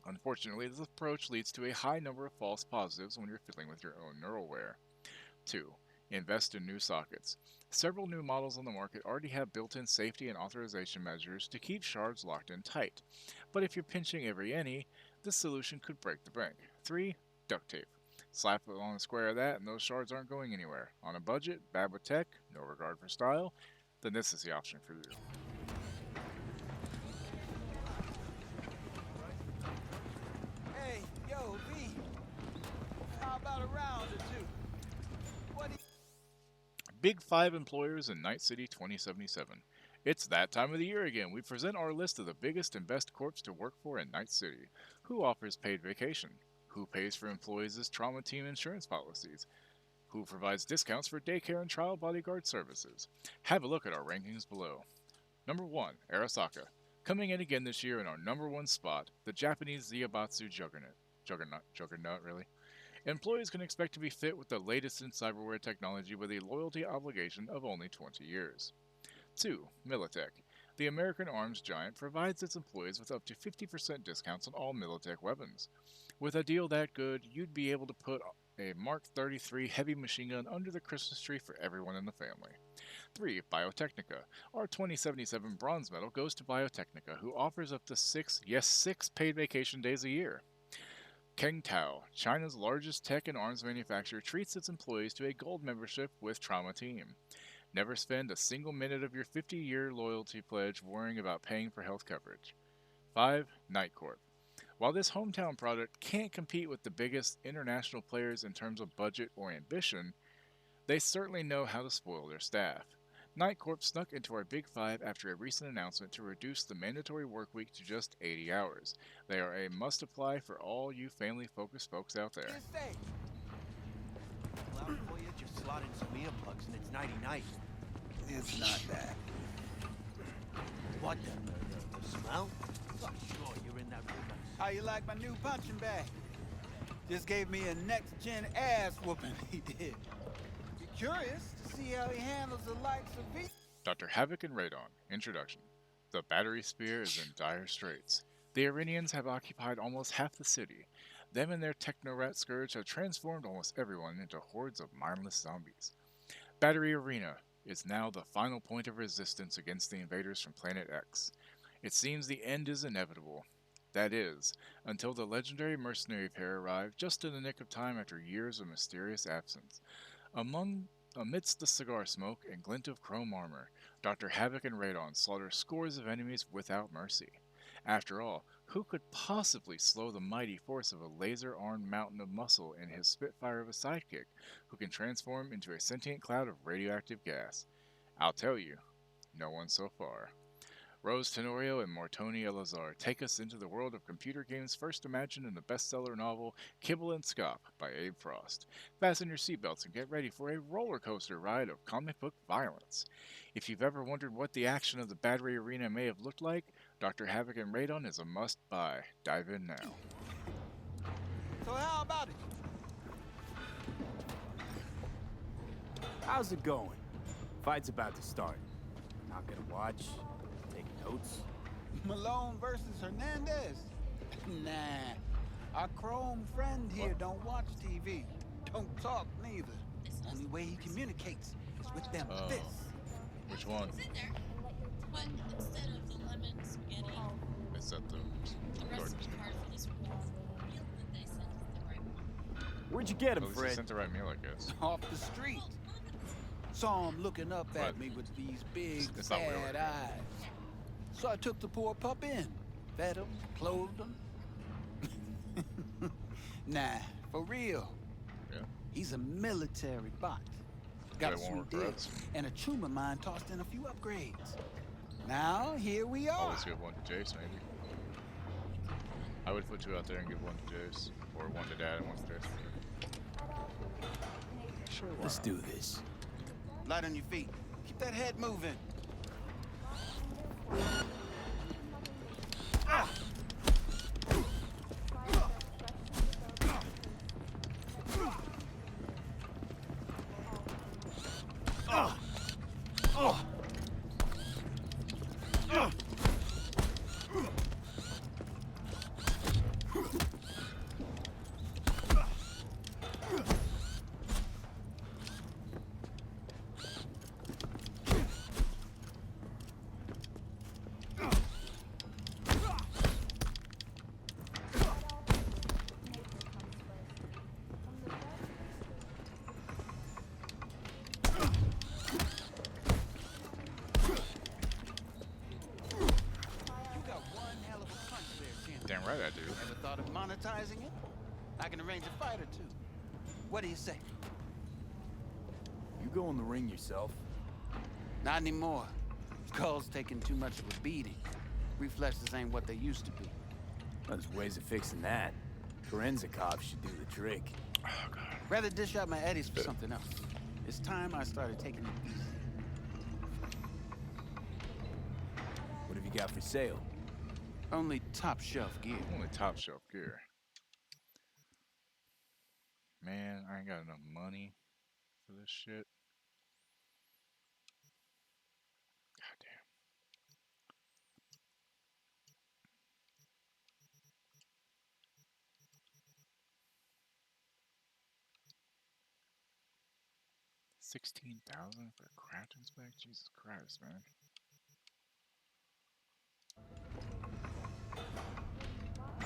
Unfortunately, this approach leads to a high number of false positives when you're fiddling with your own neural-ware. 2. Invest in new sockets. Several new models on the market already have built-in safety and authorization measures to keep shards locked in tight. But if you're pinching every any, this solution could break the bank. 3. Duct tape. Slap it on a square of that and those shards aren't going anywhere. On a budget, bad with tech, no regard for style, then this is the option for you. Hey, yo, V. How about a round or two? What do you... Big 5 employers in Night City 2077. It's that time of the year again. We present our list of the biggest and best corps to work for in Night City. Who offers paid vacation? Who pays for employees' trauma team insurance policies? Who provides discounts for daycare and trial bodyguard services? Have a look at our rankings below. Number 1, Arasaka. Coming in again this year in our number 1 spot, the Japanese Ziobatsu Juggernaut, really. Employees can expect to be fit with the latest in cyberware technology with a loyalty obligation of only 20 years. 2. Militech. The American arms giant provides its employees with up to 50% discounts on all Militech weapons. With a deal that good, you'd be able to put a Mark 33 heavy machine gun under the Christmas tree for everyone in the family. 3. Biotechnica. Our 2077 bronze medal goes to Biotechnica, who offers up to 6, yes, 6 paid vacation days a year. Kengtao, China's largest tech and arms manufacturer, treats its employees to a gold membership with Trauma Team. Never spend a single minute of your 50-year loyalty pledge worrying about paying for health coverage. 5. Nightcorp. While this hometown product can't compete with the biggest international players in terms of budget or ambition, they certainly know how to spoil their staff. Nightcorp snuck into our Big Five after a recent announcement to reduce the mandatory workweek to just 80 hours. They are a must-apply for all you family-focused folks out there. Well, for you, just slot in some earplugs and it's nighty-night. It's not that. What the smell? Oh, sure, you're in that room. How you like my new punching bag? Just gave me a next-gen ass whooping, he did. Be curious to see how he handles the likes of V. Dr. Havoc and Radon. Introduction. The Battery Spear is in dire straits. The Iranians have occupied almost half the city. Them and their techno-rat scourge have transformed almost everyone into hordes of mindless zombies. Battery Arena is now the final point of resistance against the invaders from Planet X. It seems the end is inevitable. That is, until the legendary mercenary pair arrive just in the nick of time after years of mysterious absence. Amidst the cigar smoke and glint of chrome armor, Dr. Havoc and Radon slaughter scores of enemies without mercy. After all, who could possibly slow the mighty force of a laser-armed mountain of muscle and his spitfire of a sidekick, who can transform into a sentient cloud of radioactive gas? I'll tell you, no one so far. Rose Tenorio and Mortoni Elazar take us into the world of computer games first imagined in the bestseller novel Kibble and Scop by Abe Frost. Fasten your seatbelts and get ready for a roller coaster ride of comic book violence. If you've ever wondered what the action of the Battery Arena may have looked like, Dr. Havoc and Radon is a must-buy. Dive in now. So how about it? How's it going? Fight's about to start. Not gonna watch? Take notes? Malone versus Hernandez? Nah. Our chrome friend here don't watch TV. Don't talk neither. Only way he communicates is with them fists. Which one? But instead of the lemon spaghetti, It's at the recipe card for this one was the meal that they sent us the right one. Where'd you get him, At least Fred? they sent the right meal, I guess. Off the street. Saw him looking up at me with these big, it's not sad real. eyes. So I took the poor pup in. Fed him, clothed him. Nah, for real. Yeah. He's a military bot. Got a sweet deal. And a choom of mine tossed in a few upgrades. Now, here we are. Always give one to Jace, maybe. I would put two out there and give one to Jace. Or one to Dad and one to Jace. Sure, why Let's not? do this. Light on your feet. Keep that head moving. Damn right I do. Ever thought of monetizing it? I can arrange a fight or two. What do you say? You go in the ring yourself. Not anymore. Skull's taking too much of a beating. Reflexes ain't what they used to be. There's ways of fixing that. Korenzikov should do the trick. Oh, God. Rather dish out my eddies for something else. It's time I started taking it easy. What have you got for sale? Only top shelf gear. Only top shelf gear. Man, I ain't got enough money for this shit. God damn. 16,000 for a crafting spec? Jesus Christ, man.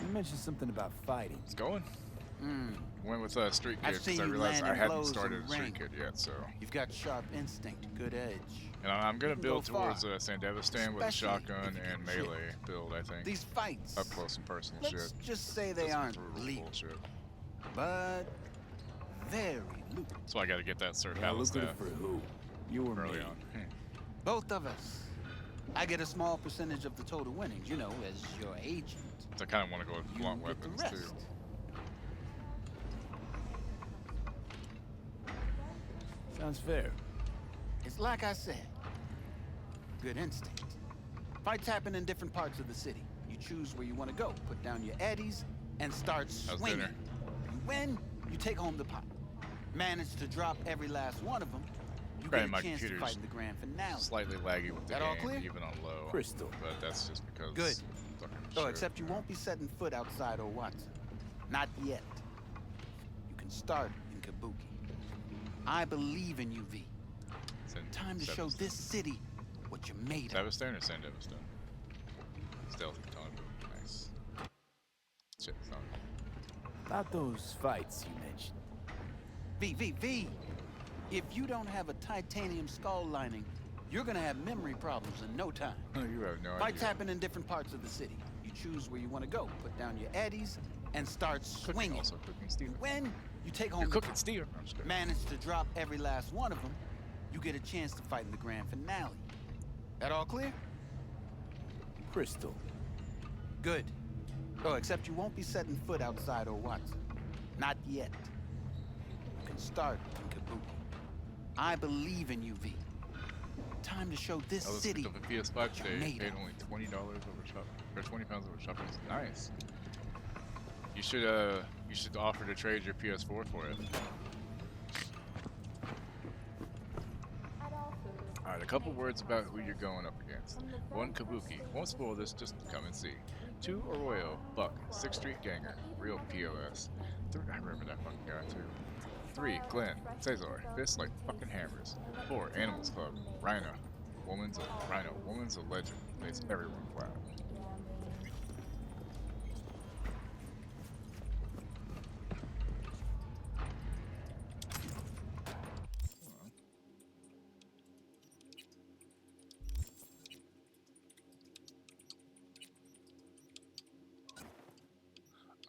You mentioned something about fighting. It's going. Went with Street Kid I've because seen I you realized I landing hadn't blows started in Street ring. Kid yet, so. You've got sharp instinct, good edge. And I'm You gonna can build go far, towards Sandevistan with a especially shotgun if you and get chipped. melee build, I think. These fights, Up close and personal let's shit. just say they Just aren't brutal legal, bullshit. but very lucrative. So I gotta get that cert Yeah, battle lucrative staff for who? You or early me? on. Both of us. I get a small percentage of the total winnings, you know, as your agent. So I kind of want to go with blunt You get the weapons too. rest. Sounds fair. It's like I said, good instinct. Fights happen in different parts of the city. You choose where you want to go, put down your eddies, and start swinging. dinner? You win, you take home the pot. Manage to drop every last one of them, you Granted, get my a chance to computer's fight in the grand finale. Slightly laggy with the That all game, clear? even on low. Crystal. But that's just because. Good. Fucking Oh, shit. except you won't be setting foot outside old Watson. Not yet. You can start in Kabuki. I believe in you, V. Time to show this city what you're made of. Sandevistan or Sandevistan? Stealthy time. Nice. Shit, it's not. About those fights you mentioned. V. If you don't have a titanium skull lining, you're gonna have memory problems in no time. You have no Fights idea. happen in different parts of the city. You choose where you want to go, put down your eddies, and start swinging. Also cooking steel. You win, you take home You're the cooking pot. steel. I'm just kidding. Manage to drop every last one of them, you get a chance to fight in the grand finale. That all clear? Crystal. Good. Oh, except you won't be setting foot outside old Watson. Not yet. You can start in Kabuki. I believe in you, V. Time to show this I was city picked up a PS5 what you're today. made Paid of. only $20 over shop, or 20 pounds over shopping. It's nice. You should offer to trade your PS4 for it. Alright, a couple words about who you're going up against. 1, Kabuki. Won't spoil this, just come and see. 2, Arroyo, Buck, 6th Street Ganger, real POS. 3, I remember that fucking guy too. 3, Glenn, Cesar, fists like fucking hammers. 4, Animals Club, Rhino. Woman's a legend, makes everyone flat.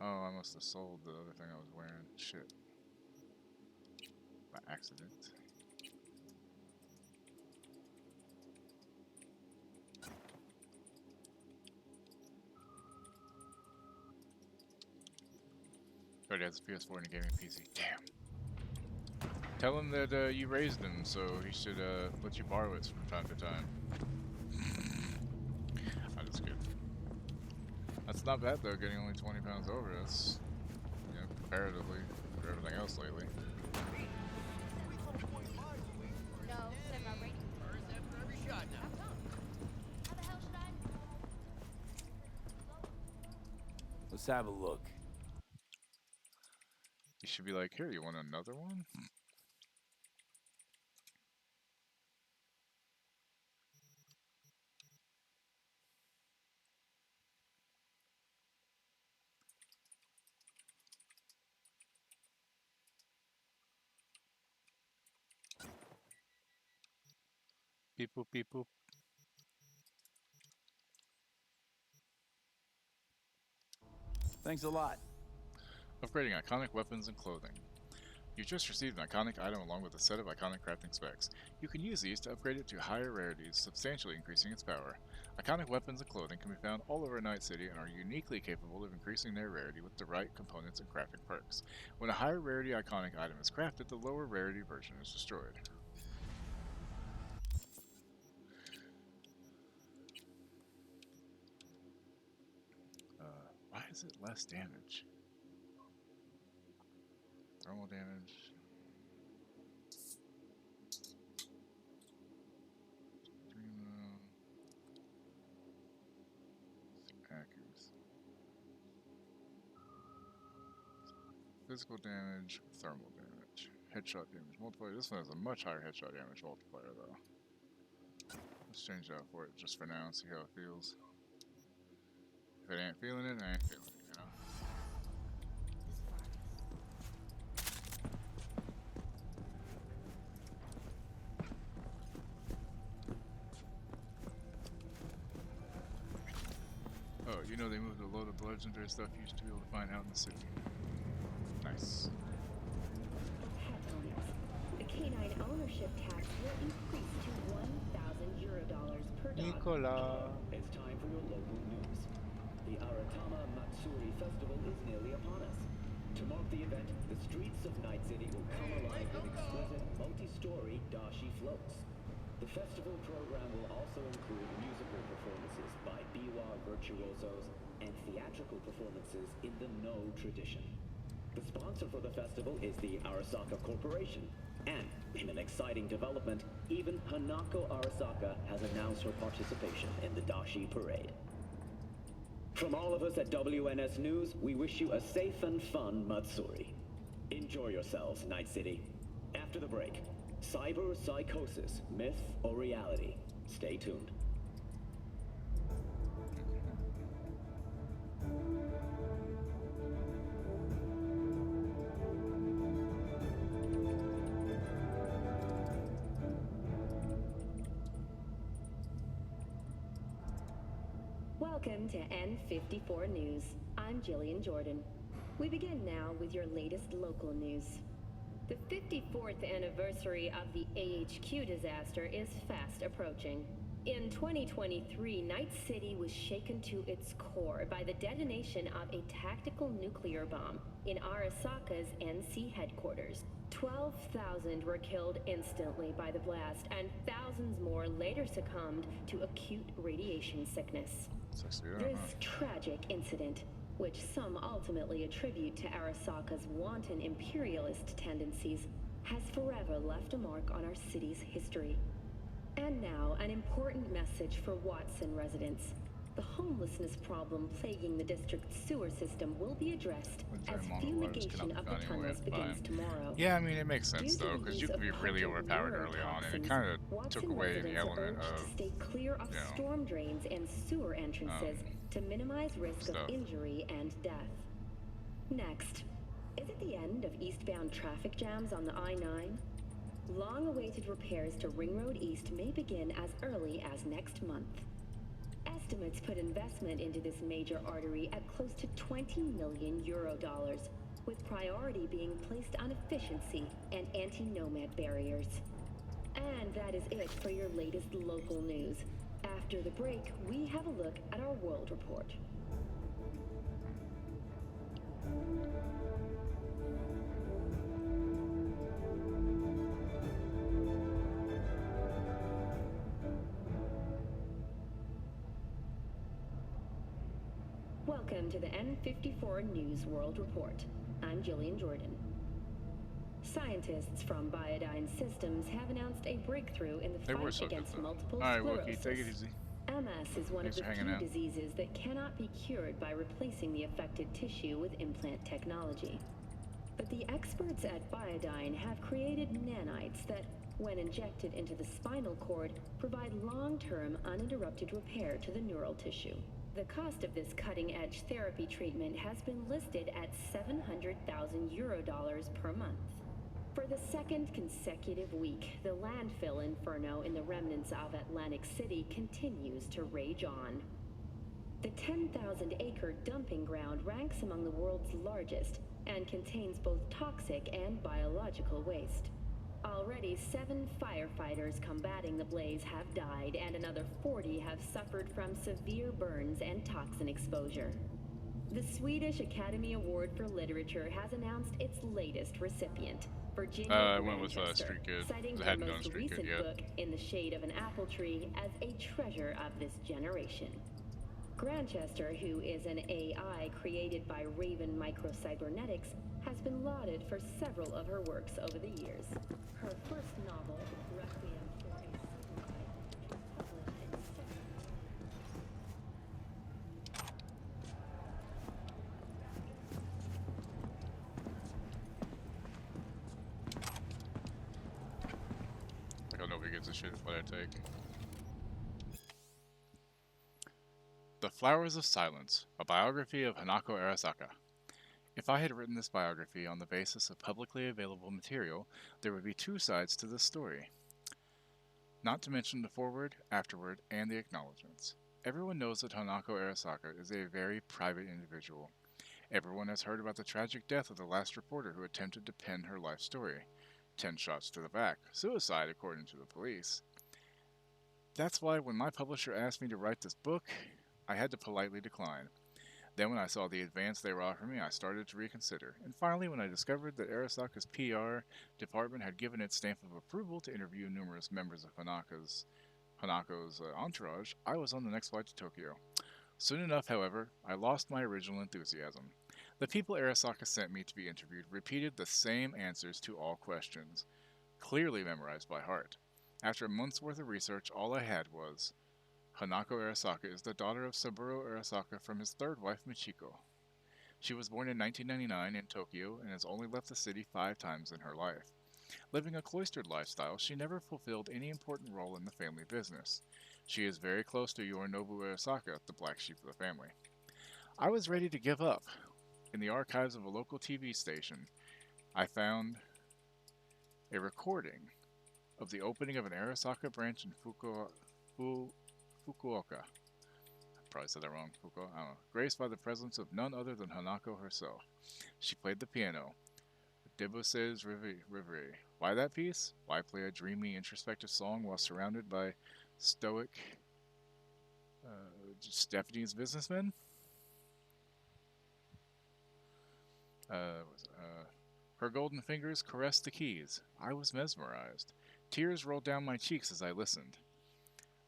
Oh, I must have sold the other thing I was wearing. Shit. By accident. Already has a PS4 and a gaming PC. Damn. Tell him that you raised him, so he should let you borrow it from time to time. I'm just kidding. That's not bad though, getting only 20 pounds over. That's, you know, comparatively for everything else lately. No, send my radio. How come? How the hell should I? Let's have a look. You should be like, here, you want another one? Beep boop, beep boop. Thanks a lot. Upgrading iconic weapons and clothing. You just received an iconic item along with a set of iconic crafting specs. You can use these to upgrade it to higher rarities, substantially increasing its power. Iconic weapons and clothing can be found all over Night City and are uniquely capable of increasing their rarity with the right components and crafting perks. When a higher rarity iconic item is crafted, the lower rarity version is destroyed. Why is it less damage? Thermal damage. Accuracy. Physical damage, thermal damage. Headshot damage multiplier. This one has a much higher headshot damage multiplier, though. Let's change that for it just for now and see how it feels. If it ain't feeling it, I ain't feeling it, you know? Oh, you know they moved a load of legendary stuff you used to be able to find out in the city. Nice. Headlines. The canine ownership tax will increase to €1,000 per dog. Nicola. It's time for your local news. The Aratama Matsuri Festival is nearly upon us. To mark the event, the streets of Night City will come alive with exquisite multi-story dashi floats. The festival program will also include musical performances by biwa virtuosos and theatrical performances in the No tradition. The sponsor for the festival is the Arasaka Corporation. And, in an exciting development, even Hanako Arasaka has announced her participation in the Dashi Parade. From all of us at WNS News, we wish you a safe and fun Matsuri. Enjoy yourselves, Night City. After the break, cyber psychosis, myth or reality? Stay tuned. Welcome to N54 News. I'm Jillian Jordan. We begin now with your latest local news. The 54th anniversary of the AHQ disaster is fast approaching. In 2023, Night City was shaken to its core by the detonation of a tactical nuclear bomb in Arasaka's NC headquarters. 12,000 were killed instantly by the blast, and thousands more later succumbed to acute radiation sickness. This tragic incident, which some ultimately attribute to Arasaka's wanton imperialist tendencies, has forever left a mark on our city's history. And now, an important message for Watson residents. The homelessness problem plaguing the district's sewer system will be addressed as fumigation of the tunnels begins tomorrow. Yeah, I mean, it makes sense, though, because you could be really overpowered early on, and it kind of took away the element of, stay clear of storm drains and sewer entrances to minimize risk of injury and death. Next, is it the end of eastbound traffic jams on the I-9? Long-awaited repairs to Ring Road East may begin as early as next month. Estimates put investment into this major artery at close to €20 million, with priority being placed on efficiency and anti-nomad barriers. And that is it for your latest local news. After the break, we have a look at our world report. Welcome to the N54 News World Report. I'm Jillian Jordan. Scientists from Biodyne Systems have announced a breakthrough in the fight against multiple sclerosis. Alright, Wookie, take it easy. MS is one of the few diseases that cannot be cured by replacing the affected tissue with implant technology. But the experts at Biodyne have created nanites that, when injected into the spinal cord, provide long-term uninterrupted repair to the neural tissue. The cost of this cutting-edge therapy treatment has been listed at €700,000 per month. For the second consecutive week, the landfill inferno in the remnants of Atlantic City continues to rage on. The 10,000-acre dumping ground ranks among the world's largest and contains both toxic and biological waste. Already 7 firefighters combating the blaze have died, and another 40 have suffered from severe burns and toxin exposure. The Swedish Academy Award for Literature has announced its latest recipient, Virginia I went with Grantchester, Street Kid. citing I her hadn't done most Street Kid recent yet. book, In the Shade of an Apple Tree, as a treasure of this generation. Grantchester, who is an AI created by Raven Microcybernetics, has been lauded for several of her works over the years. Her first novel, Requiem for a Samurai, was published in 7 gives a shit what I take. The Flowers of Silence, a biography of Hanako Arasaka. If I had written this biography on the basis of publicly available material, there would be two sides to this story. Not to mention the foreword, afterword, and the acknowledgments. Everyone knows that Hanako Arasaka is a very private individual. Everyone has heard about the tragic death of the last reporter who attempted to pen her life story. 10 shots to the back. Suicide, according to the police. That's why when my publisher asked me to write this book, I had to politely decline. Then when I saw the advance they were offering me, I started to reconsider. And finally, when I discovered that Arasaka's PR department had given its stamp of approval to interview numerous members of Hanako's entourage, I was on the next flight to Tokyo. Soon enough, however, I lost my original enthusiasm. The people Arasaka sent me to be interviewed repeated the same answers to all questions, clearly memorized by heart. After a month's worth of research, all I had was, Hanako Arasaka is the daughter of Saburo Arasaka from his third wife, Michiko. She was born in 1999 in Tokyo and has only left the city 5 times in her life. Living a cloistered lifestyle, she never fulfilled any important role in the family business. She is very close to Yorinobu Arasaka, the black sheep of the family. I was ready to give up. In the archives of a local TV station, I found a recording of the opening of an Arasaka branch in Fukuoka. I probably said that wrong. Fukuoka. I don't know. Graced by the presence of none other than Hanako herself. She played the piano. Debussy's Reverie. Why that piece? Why play a dreamy, introspective song while surrounded by stoic Japanese businessmen? Her golden fingers caressed the keys. I was mesmerized. Tears rolled down my cheeks as I listened.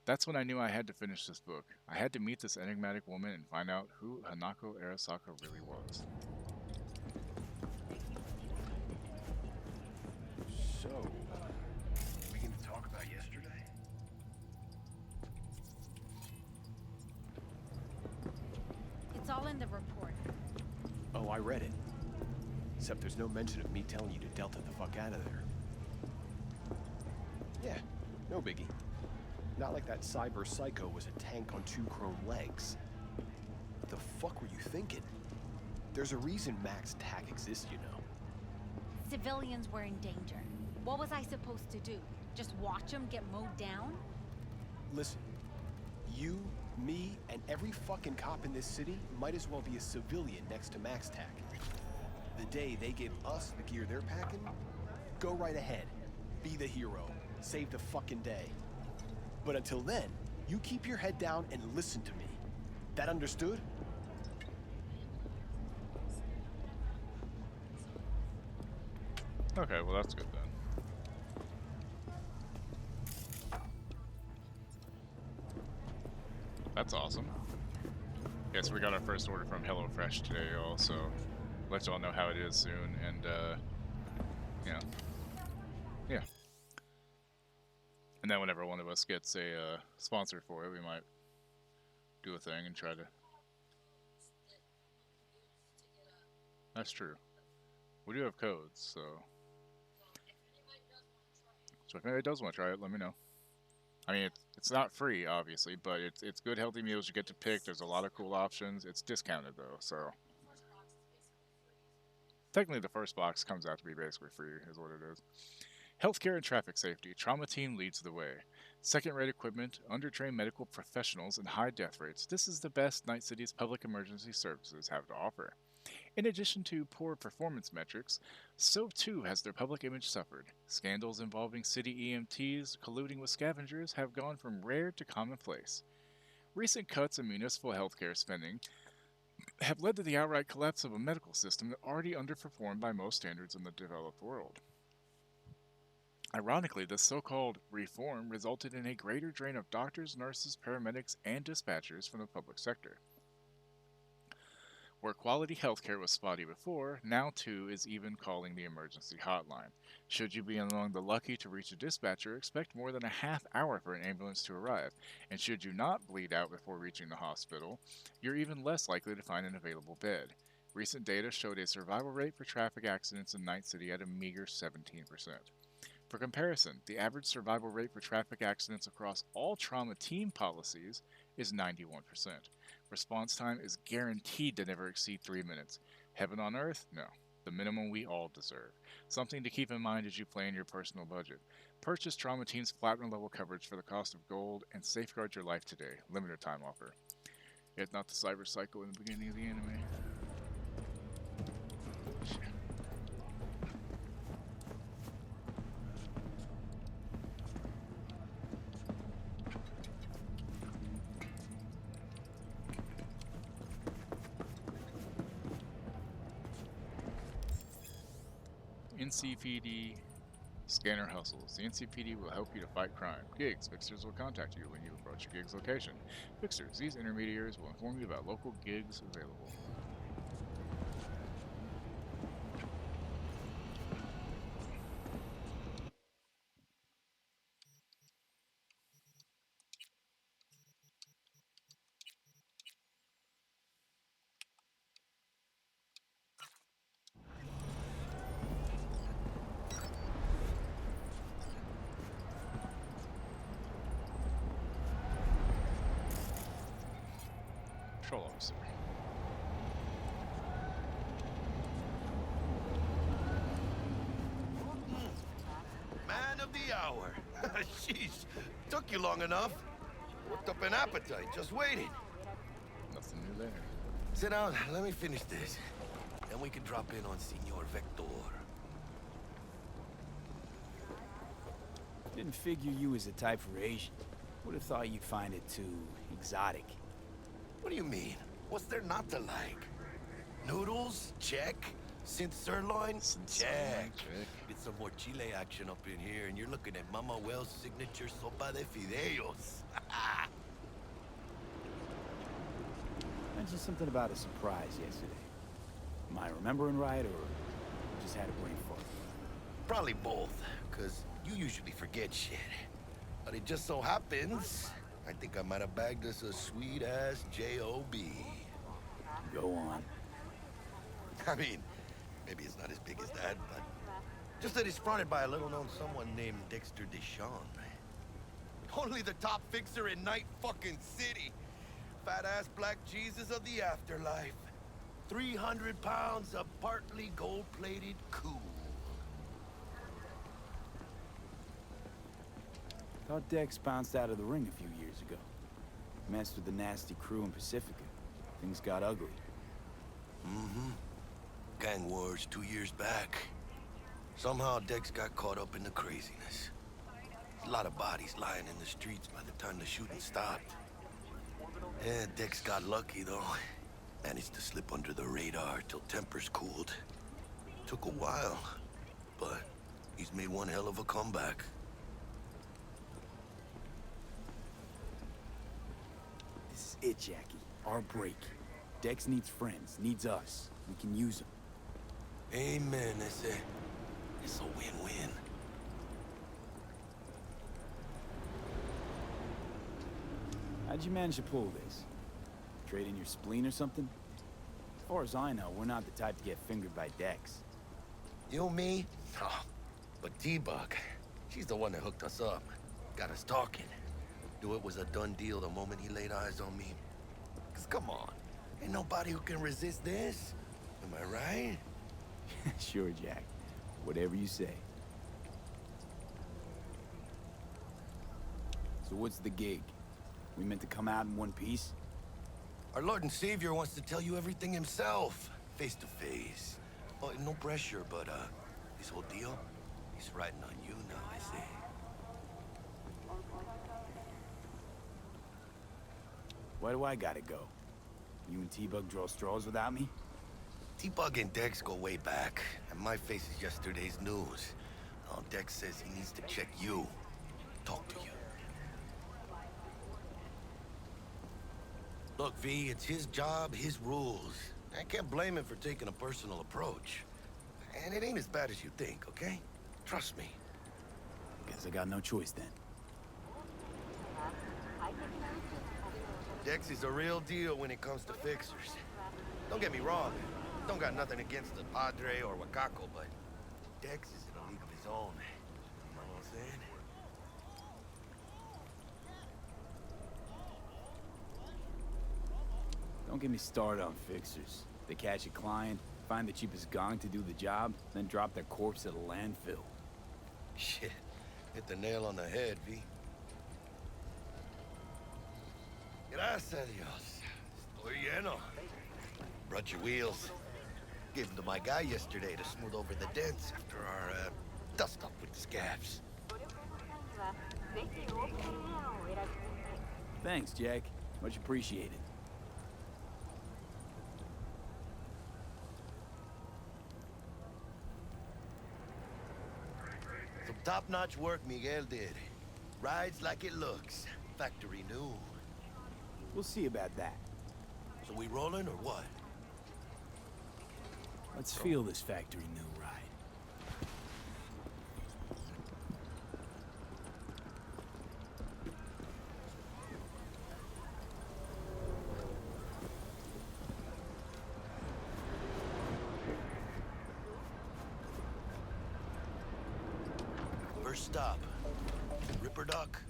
That's when I knew I had to finish this book. I had to meet this enigmatic woman and find out who Hanako Arasaka really was. So, we can talk about yesterday? It's all in the report. Oh, I read it. Except there's no mention of me telling you to Delta the fuck out of there. Yeah, no biggie. Not like that cyber psycho was a tank on 2 chrome legs. What the fuck were you thinking? There's a reason Max TAC exists, you know. Civilians were in danger. What was I supposed to do? Just watch them get mowed down? Listen, you, me, and every fucking cop in this city might as well be a civilian next to Max TAC. The day they give us the gear they're packing, go right ahead. Be the hero. Save the fucking day. But until then, you keep your head down and listen to me. That understood? Okay, well that's good then. That's awesome. Yes, we got our first order from HelloFresh today, y'all, so let y'all know how it is soon, and yeah. And then whenever one of us gets a sponsor for it, we might do a thing and try to... That's true. We do have codes, so if anybody does want to try it, let me know. I mean, it's not free, obviously, but it's good, healthy meals you get to pick. There's a lot of cool options. It's discounted, though, so... Technically, the first box comes out to be basically free, is what it is. Healthcare and traffic safety. Trauma team leads the way. Second-rate equipment, undertrained medical professionals, and high death rates. This is the best Night City's public emergency services have to offer. In addition to poor performance metrics, so too has their public image suffered. Scandals involving city EMTs colluding with scavengers have gone from rare to commonplace. Recent cuts in municipal healthcare spending have led to the outright collapse of a medical system that already underperformed by most standards in the developed world. Ironically, this so-called reform resulted in a greater drain of doctors, nurses, paramedics, and dispatchers from the public sector. Where quality healthcare was spotty before, now too is even calling the emergency hotline. Should you be among the lucky to reach a dispatcher, expect more than a half hour for an ambulance to arrive, and should you not bleed out before reaching the hospital, you're even less likely to find an available bed. Recent data showed a survival rate for traffic accidents in Night City at a meager 17%. For comparison, the average survival rate for traffic accidents across all trauma team policies is 91%. Response time is guaranteed to never exceed 3 minutes. Heaven on earth? No. The minimum we all deserve. Something to keep in mind as you plan your personal budget. Purchase Trauma Team's Platinum level coverage for the cost of gold and safeguard your life today. Limited time offer. If not the cyber cycle in the beginning of the anime. NCPD Scanner Hustles. The NCPD will help you to fight crime. Gigs. Fixers will contact you when you approach your gig's location. Fixers. These intermediaries will inform you about local gigs available. Patrol officer. Man of the hour. Sheesh. Took you long enough. Worked up an appetite, just waiting. Nothing new there. Sit down, let me finish this. Then we can drop in on Senor Vector. Didn't figure you as a type for Asian. Would have thought you'd find it too exotic. What do you mean? What's there not to like? Noodles? Check. Synth sirloin? Check. Get some more chile action up in here, and you're looking at Mama Wells' signature sopa de fideos. Mentioned something about a surprise yesterday. Am I remembering right, or just had a brain fart? Probably both, because you usually forget shit. But it just so happens, I think I might have bagged us a sweet-ass J.O.B. Go on. I mean, maybe it's not as big as that, but just that it's fronted by a little-known someone named Dexter Deshawn. Only the top fixer in Night fucking City. Fat-ass black Jesus of the afterlife. 300 pounds of partly gold-plated cool. Thought Dex bounced out of the ring a few years ago. Messed with the nasty crew in Pacifica. Things got ugly. Mm-hmm. Gang wars 2 years back. Somehow Dex got caught up in the craziness. A lot of bodies lying in the streets by the time the shooting stopped. Yeah, Dex got lucky though. Managed to slip under the radar till tempers cooled. Took a while, but he's made one hell of a comeback. This is it, Jackie. Our break. Dex needs friends, needs us. We can use them. Amen, it's a win-win. How'd you manage to pull this? Trade in your spleen or something? As far as I know, we're not the type to get fingered by Dex. You, me? Oh, but T-Bug, she's the one that hooked us up. Got us talking. Knew it was a done deal the moment he laid eyes on me. 'Cause come on, ain't nobody who can resist this. Am I right? Sure, Jack. Whatever you say. So what's the gig? We meant to come out in one piece? Our Lord and Savior wants to tell you everything himself, face to face. Oh, no pressure, but this whole deal, he's riding on you now, I say. Why do I gotta go? You and T-Bug draw straws without me? T-Bug and Dex go way back, and my face is yesterday's news. Oh, Dex says he needs to check you, talk to you. Look, V, it's his job, his rules. I can't blame him for taking a personal approach. And it ain't as bad as you think, okay? Trust me. Guess I got no choice then. Dex is a real deal when it comes to fixers. Don't get me wrong. Don't got nothing against the Padre or Wakako, but Dex is in a league of his own. Don't get me started on fixers. They catch a client, find the cheapest gong to do the job, then drop their corpse at a landfill. Shit. Hit the nail on the head, V. Gracias a Dios. Estoy lleno. Brought your wheels. Gave them to my guy yesterday to smooth over the dents after our dust-up with the scabs. Thanks, Jack. Much appreciated. Some top-notch work Miguel did. Rides like it looks. Factory new. We'll see about that. So we rolling or what? Let's feel this factory new ride. First stop. Ripper Duck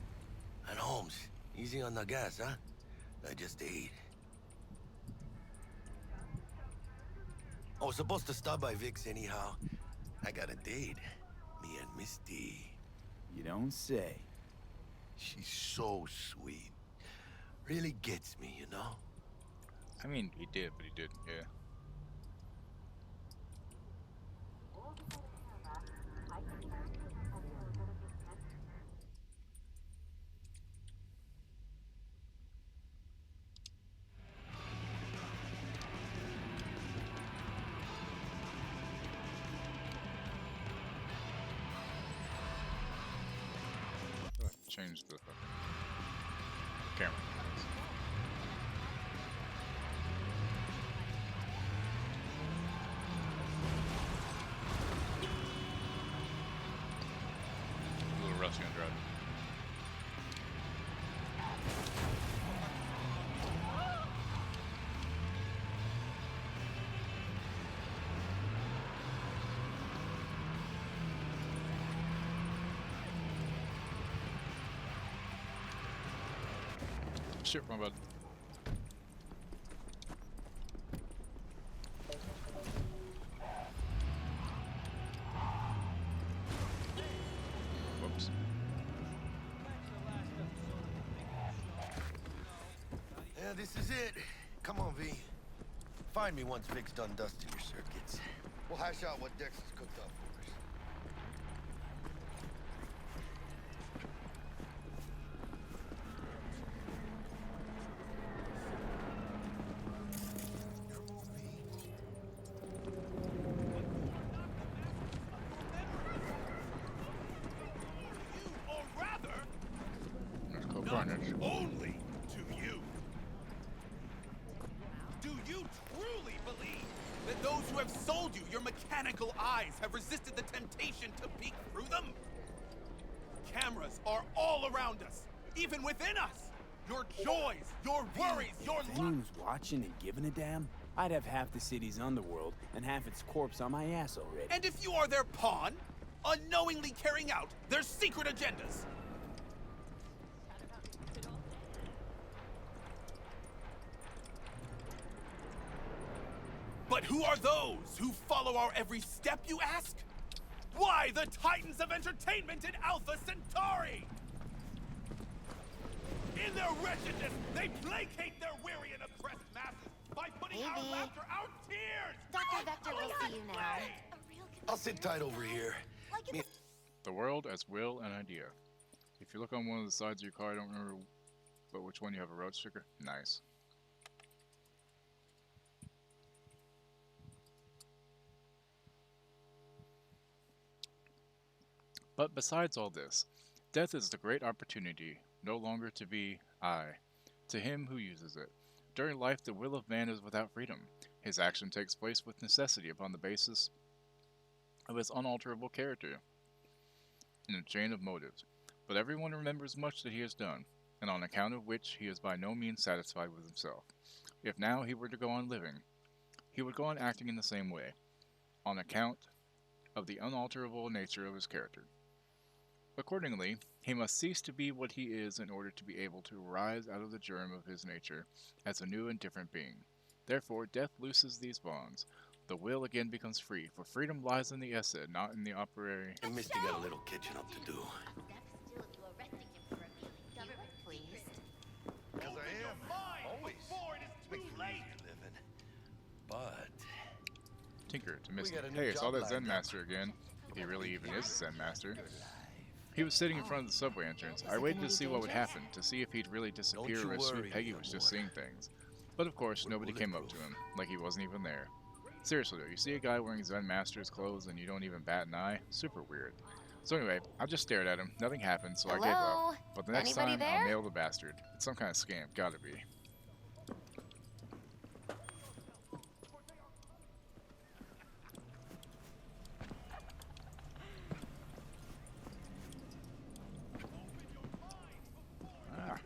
and Holmes. Easy on the gas, huh? I just ate. I was supposed to stop by Vic's anyhow. I got a date. Me and Misty. You don't say. She's so sweet. Really gets me, you know? I mean, he did, but he didn't, yeah. Change the camera. A little rusty on driving. Shit, my bad. Whoops. Yeah, this is it. Come on, V. Find me once Vic's done dusting your circuits. We'll hash out what Dex has cooked up for us. Carnage. Only to you. Do you truly believe that those who have sold you your mechanical eyes have resisted the temptation to peek through them? Cameras are all around us, even within us. Your joys, your worries, your If anyone was watching and giving a damn, I'd have half the city's underworld and half its corpse on my ass already. And if you are their pawn, unknowingly carrying out their secret agendas. But who are those who follow our every step, you ask? Why, the titans of entertainment in Alpha Centauri! In their wretchedness, they placate their weary and oppressed masses by putting our laughter, our tears! Dr. Vector will see you now. I'll sit tight over here. The world as will and idea. If you look on one of the sides of your car, I don't remember but which one you have a road sticker. Nice. But besides all this, death is the great opportunity no longer to be I, to him who uses it. During life, the will of man is without freedom. His action takes place with necessity upon the basis of his unalterable character in a chain of motives. But everyone remembers much that he has done, and on account of which he is by no means satisfied with himself. If now he were to go on living, he would go on acting in the same way, on account of the unalterable nature of his character. Accordingly, he must cease to be what he is in order to be able to rise out of the germ of his nature as a new and different being. Therefore, death looses these bonds. The will again becomes free, for freedom lies in the essay, not in the operary. And Misty got a little catching up to do. Because I am. Always. Makes for easy living. But... Tinker to Misty. got a new Hey, I saw job that lined Zen up. Master again. If he really even is a Zen Master. He was sitting in front of the subway entrance. I waited to see what would happen, to see if he'd really disappear you or if Sweet worry, Peggy young was just one. seeing things. But of course, nobody came up to him, like he wasn't even there. Seriously though, you see a guy wearing Zen Master's clothes and you don't even bat an eye? Super weird. So anyway, I just stared at him, nothing happened, so I gave Hello? up. But the next Anybody time, I'll there? nail the bastard. It's some kind of scam, gotta be. Ah.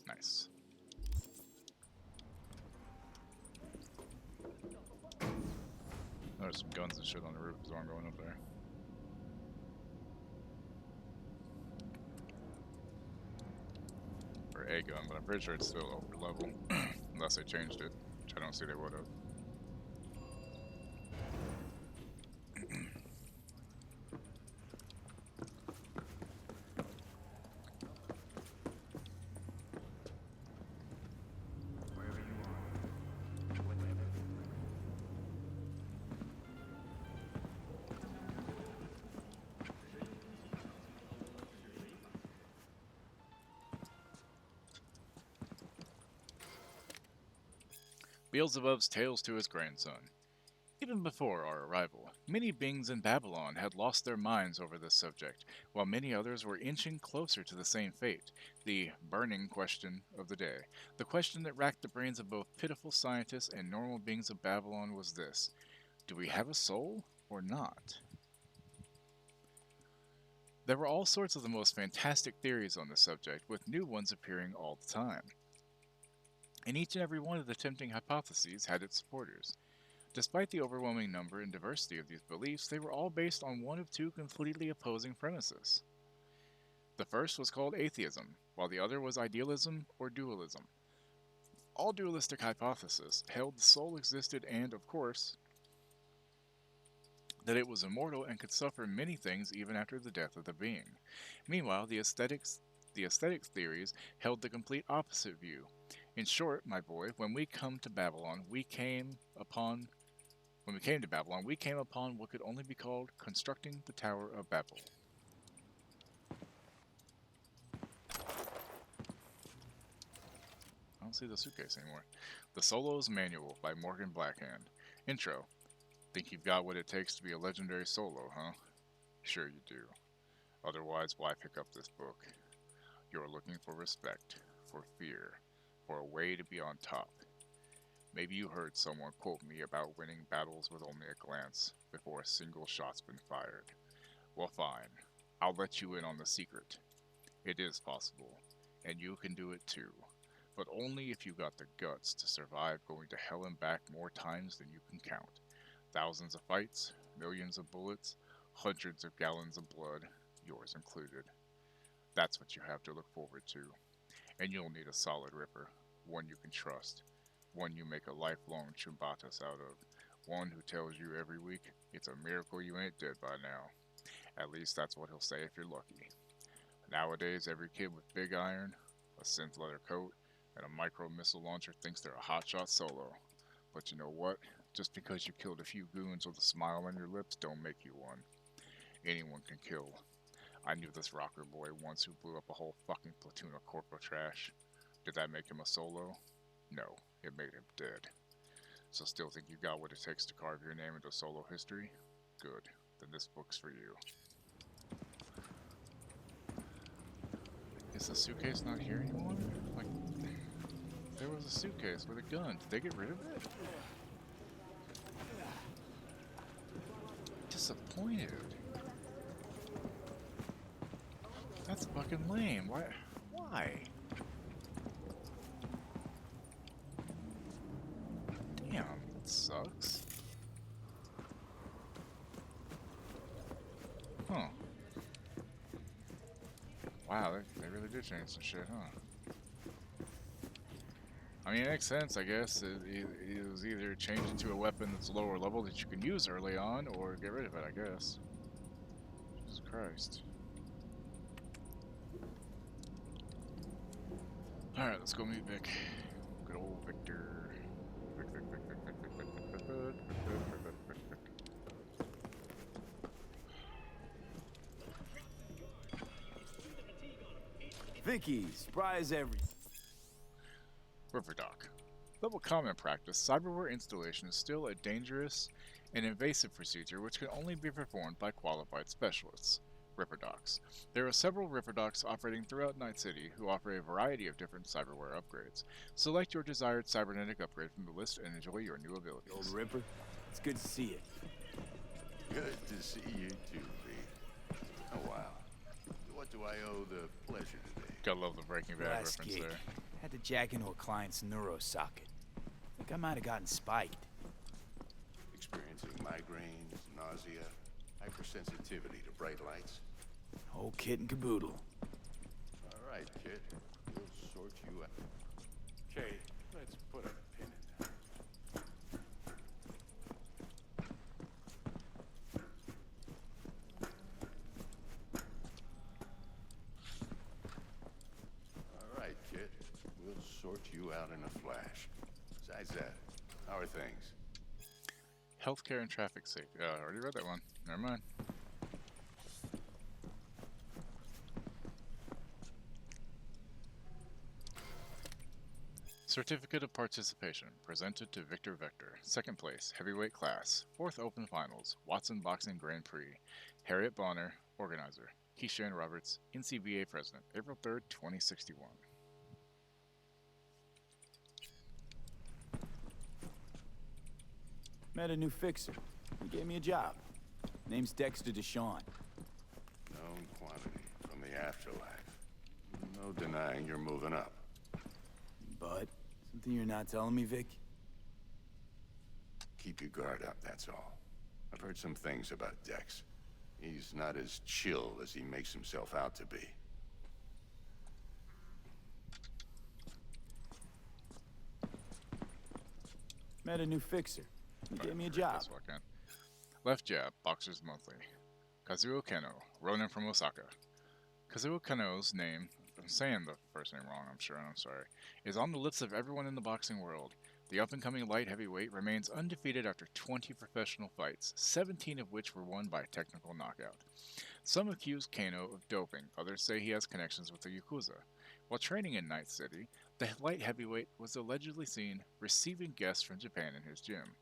Nice. There's some guns and shit on the roof, so I'm going up there. Or a gun, but I'm pretty sure it's still over level. Unless they changed it, which I don't see they would have. Beelzebub's tales to his grandson. Even before our arrival, many beings in Babylon had lost their minds over this subject, while many others were inching closer to the same fate. The burning question of the day, the question that racked the brains of both pitiful scientists and normal beings of Babylon was this: do we have a soul or not? There were all sorts of the most fantastic theories on the subject, with new ones appearing all the time. And each and every one of the tempting hypotheses had its supporters. Despite the overwhelming number and diversity of these beliefs, they were all based on one of two completely opposing premises. The first was called atheism, while the other was idealism or dualism. All dualistic hypotheses held the soul existed and, of course, that it was immortal and could suffer many things even after the death of the being. Meanwhile, the aesthetic theories held the complete opposite view. In short, my boy, when we came to Babylon, we came upon what could only be called constructing the Tower of Babel. I don't see the suitcase anymore. The Solo's Manual by Morgan Blackhand. Intro. Think you've got what it takes to be a legendary solo, huh? Sure you do. Otherwise, why pick up this book? You're looking for respect, for fear, for a way to be on top. Maybe you heard someone quote me about winning battles with only a glance before a single shot's been fired. Well, fine. I'll let you in on the secret. It is possible, and you can do it too. But only if you got the guts to survive going to hell and back more times than you can count. Thousands of fights, millions of bullets, hundreds of gallons of blood, yours included. That's what you have to look forward to. And you'll need a solid ripper, one you can trust, one you make a lifelong chumbatas out of, one who tells you every week it's a miracle you ain't dead by now. At least that's what he'll say if you're lucky. Nowadays, every kid with big iron, a synth leather coat, and a micro missile launcher thinks they're a hotshot solo. But you know what? Just because you killed a few goons with a smile on your lips don't make you one. Anyone can kill. I knew this rocker boy once who blew up a whole fucking platoon of corporal trash. Did that make him a solo? No, it made him dead. So still think you got what it takes to carve your name into solo history? Good. Then this book's for you. Is the suitcase not here anymore? Like, there was a suitcase with a gun. Did they get rid of it? Disappointed. That's fucking lame. Why? Damn, that sucks. Huh. Wow, they really did change some shit, huh? I mean, it makes sense, I guess. It was either change it to a weapon that's lower level that you can use early on, or get rid of it, I guess. Jesus Christ. Alright, let's go meet Vic. Good old Victor. Vic. Vicky, spry as everything. River Dock. Though a common practice, cyberware installation is still a dangerous and invasive procedure which can only be performed by qualified specialists. River Docks. There are several River Docks operating throughout Night City who offer a variety of different cyberware upgrades. Select your desired cybernetic upgrade from the list and enjoy your new abilities. Old Ripper, it's good to see you. Good to see you too, V. Oh, wow. What do I owe the pleasure today? Gotta love the Breaking Bad Last reference gig. there. Had to jack into a client's neuro socket. Think I might have gotten spiked. Experiencing migraines, nausea, hypersensitivity to bright lights. Whole kit and caboodle. All right, kid. We'll sort you out. Okay, let's put a pin in that. All right, kid. We'll sort you out in a flash. Besides that, how are things? Healthcare and traffic safety. I already read that one. Never mind. Certificate of Participation, presented to Victor Vector. Second place, heavyweight class. Fourth open finals, Watson Boxing Grand Prix. Harriet Bonner, organizer. Keishan Roberts, NCBA president, April 3rd, 2061. Met a new fixer. He gave me a job. Name's Dexter Deshawn. Known quantity from the afterlife. No denying you're moving up. But something you're not telling me, Vic? Keep your guard up, that's all. I've heard some things about Dex. He's not as chill as he makes himself out to be. Met a new fixer. He gave me a job. Left jab, Boxers Monthly. Kazuo Keno, Ronin from Osaka. Kazuo Keno's name, I'm saying the first name wrong, I'm sure, and I'm sorry, is on the lips of everyone in the boxing world. The up-and-coming light heavyweight remains undefeated after 20 professional fights, 17 of which were won by technical knockout. Some accuse Kano of doping, others say he has connections with the Yakuza. While training in Night City, the light heavyweight was allegedly seen receiving guests from Japan in his gym.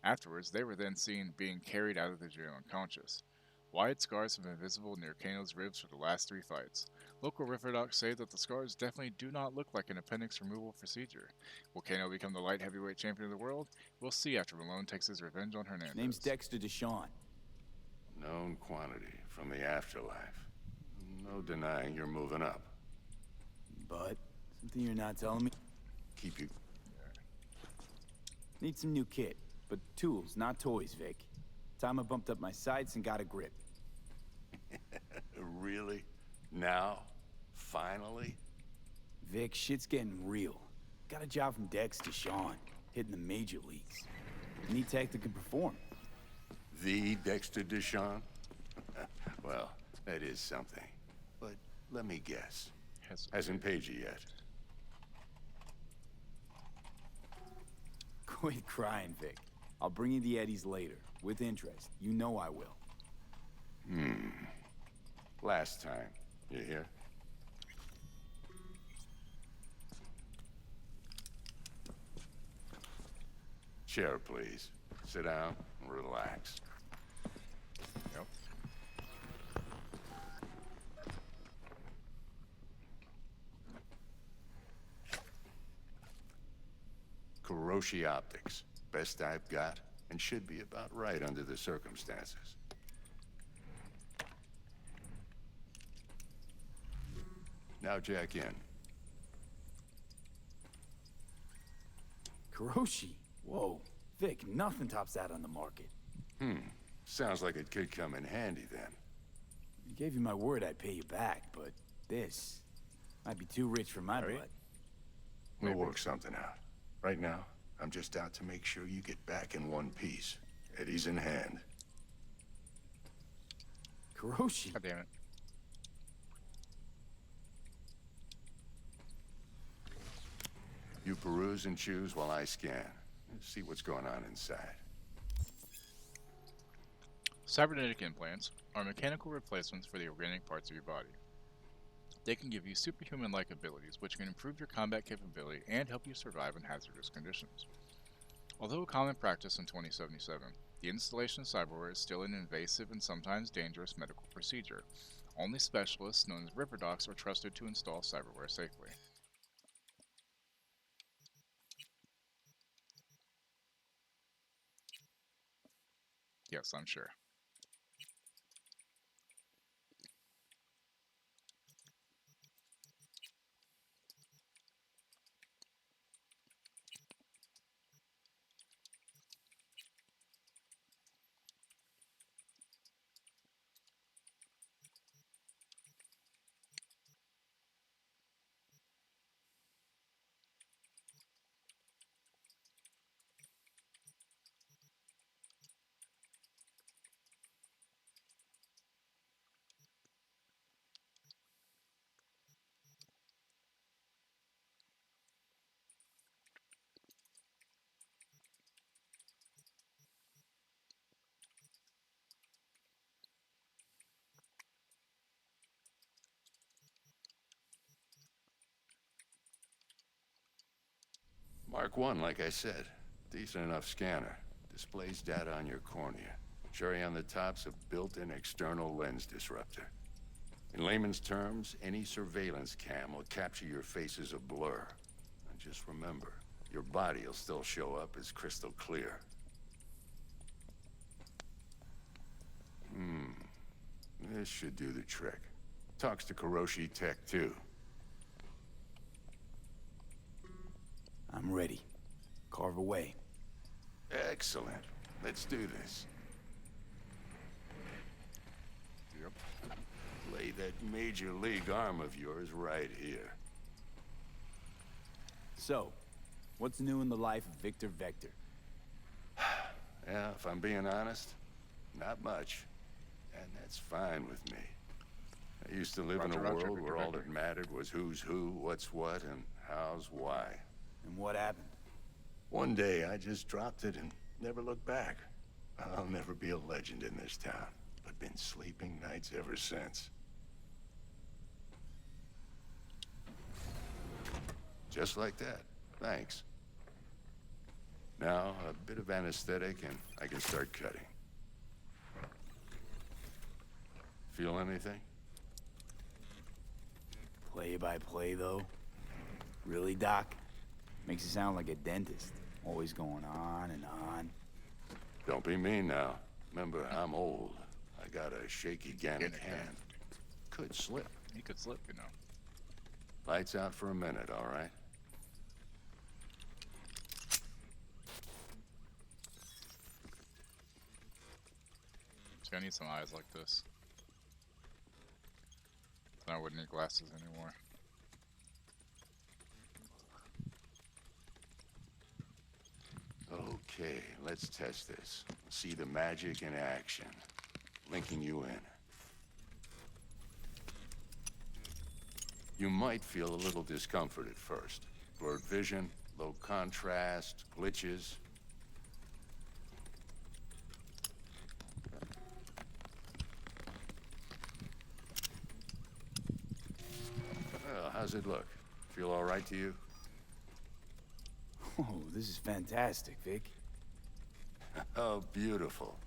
Afterwards, they were then seen being carried out of the gym unconscious. Wide scars have been visible near Kano's ribs for the last 3 fights. Local river docs say that the scars definitely do not look like an appendix removal procedure. Will Kano become the light heavyweight champion of the world? We'll see after Malone takes his revenge on Hernandez. Name's Dexter Deshawn. Known quantity from the afterlife. No denying you're moving up. But something you're not telling me? Keep you... Need some new kit, but tools, not toys, Vic. Time I bumped up my sights and got a grip. Really? Now? Finally? Vic, shit's getting real. Got a job from Dex Deshawn, hitting the major leagues. Need tech that can perform. The Dexter Deshawn? Well, that is something. But let me guess. Hasn't paid you yet. Quit crying, Vic. I'll bring you the eddies later, with interest. You know I will. Last time. You hear? Chair, please. Sit down and relax. Yep. Kuroshi Optics. Best I've got, and should be about right under the circumstances. Now jack in. Kuroshi? Whoa. Vic, nothing tops that on the market. Sounds like it could come in handy then. I gave you my word I'd pay you back, but this might be too rich for my blood. We'll work something out. Right now, I'm just out to make sure you get back in one piece. Eddie's in hand. Kuroshi? God damn it. You peruse and choose while I scan. See what's going on inside. Cybernetic implants are mechanical replacements for the organic parts of your body. They can give you superhuman-like abilities, which can improve your combat capability and help you survive in hazardous conditions. Although a common practice in 2077, the installation of cyberware is still an invasive and sometimes dangerous medical procedure. Only specialists, known as Ripper Docs, are trusted to install cyberware safely. Yes, I'm sure. Mark 1, like I said. Decent enough scanner. Displays data on your cornea. Cherry on the top's a built-in external lens disruptor. In layman's terms, any surveillance cam will capture your face as a blur. And just remember, your body will still show up as crystal clear. This should do the trick. Talks to Kuroshi Tech, too. I'm ready. Carve away. Excellent. Let's do this. Yep. Lay that major league arm of yours right here. So, what's new in the life of Victor Vector? Yeah, if I'm being honest, not much. And that's fine with me. I used to live in a world where all that mattered was who's who, what's what, and how's why. And what happened? One day, I just dropped it and never looked back. I'll never be a legend in this town, but been sleeping nights ever since. Just like that. Thanks. Now, a bit of anesthetic and I can start cutting. Feel anything? Play by play, though? Really, Doc? Makes it sound like a dentist. Always going on and on. Don't be mean now. Remember, I'm old. I got a shaky gamut hand. Could slip. He could slip, you know. Lights out for a minute, all right? See, I need some eyes like this. Then I wouldn't need glasses anymore. Okay, let's test this. See the magic in action. Linking you in. You might feel a little discomfort at first. Blurred vision, low contrast, glitches. How's it look? Feel all right to you? Oh, this is fantastic, Vic. Oh, beautiful.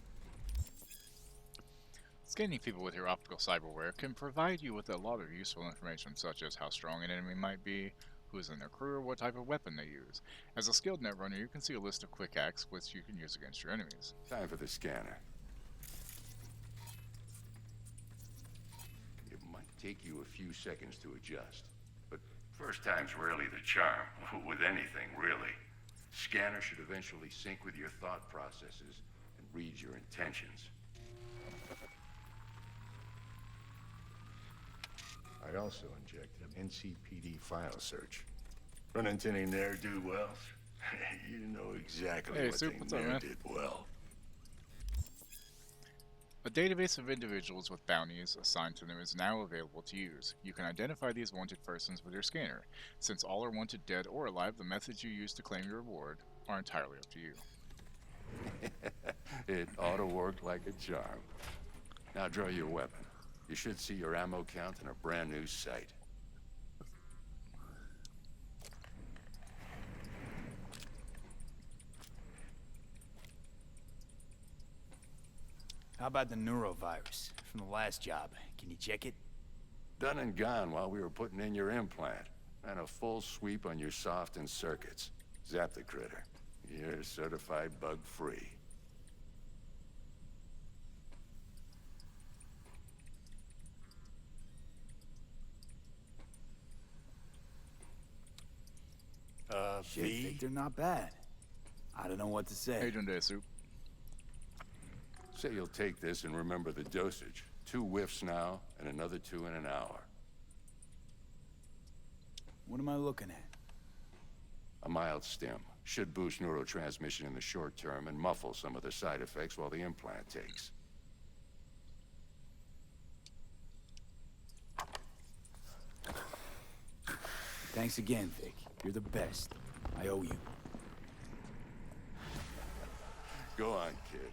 Scanning people with your optical cyberware can provide you with a lot of useful information, such as how strong an enemy might be, who's in their crew, or what type of weapon they use. As a skilled netrunner, you can see a list of quick acts which you can use against your enemies. Time for the scanner. It might take you a few seconds to adjust, but first time's rarely the charm, with anything, really. Scanner should eventually sync with your thought processes and read your intentions. I also injected an NCPD file search. Run into any ne'er-do-wells? You know exactly Hey, what Soup, they what's up, ne'er man? did well. A database of individuals with bounties assigned to them is now available to use. You can identify these wanted persons with your scanner. Since all are wanted dead or alive, the methods you use to claim your reward are entirely up to you. It ought to work like a charm. Now draw your weapon. You should see your ammo count in a brand new sight. How about the neurovirus from the last job? Can you check it? Done and gone while we were putting in your implant. And a full sweep on your soft and circuits. Zap the critter. You're certified bug-free. Shit, V? Vic, they're not bad. I don't know what to say. How you doing today, Soup? Say you'll take this and remember the dosage. 2 whiffs now, and another 2 in an hour. What am I looking at? A mild stim. Should boost neurotransmission in the short term and muffle some of the side effects while the implant takes. Thanks again, Vic. You're the best. I owe you. Go on, kid.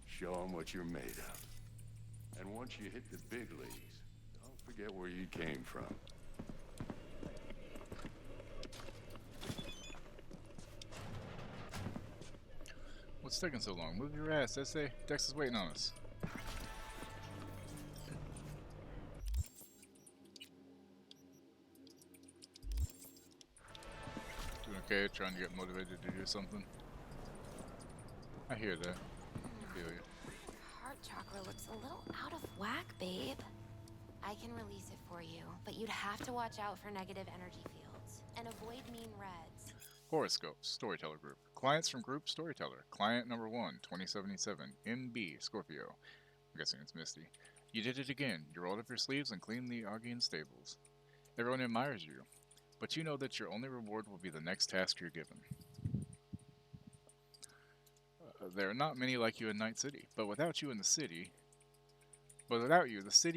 Show them what you're made of. And once you hit the big leagues, don't forget where you came from. What's taking so long? Move your ass, SA. Dex is waiting on us. Doing okay? Trying to get motivated to do something? I hear that. I feel you. Heart chakra looks a little out of whack, babe. I can release it for you, but you'd have to watch out for negative energy fields and avoid mean reds. Horoscope, Storyteller Group. Clients from Group Storyteller. Client number 1, 2077, MB, Scorpio. I'm guessing it's Misty. You did it again. You rolled up your sleeves and cleaned the Augean stables. Everyone admires you, but you know that your only reward will be the next task you're given. There are not many like you in Night City, but without you, the city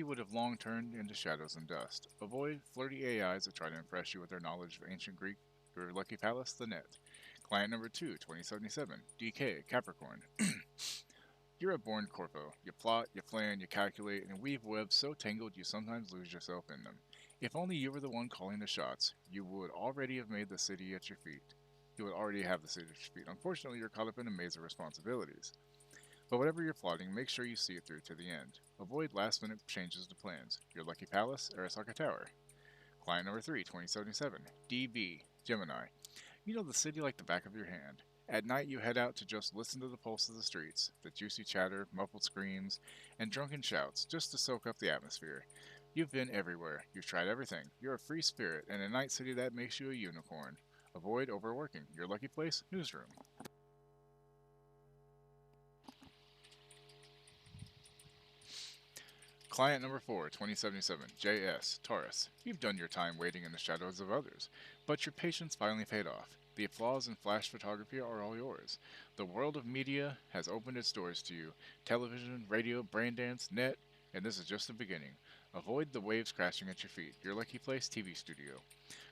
would have long turned into shadows and dust. Avoid flirty AIs that try to impress you with their knowledge of ancient Greek. Your lucky palace, the net. Client number 2, 2077, DK, Capricorn. You're a born corpo. You plot, you plan, you calculate, and weave webs so tangled you sometimes lose yourself in them. If only you were the one calling the shots, you would already have made the city at your feet. You would already have the city at your feet. Unfortunately, you're caught up in a maze of responsibilities. But whatever you're plotting, make sure you see it through to the end. Avoid last-minute changes to plans. Your lucky palace, Arasaka Tower. Client number 3, 2077, DB, Gemini. You know the city like the back of your hand. At night, you head out to just listen to the pulse of the streets, the juicy chatter, muffled screams, and drunken shouts, just to soak up the atmosphere. You've been everywhere. You've tried everything. You're a free spirit, and in Night City that makes you a unicorn. Avoid overworking. Your lucky place, newsroom. Client number 4, 2077, JS, Taurus. You've done your time waiting in the shadows of others, but your patience finally paid off. The applause and flash photography are all yours. The world of media has opened its doors to you. Television, radio, brain dance, net, and this is just the beginning. Avoid the waves crashing at your feet. Your lucky place, TV studio.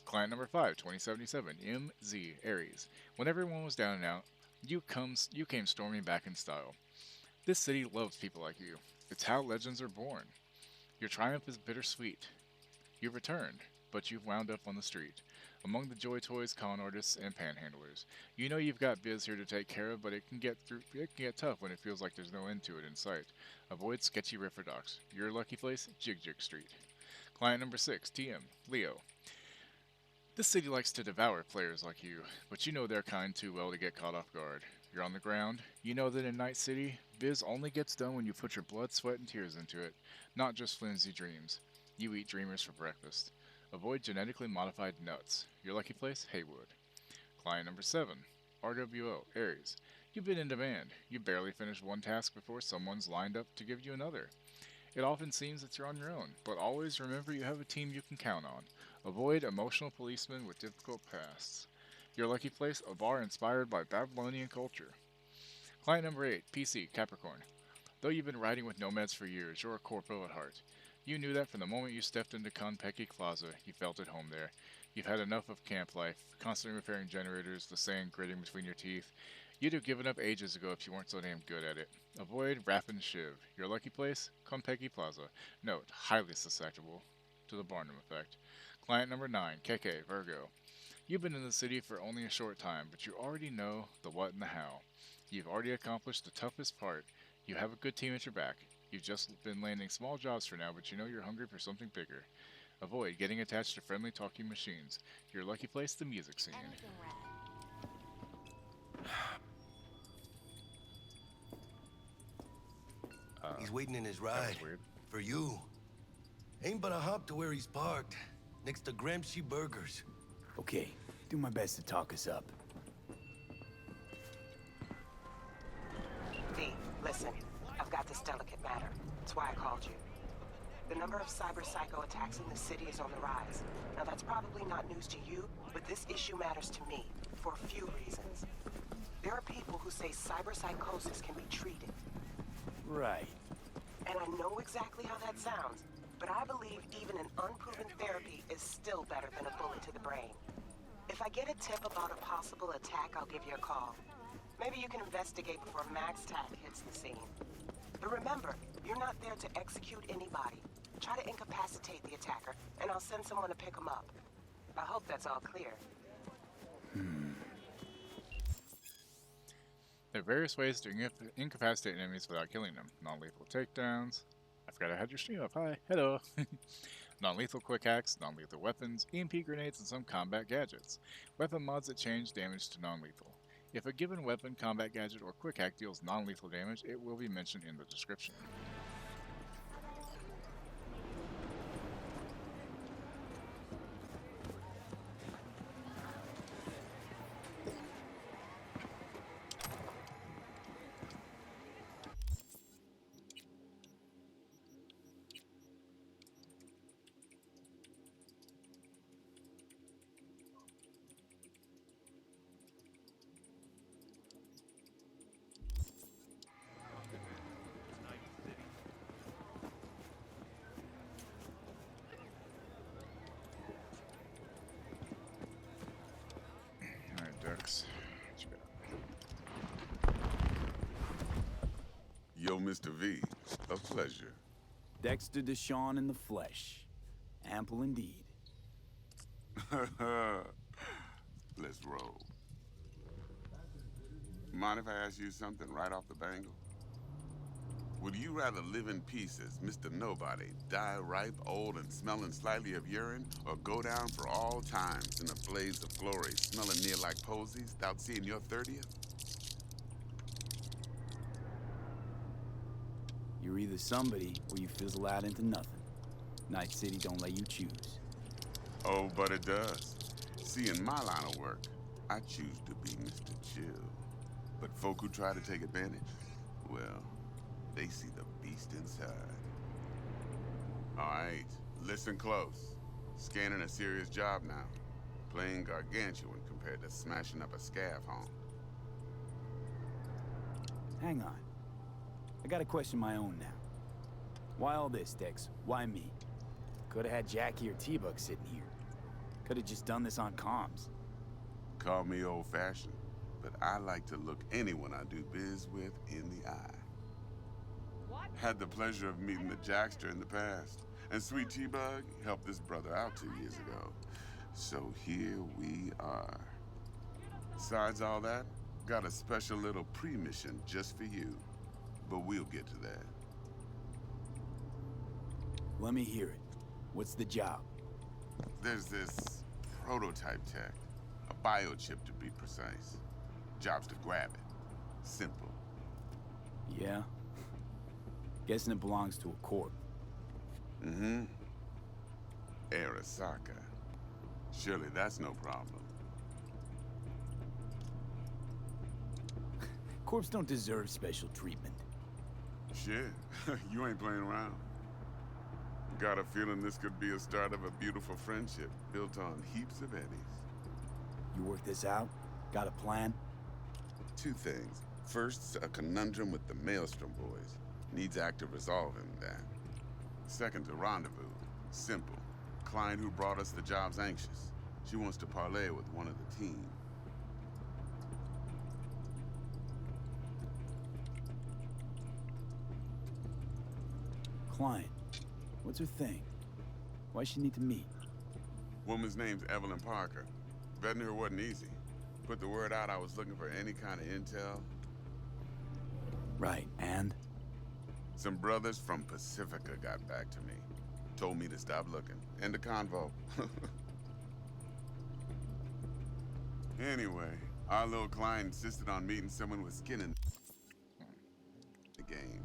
Client number 5, 2077, MZ, Aries. When everyone was down and out, you came storming back in style. This city loves people like you. It's how legends are born. Your triumph is bittersweet. You returned. but you've wound up on the street, among the Joy Toys, con artists, and panhandlers. You know you've got biz here to take care of, but it can get tough when it feels like there's no end to it in sight. Avoid sketchy river docks. Your lucky place, Jig Jig Street. Client number 6, TM, Leo. This city likes to devour players like you, but you know their kind too well to get caught off guard. You're on the ground. You know that in Night City, biz only gets done when you put your blood, sweat, and tears into it, not just flimsy dreams. You eat dreamers for breakfast. Avoid genetically modified nuts. Your lucky place, Haywood. Client number 7, RWO, Aries. You've been in demand. You barely finished one task before someone's lined up to give you another. It often seems that you're on your own, but always remember you have a team you can count on. Avoid emotional policemen with difficult pasts. Your lucky place, a bar inspired by Babylonian culture. Client number 8, PC, Capricorn. Though you've been riding with nomads for years, you're a corpo at heart. You knew that from the moment you stepped into Konpeki Plaza, you felt at home there. You've had enough of camp life, constantly repairing generators, the sand gritting between your teeth. You'd have given up ages ago if you weren't so damn good at it. Avoid Rappin' Shiv. Your lucky place? Konpeki Plaza. Note, highly susceptible to the Barnum effect. Client number 9, KK, Virgo. You've been in the city for only a short time, but you already know the what and the how. You've already accomplished the toughest part. You have a good team at your back. You've just been landing small jobs for now, but you know you're hungry for something bigger. Avoid getting attached to friendly talking machines. Your lucky place, the music scene. He's waiting in his ride. For you. Ain't but a hop to where he's parked. Next to Gramsci Burgers. Okay, do my best to talk us up. V, listen. I've got this delicate matter. That's why I called you. The number of cyber psycho attacks in the city is on the rise. Now that's probably not news to you, but this issue matters to me for a few reasons. There are people who say cyber psychosis can be treated. Right. And I know exactly how that sounds, but I believe even an unproven therapy is still better than a bullet to the brain. If I get a tip about a possible attack, I'll give you a call. Maybe you can investigate before MaxTac hits the scene. But remember, you're not there to execute anybody. Try to incapacitate the attacker, and I'll send someone to pick him up. I hope that's all clear. There are various ways to incapacitate enemies without killing them. Non-lethal takedowns. I forgot I had your stream up. Hi. Hello. Non-lethal quick hacks, non-lethal weapons, EMP grenades, and some combat gadgets. Weapon mods that change damage to non-lethal. If a given weapon, combat gadget, or quick hack deals non-lethal damage, it will be mentioned in the description. Ducks. Yo, Mr. V, a pleasure. Dexter Deshawn in the flesh. Ample indeed. Let's roll. Mind if I ask you something right off the bangle? Would you rather live in peace as Mr. Nobody, die ripe, old, and smelling slightly of urine, or go down for all times in a blaze of glory, smelling near like posies, without seeing your 30th? You're either somebody, or you fizzle out into nothing. Night City don't let you choose. Oh, but it does. See, in my line of work, I choose to be Mr. Chill. But folk who try to take advantage, well, they see the beast inside. All right, listen close. Scanning a serious job now. Playing gargantuan compared to smashing up a scav home. Hang on. I gotta question my own now. Why all this, Dex? Why me? Could've had Jackie or T-Bug sitting here. Could've just done this on comms. Call me old-fashioned, but I like to look anyone I do biz with in the eye. Had the pleasure of meeting the Jackster in the past. And Sweet T-Bug helped this brother out 2 years ago. So here we are. Besides all that, got a special little pre-mission just for you. But we'll get to that. Let me hear it. What's the job? There's this prototype tech. A biochip to be precise. Job's to grab it. Simple. Yeah? Guessing it belongs to a corp. Mm-hmm. Arasaka. Surely that's no problem. Corps don't deserve special treatment. Shit, you ain't playing around. Got a feeling this could be a start of a beautiful friendship built on heaps of eddies. You work this out? Got a plan? Two things. First, a conundrum with the Maelstrom boys. Needs active resolving that. Second, a rendezvous. Simple. Client who brought us the job's anxious. She wants to parlay with one of the team. Client. What's her thing? Why she need to meet? Woman's name's Evelyn Parker. Vetting her wasn't easy. Put the word out I was looking for any kind of intel. Right, and? Some brothers from Pacifica got back to me. Told me to stop looking. End of convo. Anyway, our little client insisted on meeting someone with skin in the game.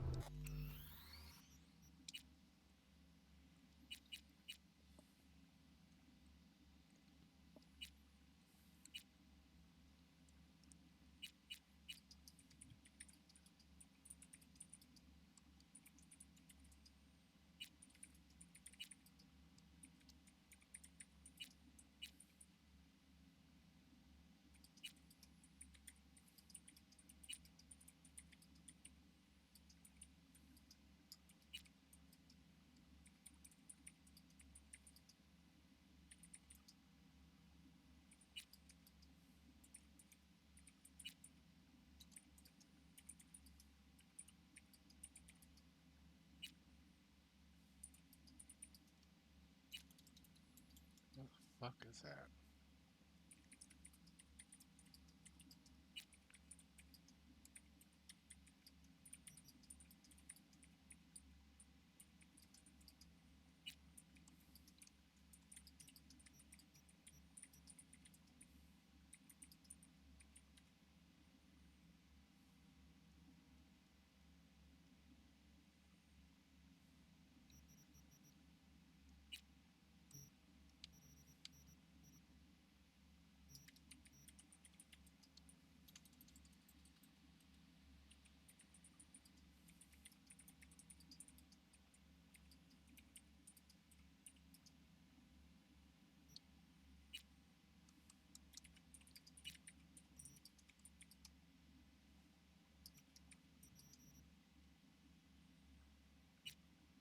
What the fuck is that?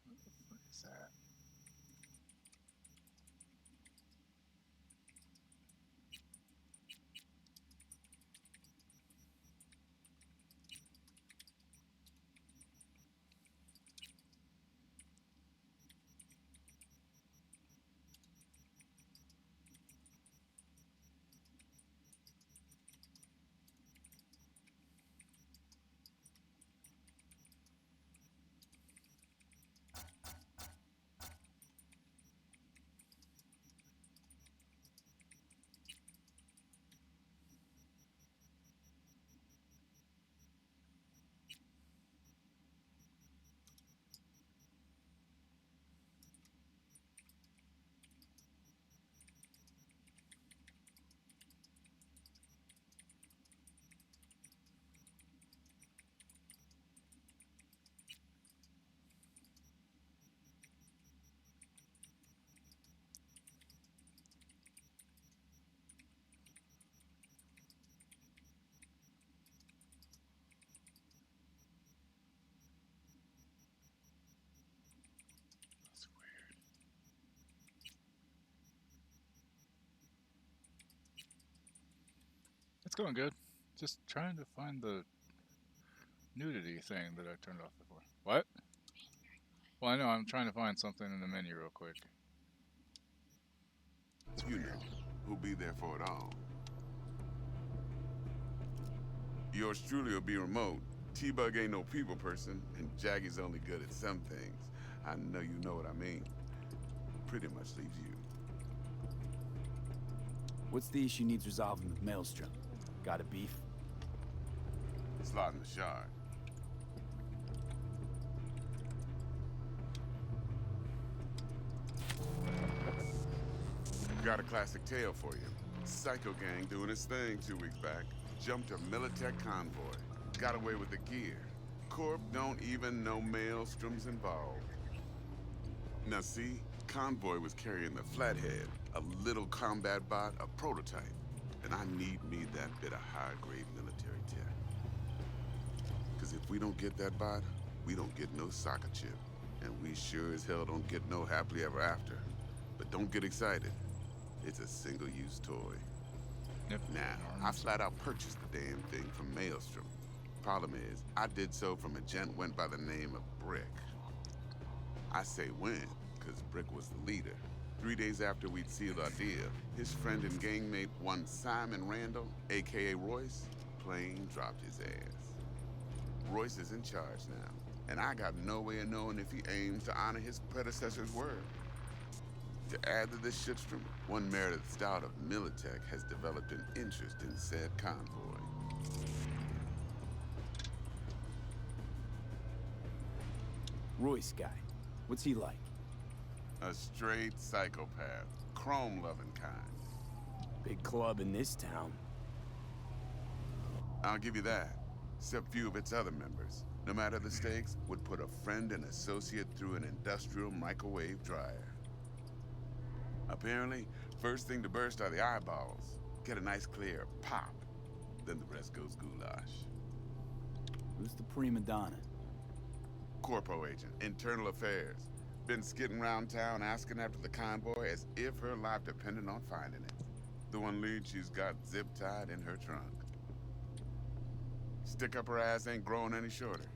What the fuck is that? That's weird. It's going good. Just trying to find the nudity thing that I turned off before. What? Well, I know I'm trying to find something in the menu real quick. You know, who'll be there for it all. Yours truly will be remote. T-Bug ain't no people person, and Jaggy's only good at some things. I know you know what I mean. Pretty much leaves you. What's the issue needs resolving with Maelstrom? Got a beef? Slotting the shard. Got a classic tale for you. Psycho gang doing his thing 2 weeks back. Jumped a Militech convoy. Got away with the gear. Corp don't even know Maelstrom's involved. Now see, convoy was carrying the Flathead, a little combat bot, a prototype. And I need me that bit of high-grade military tech. Because if we don't get that bot, we don't get no soccer chip. And we sure as hell don't get no happily ever after. But don't get excited. It's a single-use toy. Yep. Now, I flat out purchased the damn thing from Maelstrom. Problem is, I did so from a gent went by the name of Brick. I say when, because Brick was the leader. 3 days after we'd sealed our deal, his friend and gangmate, one Simon Randall, a.k.a. Royce, plain dropped his ass. Royce is in charge now, and I got no way of knowing if he aims to honor his predecessor's word. To add to this shitstorm, one Meredith Stout of Militech has developed an interest in said convoy. Royce guy. What's he like? A straight psychopath. Chrome-loving kind. Big club in this town. I'll give you that. Except few of its other members, no matter the stakes, would put a friend and associate through an industrial microwave dryer. Apparently, first thing to burst are the eyeballs. Get a nice clear pop. Then the rest goes goulash. Who's the prima donna? Corpo agent, internal affairs. Been skidding around town asking after the convoy as if her life depended on finding it. The one lead she's got zip-tied in her trunk. Stick up her ass ain't growing any shorter,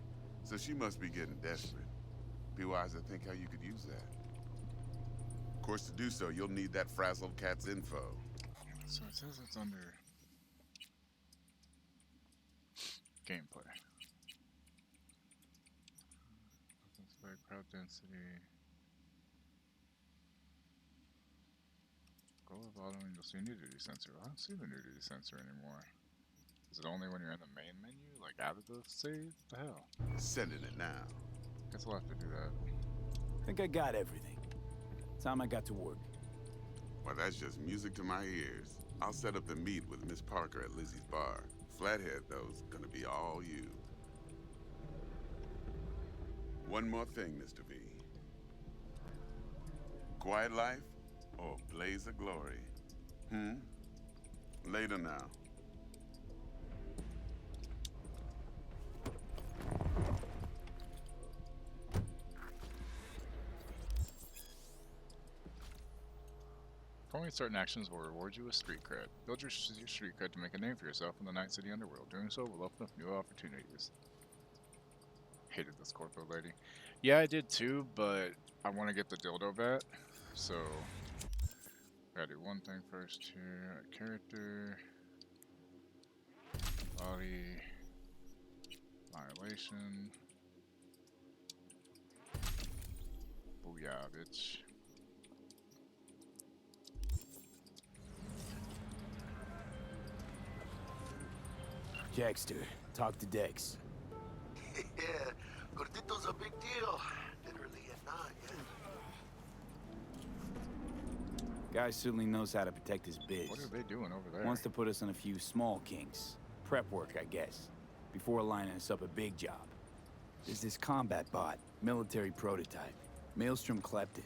so she must be getting desperate. Be wise to think how you could use that. Of course, to do so, you'll need that frazzled cat's info. So it says it's under gameplay. Very crowd density. Goal of autoing, you'll see nudity sensor. I don't see the nudity sensor anymore. Is it only when you're in the main menu? Like out of the save? What the hell? Sending it now. Guess I'll have to do that. I think I got everything. Time I got to work. Well, that's just music to my ears. I'll set up the meet with Miss Parker at Lizzie's bar. Flathead, though's gonna be all you. One more thing, Mr. V. Quiet life or blaze of glory? Later now. Performing certain actions will reward you with street cred. Build your street cred to make a name for yourself in the Night City underworld. Doing so will open up new opportunities. Hated this corpo lady. Yeah, I did too, but I want to get the dildo vat, so gotta do one thing first here. Character, body, annihilation. Booyah, bitch. Jackster, talk to Dex. Yeah, Gordito's a big deal. Literally and not, yeah. Guy certainly knows how to protect his biz. What are they doing over there? Wants to put us on a few small kinks. Prep work, I guess. Before lining us up a big job. There's this combat bot, military prototype. Maelstrom clept it.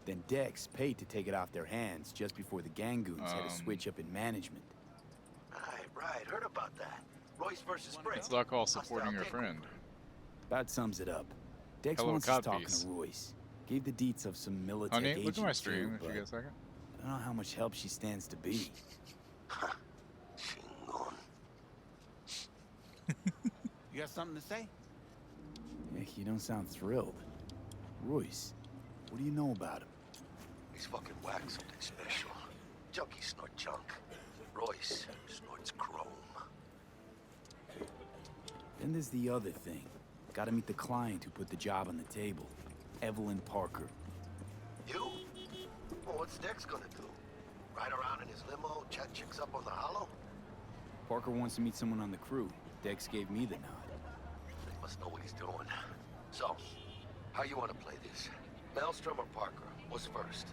Then Dex paid to take it off their hands just before the Gangoons had a switch up in management. Right, heard about that. Royce versus Brick. It's not called supporting your friend. That sums it up. Dex Hello, wants us talking codpiece. to Royce. Gave the deets of some military Honey, agent look at my too, stream if you but get a second. I don't know how much help she stands to be. You got something to say? Yeah, you don't sound thrilled. Royce, what do you know about him? He's fucking whack, something special. Junkies snort junk. Royce snorts chrome. Then there's the other thing. Gotta meet the client who put the job on the table. Evelyn Parker. You? Well, what's Dex gonna do? Ride around in his limo, chat chicks up on the hollow? Parker wants to meet someone on the crew. Dex gave me the nod. He must know what he's doing. So, how you want to play this? Maelstrom or Parker? What's first?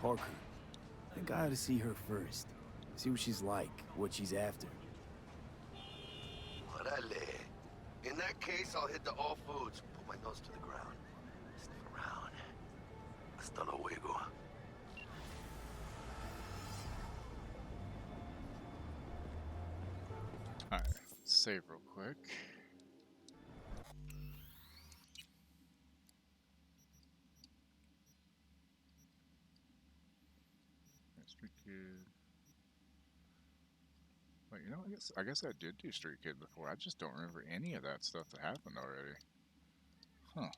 Parker. I think I ought to see her first. See what she's like, what she's after. Orale. In that case, I'll hit the all foods. Put my nose to the ground. Sniff around. Hasta luego. Alright, save real quick. Street Kid. Wait, you know, I guess I did do Street Kid before. I just don't remember any of that stuff that happened already. Huh.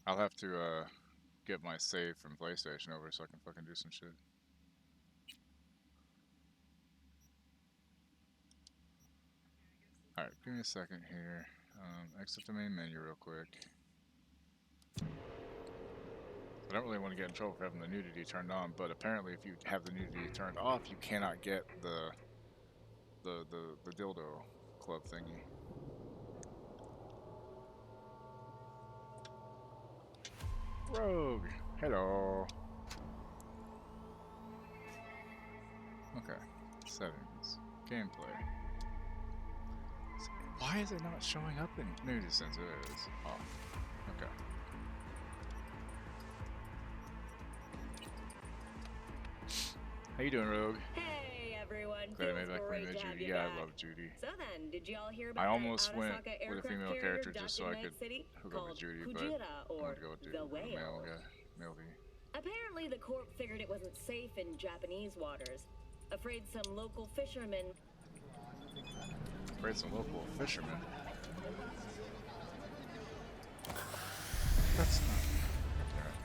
I'll have to get my save from PlayStation over so I can fucking do some shit. Alright, give me a second here. Exit the main menu real quick. I don't really want to get in trouble for having the nudity turned on, but apparently if you have the nudity turned off, you cannot get the dildo club thingy. Rogue! Hello! Okay. Settings. Gameplay. Why is it not showing up in nudity since it is off? Okay. How you doing, Rogue? Hey everyone. Glad I made Feels back great from to have Judy. you Yeah, back. I love Judy. So then, did y'all hear about I almost that went Arasaka with a aircraft female carrier character docked just so in I Night could City hook up called with Judy, but Kujira, I or wanted to go with the the male whale? guy, male V. Apparently, the Corp figured it wasn't safe in Japanese waters. Afraid some local fishermen. Afraid some local fishermen. That's not. Alright.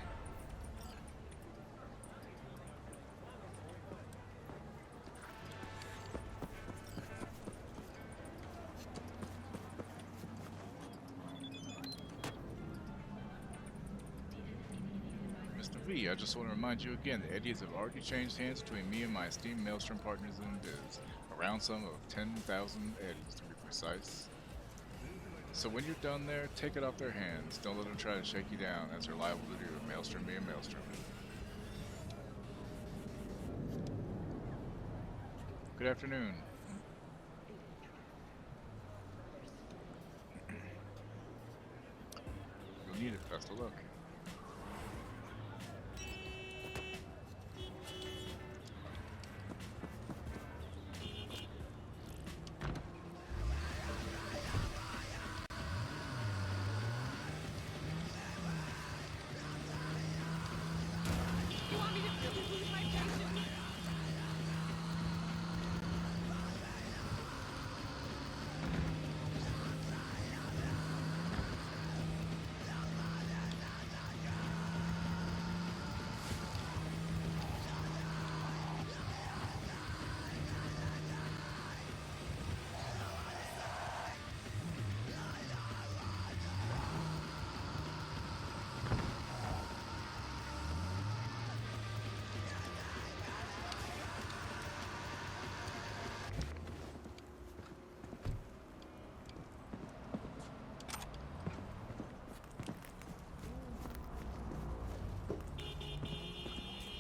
Mr. V, I just want to remind you again, the eddies have already changed hands between me and my esteemed Maelstrom partners in biz. A round sum of 10,000 eddies to be precise. So when you're done there, take it off their hands. Don't let them try to shake you down, as they're liable to do. Maelstrom being Maelstrom. Good afternoon. You'll need it, best of luck. You want me to really lose my patience?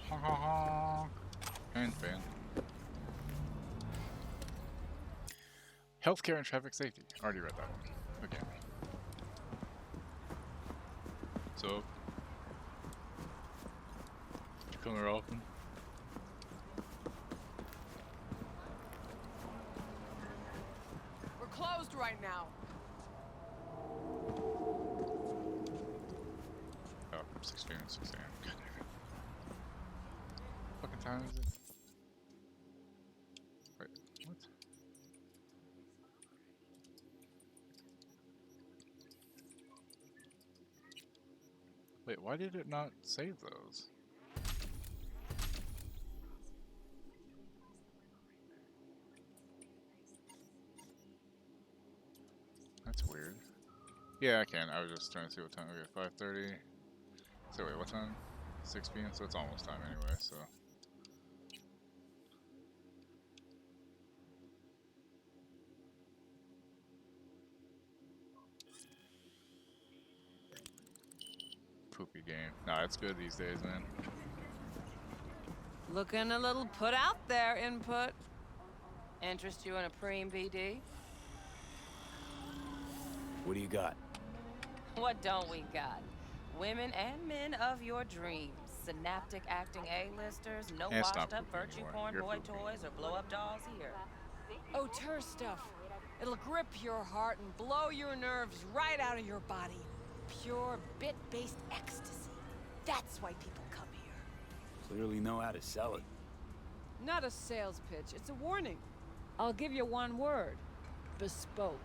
Honk, honk, honk. Handpan. Healthcare and traffic safety. Already read that one. Okay. So, you come here often? We're closed right now. Oh, 6 p.m. 6 a.m. God damn it. What fucking time is it? Wait, why did it not save those? That's weird. Yeah, I can. I was just trying to see what time. Okay, 5:30. So wait, what time? 6 p.m. So it's almost time anyway. So poopy game. Nah, it's good these days, man. Looking a little put out there, Input. Interest you in a preem BD? What do you got? What don't we got? Women and men of your dreams. Synaptic acting A-listers, no And stop washed up pooping virtue anymore. porn You're boy pooping. toys or blow up dolls here. Auteur stuff. It'll grip your heart and blow your nerves right out of your body. Pure bit-based ecstasy. That's why people come here. Clearly know how to sell it. Not a sales pitch, it's a warning. I'll give you one word. Bespoke.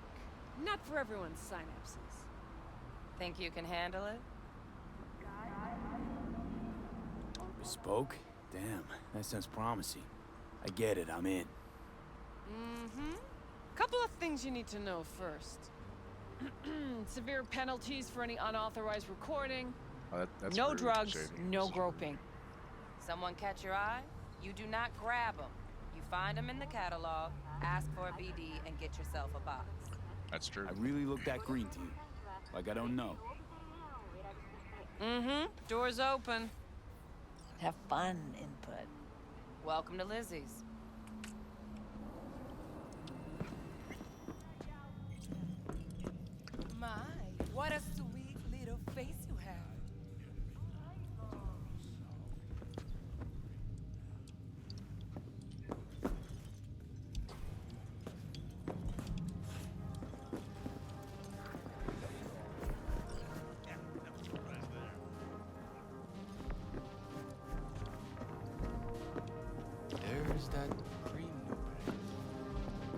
Not for everyone's synapses. Think you can handle it? Bespoke? Damn, that sounds promising. I get it, I'm in. Mm-hmm. Couple of things you need to know first. Severe penalties for any unauthorized recording. Oh, that's no rude, drugs, Shady. no groping. Someone catch your eye? You do not grab them. You find them in the catalog, ask for a BD, and get yourself a box. That's true. I really look that green to you. Like I don't know. Mm-hmm. Door's open. Have fun, Input. Welcome to Lizzie's. My, what a sweet little face you have. There's that green opening.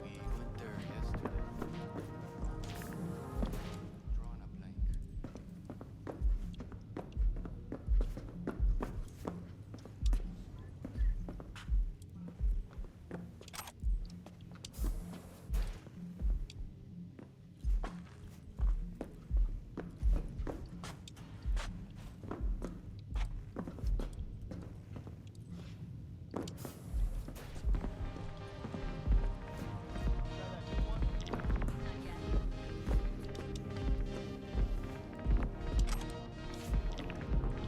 We went there yesterday. Drawing a blank.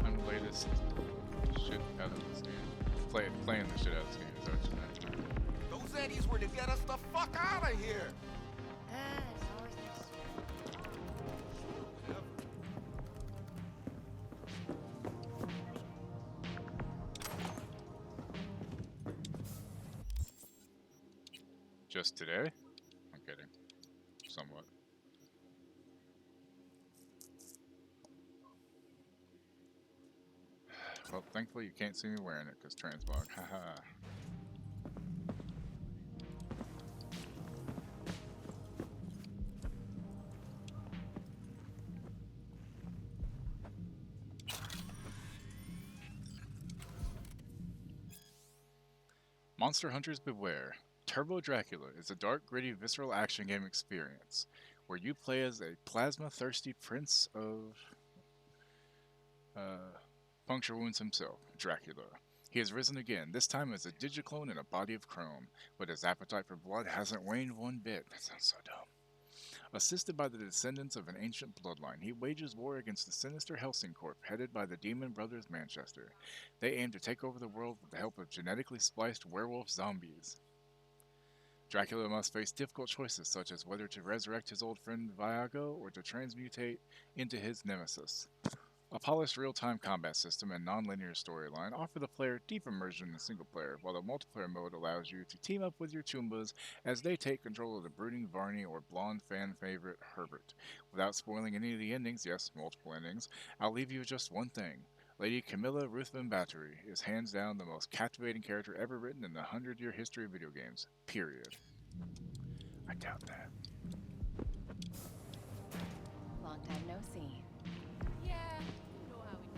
I'm the latest shit out of this game. Playing the shit out of this game is actually not. Those Eddies were to get us the fuck out of here. Just today? I'm kidding. Somewhat. Well, thankfully you can't see me wearing it, because transmog. Haha. Monster Hunters Beware. Turbo Dracula is a dark, gritty, visceral action game experience where you play as a plasma-thirsty prince of puncture wounds himself, Dracula. He has risen again, this time as a digiclone in a body of chrome, but his appetite for blood hasn't waned one bit. That sounds so dumb. Assisted by the descendants of an ancient bloodline, he wages war against the sinister Helsing Corp, headed by the Demon Brothers Manchester. They aim to take over the world with the help of genetically spliced werewolf zombies. Dracula must face difficult choices, such as whether to resurrect his old friend Viago or to transmutate into his nemesis. A polished real-time combat system and non-linear storyline offer the player deep immersion in single player, while the multiplayer mode allows you to team up with your Toombas as they take control of the brooding Varney or blonde fan favorite Herbert. Without spoiling any of the endings, yes, multiple endings, I'll leave you with just one thing. Lady Camilla Ruthven Battery is hands down the most captivating character ever written in the 100-year history of video games. Period. I doubt that. Long time no see. Yeah, you know how we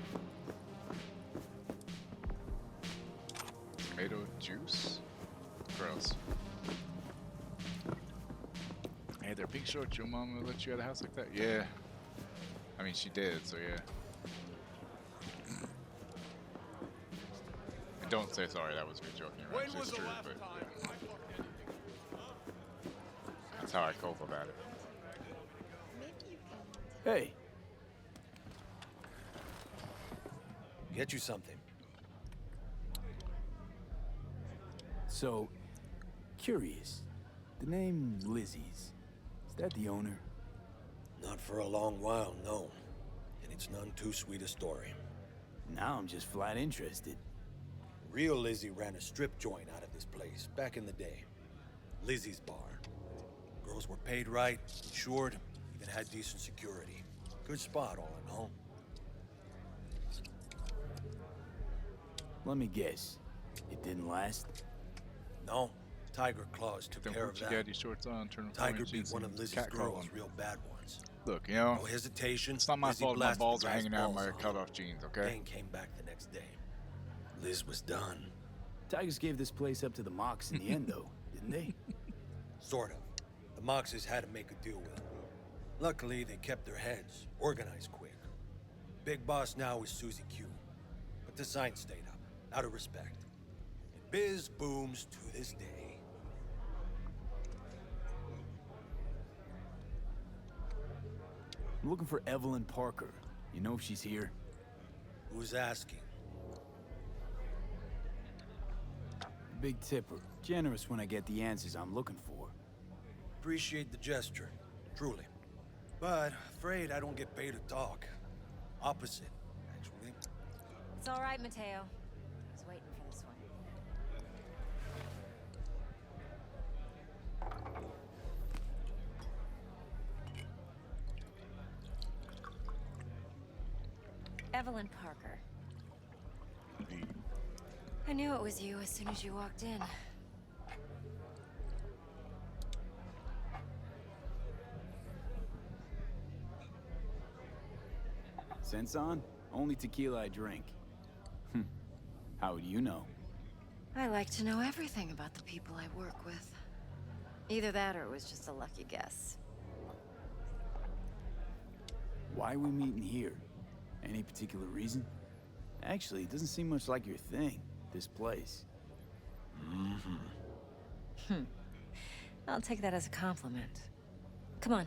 Tomato juice? Gross. Hey there, Pink Short, your mom will let you out of the house like that? Yeah. I mean, she did, so yeah. Don't say sorry, that was me joking around. It's true, but yeah. That's how I cope about it. Hey. Get you something. So, curious. The name Lizzie's. Is that the owner? Not for a long while, no. And it's none too sweet a story. Now I'm just flat interested. Real Lizzie ran a strip joint out of this place back in the day. Lizzie's Bar. Girls were paid right, insured, even had decent security. Good spot, all in all. Let me guess. It didn't last? No. Tiger Claws took Then care put of your that. daddy shorts on, turn Tiger beat one of Lizzie's girls, real bad ones. Look, you know, No hesitation. it's not my Lizzie fault my blasted balls the are guy's hanging out of my balls off. cut-off jeans, okay? Gang came back the next day. Liz was done. Tigers gave this place up to the Mox in the end, though, didn't they? Sort of. The Moxes had to make a deal with them. Luckily, they kept their heads, organized quick. Big boss now is Susie Q. But the sign stayed up, out of respect. And biz booms to this day. I'm looking for Evelyn Parker. You know if she's here? Who's asking? Big tipper. Generous when I get the answers I'm looking for. Appreciate the gesture, truly. But afraid I don't get paid to talk. Opposite, actually. It's all right, Mateo. I was waiting for this one. Evelyn Parker. I knew it was you as soon as you walked in. Sense on? Only tequila I drink. How would you know? I like to know everything about the people I work with. Either that or it was just a lucky guess. Why are we meeting here? Any particular reason? Actually, it doesn't seem much like your thing, this place. I'll take that as a compliment. Come on.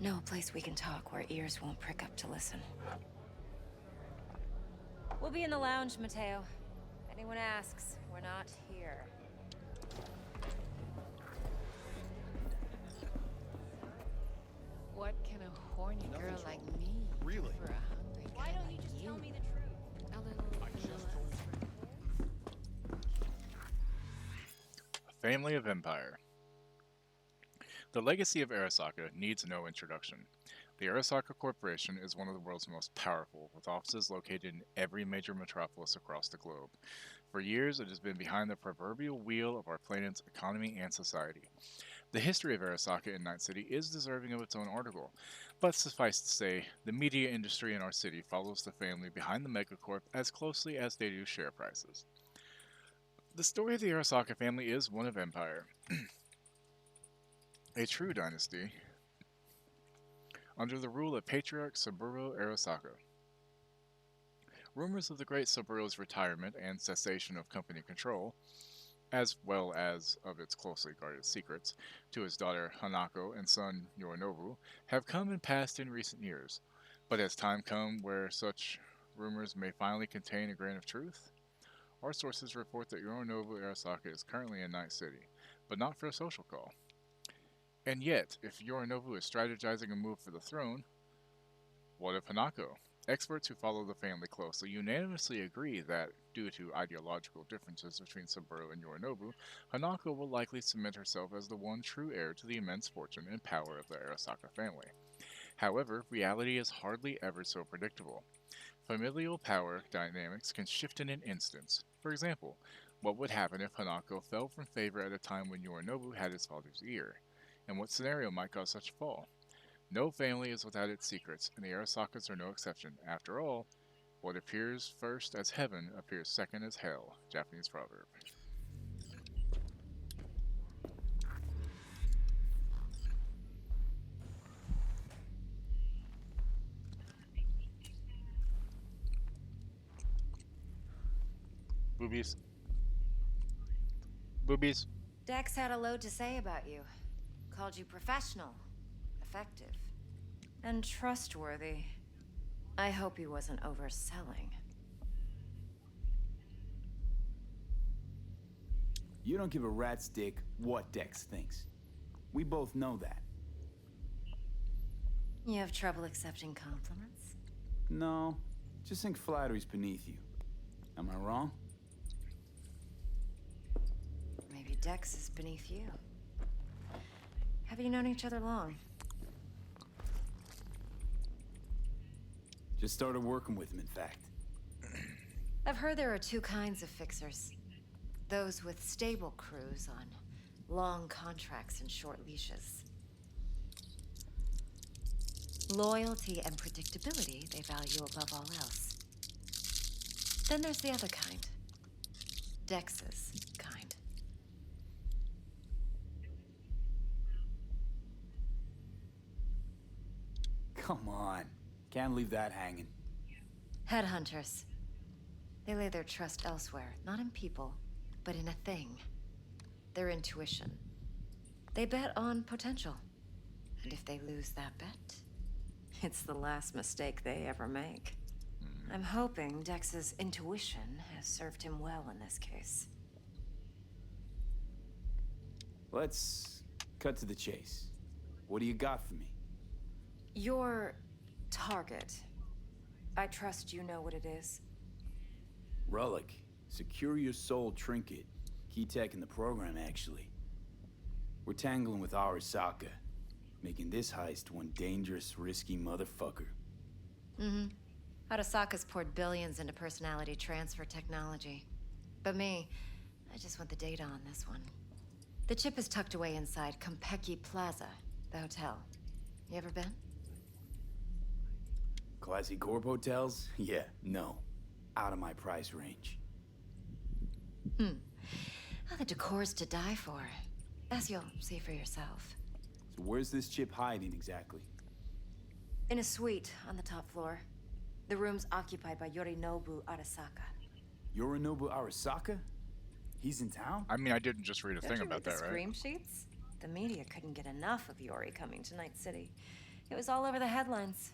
Know a place we can talk where ears won't prick up to listen. We'll be in the lounge, Mateo. If anyone asks, we're not here. What can a horny girl like me Really? for a hungry Why guy don't like you just tell me the truth? A little. Family of Empire. The legacy of Arasaka needs no introduction. The Arasaka Corporation is one of the world's most powerful, with offices located in every major metropolis across the globe. For years, it has been behind the proverbial wheel of our planet's economy and society. The history of Arasaka in Night City is deserving of its own article, but suffice to say, the media industry in our city follows the family behind the megacorp as closely as they do share prices. The story of the Arasaka family is one of empire. A true dynasty under the rule of Patriarch Saburo Arasaka. Rumors of the great Saburo's retirement and cessation of company control, as well as of its closely guarded secrets, to his daughter Hanako and son Yorinobu, have come and passed in recent years. But has time come where such rumors may finally contain a grain of truth? Our sources report that Yorinobu Arasaka is currently in Night City, but not for a social call. And yet, if Yorinobu is strategizing a move for the throne, what of Hanako? Experts who follow the family closely unanimously agree that, due to ideological differences between Saburo and Yorinobu, Hanako will likely cement herself as the one true heir to the immense fortune and power of the Arasaka family. However, reality is hardly ever so predictable. Familial power dynamics can shift in an instant. For example, what would happen if Hanako fell from favor at a time when Yorinobu had his father's ear? And what scenario might cause such a fall? No family is without its secrets, and the Arasakas are no exception. After all, What appears first as heaven appears second as hell. Japanese proverb. Boobies. Boobies. Dex had a load to say about you. Called you professional, effective, and trustworthy. I hope he wasn't overselling. You don't give a rat's dick what Dex thinks. We both know that. You have trouble accepting compliments? No, just think flattery's beneath you. Am I wrong? Maybe Dex is beneath you. Have you known each other long? Just started working with him, in fact. I've heard there are two kinds of fixers. Those with stable crews on long contracts and short leashes. Loyalty and predictability they value above all else. Then there's the other kind. Dex's kind. Come on. Can't leave that hanging. Headhunters. They lay their trust elsewhere, not in people, but in a thing. Their intuition. They bet on potential. And if they lose that bet, it's the last mistake they ever make. I'm hoping Dex's intuition has served him well in this case. Let's cut to the chase. What do you got for me? Your target. I trust you know what it is. Relic. Secure your soul trinket. Key tech in the program, actually. We're tangling with Arasaka, making this heist one dangerous, risky motherfucker. Mm-hmm. Arasaka's poured billions into personality transfer technology. But me, I just want the data on this one. The chip is tucked away inside Kompeki Plaza, the hotel. You ever been? Classy corp hotels? Yeah, no. Out of my price range. Well, the decor's to die for. As you'll see for yourself. So where's this chip hiding exactly? In a suite on the top floor. The room's occupied by Yorinobu Arasaka. Yorinobu Arasaka? He's in town? I mean, I didn't just read a Don't thing you about read that, the right? scream sheets? The media couldn't get enough of Yori coming to Night City. It was all over the headlines.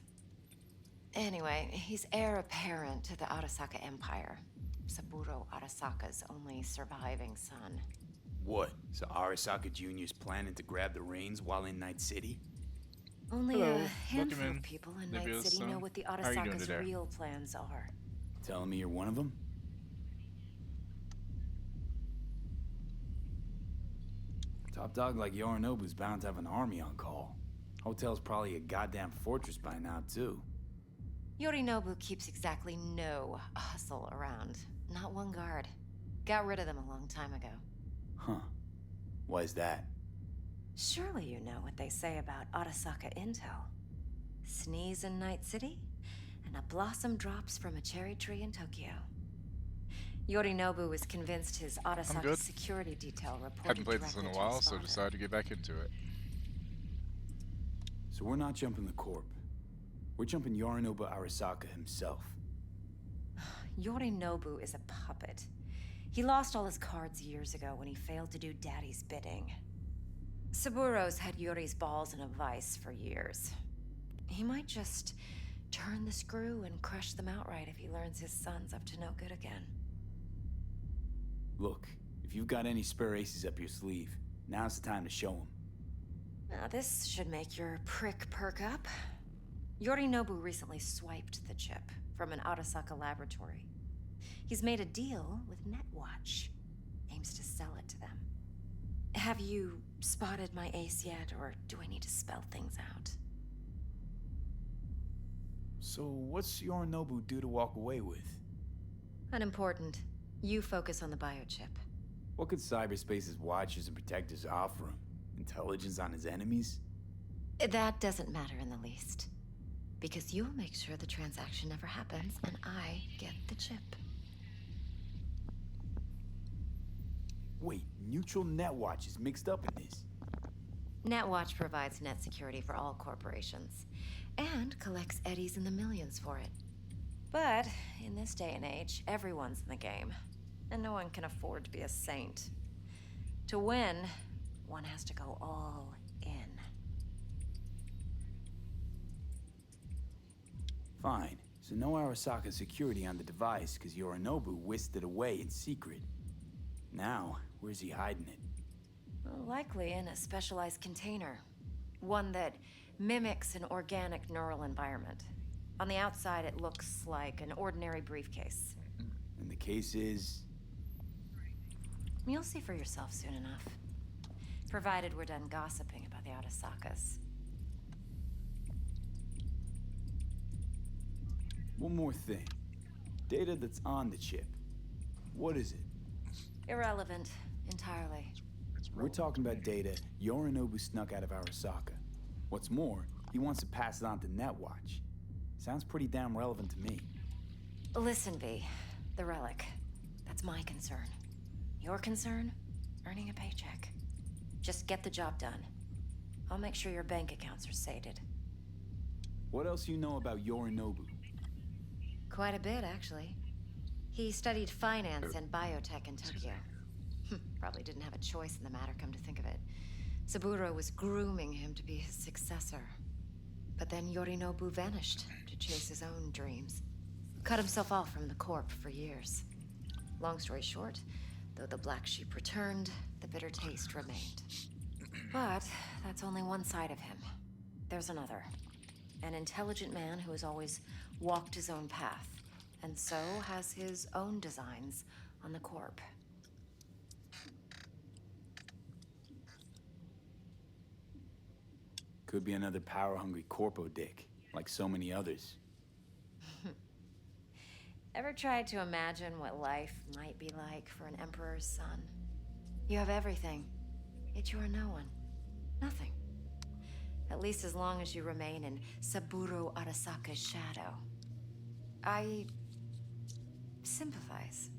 Anyway, he's heir apparent to the Arasaka Empire. Saburo Arasaka's only surviving son. What? So Arasaka Jr.'s planning to grab the reins while in Night City? Only Hello, a welcome handful in, of people in Night Libya's City know son. what the How are you doing Arasaka's today? real plans are. Telling me you're one of them? Top dog like Yorinobu's bound to have an army on call. Hotel's probably a goddamn fortress by now, too. Yorinobu keeps exactly no hustle around. Not one guard. Got rid of them a long time ago. Huh. Why is that? Surely you know what they say about Arasaka intel. Sneeze in Night City, and a blossom drops from a cherry tree in Tokyo. Yorinobu was convinced his Arasaka good. security detail reported Hadn't played this in a directly to while, his so father. decided to get back into it. So we're not jumping the corp. We're jumping Yorinobu Arasaka himself. Yorinobu is a puppet. He lost all his cards years ago when he failed to do Daddy's bidding. Saburo's had Yori's balls in a vice for years. He might just turn the screw and crush them outright if he learns his son's up to no good again. Look, if you've got any spare aces up your sleeve, now's the time to show them. Now this should make your prick perk up. Yorinobu recently swiped the chip from an Arasaka laboratory. He's made a deal with Netwatch. Aims to sell it to them. Have you spotted my ace yet, or do I need to spell things out? So what's Yorinobu due to walk away with? Unimportant. You focus on the biochip. What could cyberspace's watchers and protectors offer him? Intelligence on his enemies? That doesn't matter in the least. Because you'll make sure the transaction never happens, and I get the chip. Wait, Neutral Netwatch is mixed up in this. Netwatch provides net security for all corporations, and collects eddies in the millions for it. But in this day and age, everyone's in the game, and no one can afford to be a saint. To win, one has to go all in. Fine. So no Arasaka security on the device because Yorinobu whisked it away in secret. Now, where's he hiding it? Well, likely in a specialized container. One that mimics an organic neural environment. On the outside, it looks like an ordinary briefcase. And the case is... You'll see for yourself soon enough. Provided we're done gossiping about the Arasakas. One more thing. Data that's on the chip. What is it? Irrelevant. Entirely. We're talking about data Yorinobu snuck out of Arasaka. What's more, he wants to pass it on to Netwatch. Sounds pretty damn relevant to me. Listen, V. The relic. That's my concern. Your concern? Earning a paycheck. Just get the job done. I'll make sure your bank accounts are sated. What else you know about Yorinobu? Quite a bit, actually. He studied finance and biotech in Tokyo. Probably didn't have a choice in the matter, come to think of it. Saburo was grooming him to be his successor. But then Yorinobu vanished to chase his own dreams. Cut himself off from the Corp for years. Long story short, though the black sheep returned, the bitter taste remained. But that's only one side of him. There's another. An intelligent man who has always walked his own path, and so has his own designs on the Corp. Could be another power-hungry corpo dick, like so many others. Ever tried to imagine what life might be like for an emperor's son? You have everything, yet you are no one. Nothing. At least as long as you remain in Saburo Arasaka's shadow. I sympathize.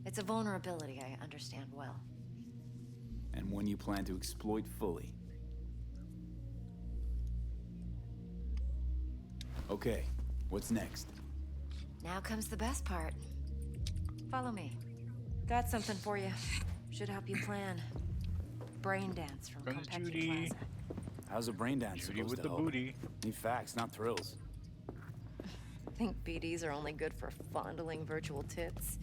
It's a vulnerability I understand well. And one you plan to exploit fully. Okay, what's next? Now comes the best part. Follow me. Got something for you. Should help you plan. Brain dance from Competition Plaza. How's a brain dance Judy supposed with to the help? booty. Need facts, not thrills. Think BDs are only good for fondling virtual tits?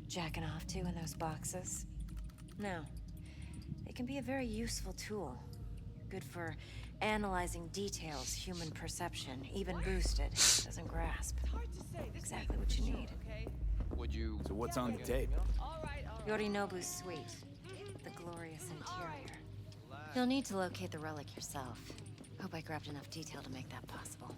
Jacking off to in those boxes? No. They can be a very useful tool. Good for analyzing details human perception, even boosted, doesn't grasp. Exactly what you need. Would you... So what's on the tape? Yorinobu's suite. The glorious interior. You'll need to locate the relic yourself. Hope I grabbed enough detail to make that possible.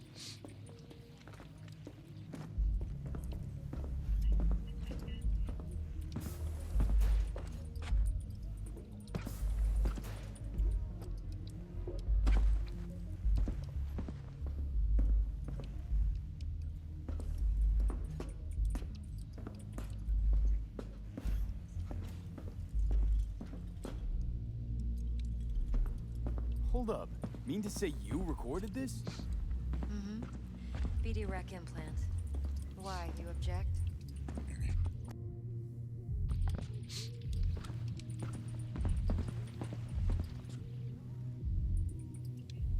Hold up. Mean to say you recorded this? Mm-hmm. BD rec implant. Why, you object?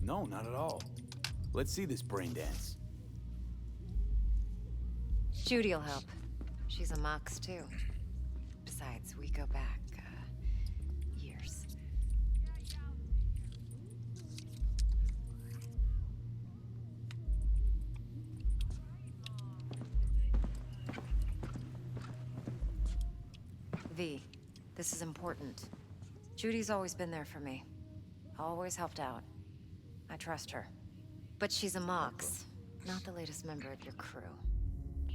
No, not at all. Let's see this brain dance. Judy'll help. She's a Mox, too. Besides, we go back, years. V, this is important. Judy's always been there for me. Always helped out. I trust her. But she's a Mox, not the latest member of your crew.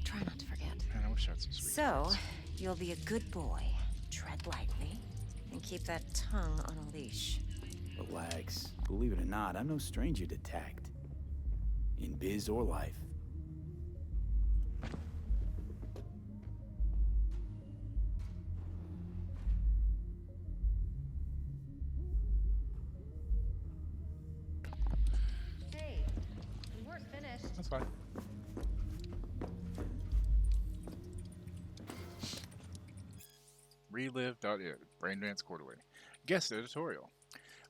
Try not to forget. Man, I wish I had some sweet So, kids. you'll be a good boy. Tread lightly, and keep that tongue on a leash. Relax. Believe it or not, I'm no stranger to tact. in biz or life. Hey, we weren't finished. That's fine. Relive.it, Braindance Quarterly. Guest editorial.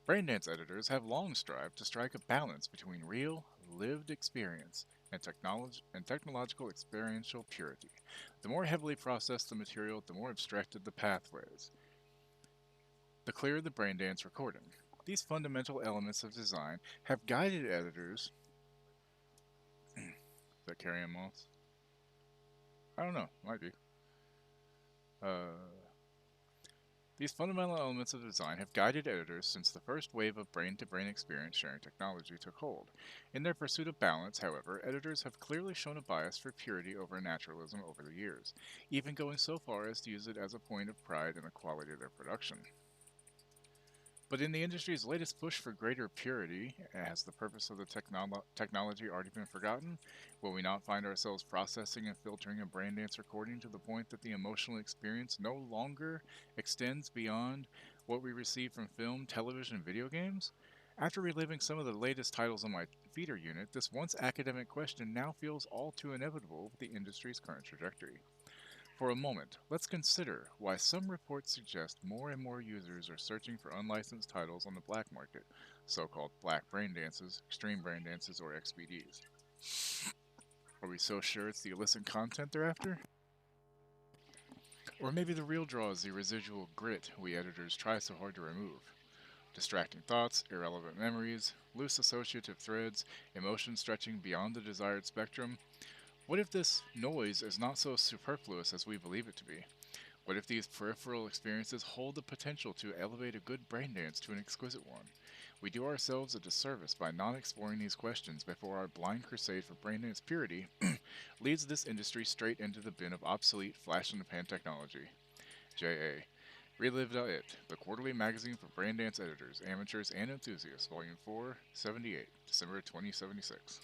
Braindance editors have long strived to strike a balance between real, lived experience and technological experiential purity. The more heavily processed the material, the more abstracted the pathways, the clearer the Braindance recording. These fundamental elements of design have guided editors. Is that carrying moths? I don't know. Might be. These fundamental elements of design have guided editors since the first wave of brain-to-brain experience sharing technology took hold. In their pursuit of balance, however, editors have clearly shown a bias for purity over naturalism over the years, even going so far as to use it as a point of pride in the quality of their production. But in the industry's latest push for greater purity, has the purpose of the technology already been forgotten? Will we not find ourselves processing and filtering a Braindance recording to the point that the emotional experience no longer extends beyond what we receive from film, television, and video games? After reliving some of the latest titles on my feeder unit, this once academic question now feels all too inevitable with the industry's current trajectory. For a moment, let's consider why some reports suggest more and more users are searching for unlicensed titles on the black market, so-called black brain dances, extreme brain dances, or XBDs. Are we so sure it's the illicit content they're after? Or maybe the real draw is the residual grit we editors try so hard to remove. Distracting thoughts, irrelevant memories, loose associative threads, emotions stretching beyond the desired spectrum. What if this noise is not so superfluous as we believe it to be? What if these peripheral experiences hold the potential to elevate a good brain dance to an exquisite one? We do ourselves a disservice by not exploring these questions before our blind crusade for brain dance purity leads this industry straight into the bin of obsolete flash-in-the-pan technology. J.A. Relive.it, the quarterly magazine for brain dance editors, amateurs, and enthusiasts, Volume 4, 78, December 2076.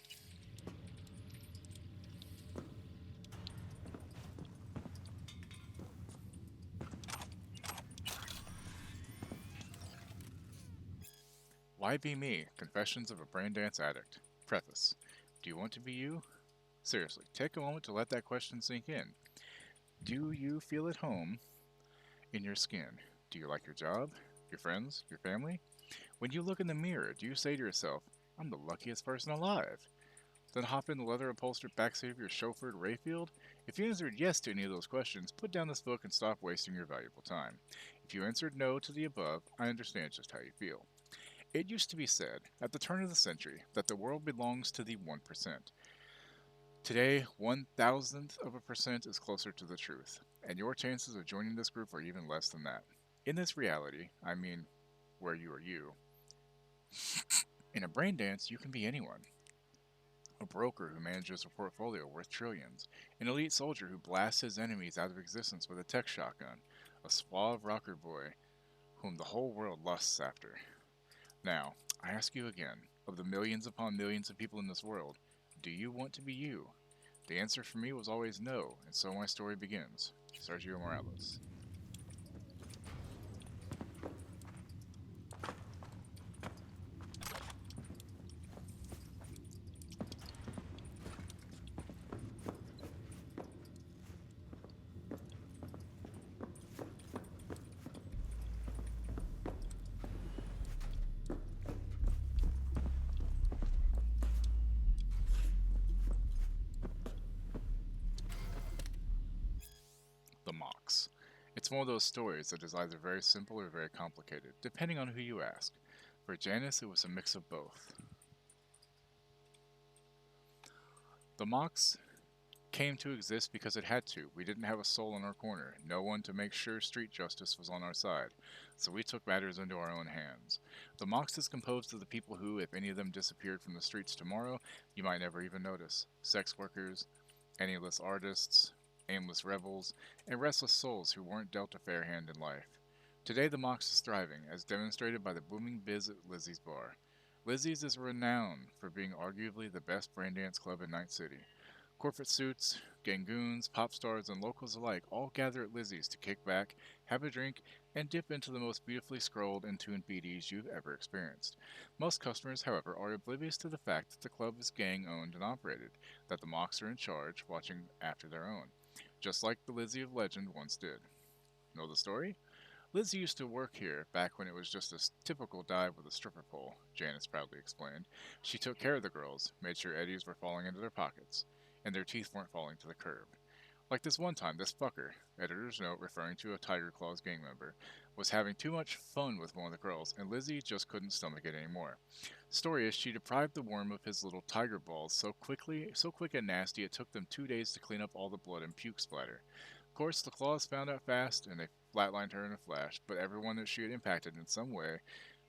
Why Be Me? Confessions of a Braindance Addict. Preface. Do you want to be you? Seriously, take a moment to let that question sink in. Do you feel at home in your skin? Do you like your job, your friends, your family? When you look in the mirror, do you say to yourself, I'm the luckiest person alive? Then hop in the leather upholstered backseat of your chauffeured Rayfield? If you answered yes to any of those questions, put down this book and stop wasting your valuable time. If you answered no to the above, I understand just how you feel. It used to be said, at the turn of the century, that the world belongs to the 1%. Today, 1,000% is closer to the truth, and your chances of joining this group are even less than that. In this reality, I mean, where you are you, in a brain dance, you can be anyone. A broker who manages a portfolio worth trillions, an elite soldier who blasts his enemies out of existence with a tech shotgun, a suave rocker boy whom the whole world lusts after. Now, I ask you again, of the millions upon millions of people in this world, do you want to be you? The answer for me was always no, and so my story begins. Sergio Morales. The Mox. It's one of those stories that is either very simple or very complicated, depending on who you ask. For Janice, it was a mix of both. The Mox came to exist because it had to. We didn't have a soul in our corner, no one to make sure street justice was on our side, so we took matters into our own hands. The Mox is composed of the people who, if any of them disappeared from the streets tomorrow, you might never even notice. Sex workers, penniless artists, aimless rebels, and restless souls who weren't dealt a fair hand in life. Today the Mox is thriving, as demonstrated by the booming biz at Lizzie's bar. Lizzie's is renowned for being arguably the best braindance club in Night City. Corporate suits, gangoons, pop stars, and locals alike all gather at Lizzie's to kick back, have a drink, and dip into the most beautifully scrolled and tuned BDs you've ever experienced. Most customers, however, are oblivious to the fact that the club is gang owned and operated, that the Mocs are in charge, watching after their own, just like the Lizzie of legend once did. Know the story? Lizzie used to work here back when it was just a typical dive with a stripper pole, Janice proudly explained. She took care of the girls, made sure eddies were falling into their pockets, and their teeth weren't falling to the curb. Like this one time, this fucker, editor's note referring to a Tiger Claws gang member, was having too much fun with one of the girls, and Lizzie just couldn't stomach it anymore. Story is she deprived the worm of his little tiger balls so quick and nasty it took them 2 days to clean up all the blood and puke splatter. Of course, the Claws found out fast, and they flatlined her in a flash, but everyone that she had impacted in some way,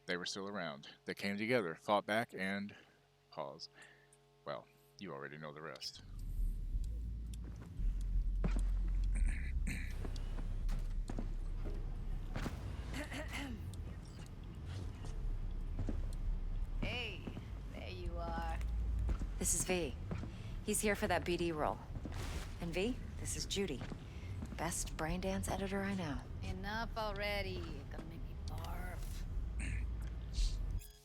they were still around. They came together, fought back, and... pause. Well, you already know the rest. Hey, there you are. This is V. He's here for that BD role. And V, this is Judy. Best braindance editor I know. Enough already. You're gonna make me barf.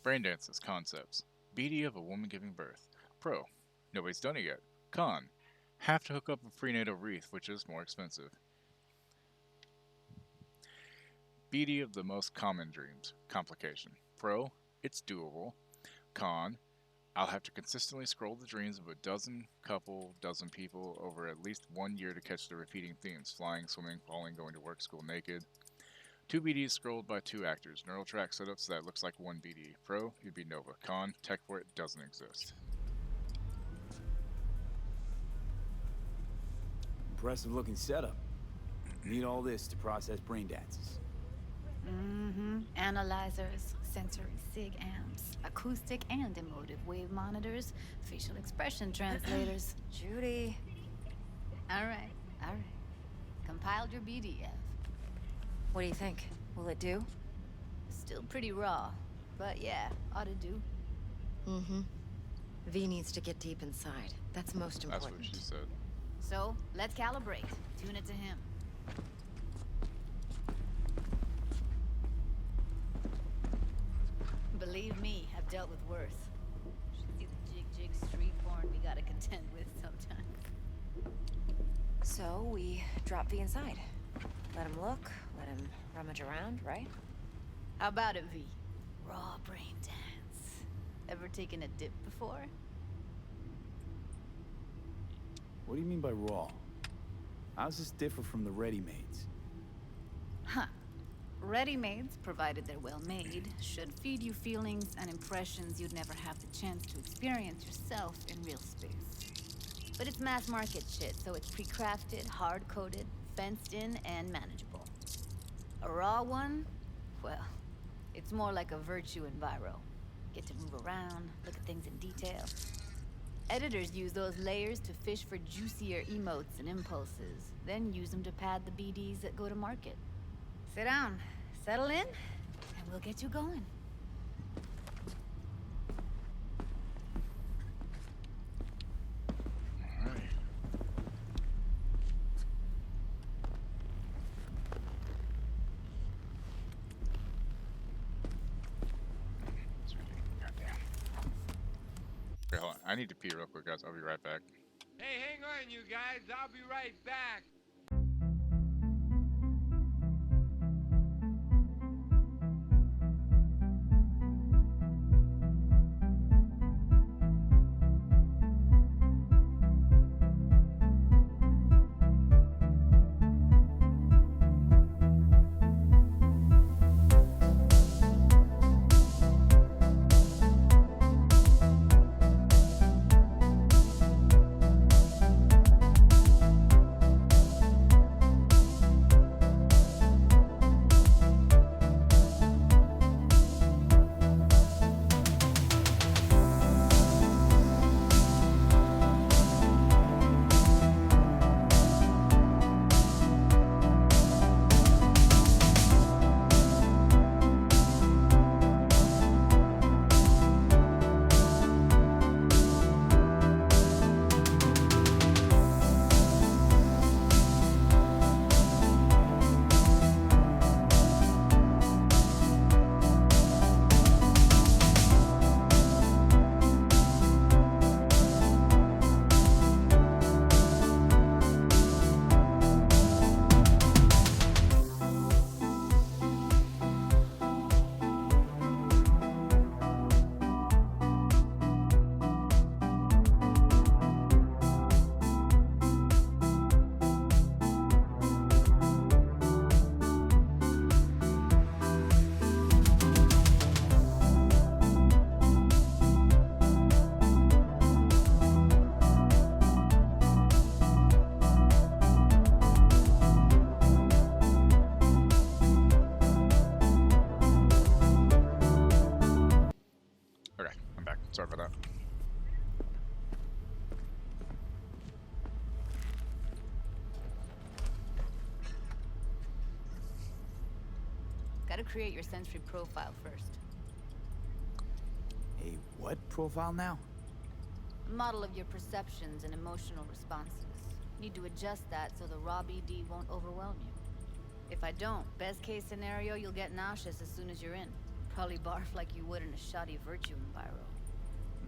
Braindance's concepts. BD of a woman giving birth. Pro. Nobody's done it yet. Con. Have to hook up a prenatal wreath, which is more expensive. BD of the most common dreams. Complication. Pro. It's doable. Con. I'll have to consistently scroll the dreams of a dozen people over at least 1 year to catch the repeating themes. Flying, swimming, falling, going to work, school naked. 2 BDs scrolled by 2 actors. Neural track set up so that looks like 1 BD. Pro, you'd be Nova. Con, tech for it doesn't exist. Impressive looking setup. Need all this to process brain dances. Analyzers, sensory sig amps, acoustic and emotive wave monitors, facial expression translators. Judy. All right. Compiled your BDF. What do you think? Will it do? Still pretty raw, but yeah, ought to do. V needs to get deep inside. That's most important. That's what she said. So, let's calibrate. Tune it to him. Believe me, I've dealt with worse. Should see the jig street porn we gotta contend with sometimes. So we drop V inside. Let him look, let him rummage around, right? How about it, V? Raw brain dance. Ever taken a dip before? What do you mean by raw? How's this differ from the ready-mades? Huh. Ready-mades, provided they're well-made, should feed you feelings and impressions you'd never have the chance to experience yourself in real space. But it's mass-market shit, so it's pre-crafted, hard-coded, fenced in, and manageable. A raw one? Well, it's more like a virtue enviro. Get to move around, look at things in detail. Editors use those layers to fish for juicier emotes and impulses, then use them to pad the BDs that go to market. Sit down, settle in, and we'll get you going. Alright. Goddamn. Okay, hold on. I need to pee real quick, guys. I'll be right back. Hey, hang on, you guys. I'll be right back. Gotta create your sensory profile first. A what profile now? A model of your perceptions and emotional responses. Need to adjust that so the raw BD won't overwhelm you. If I don't, best case scenario, you'll get nauseous as soon as you're in. Probably barf like you would in a shoddy virtue enviro.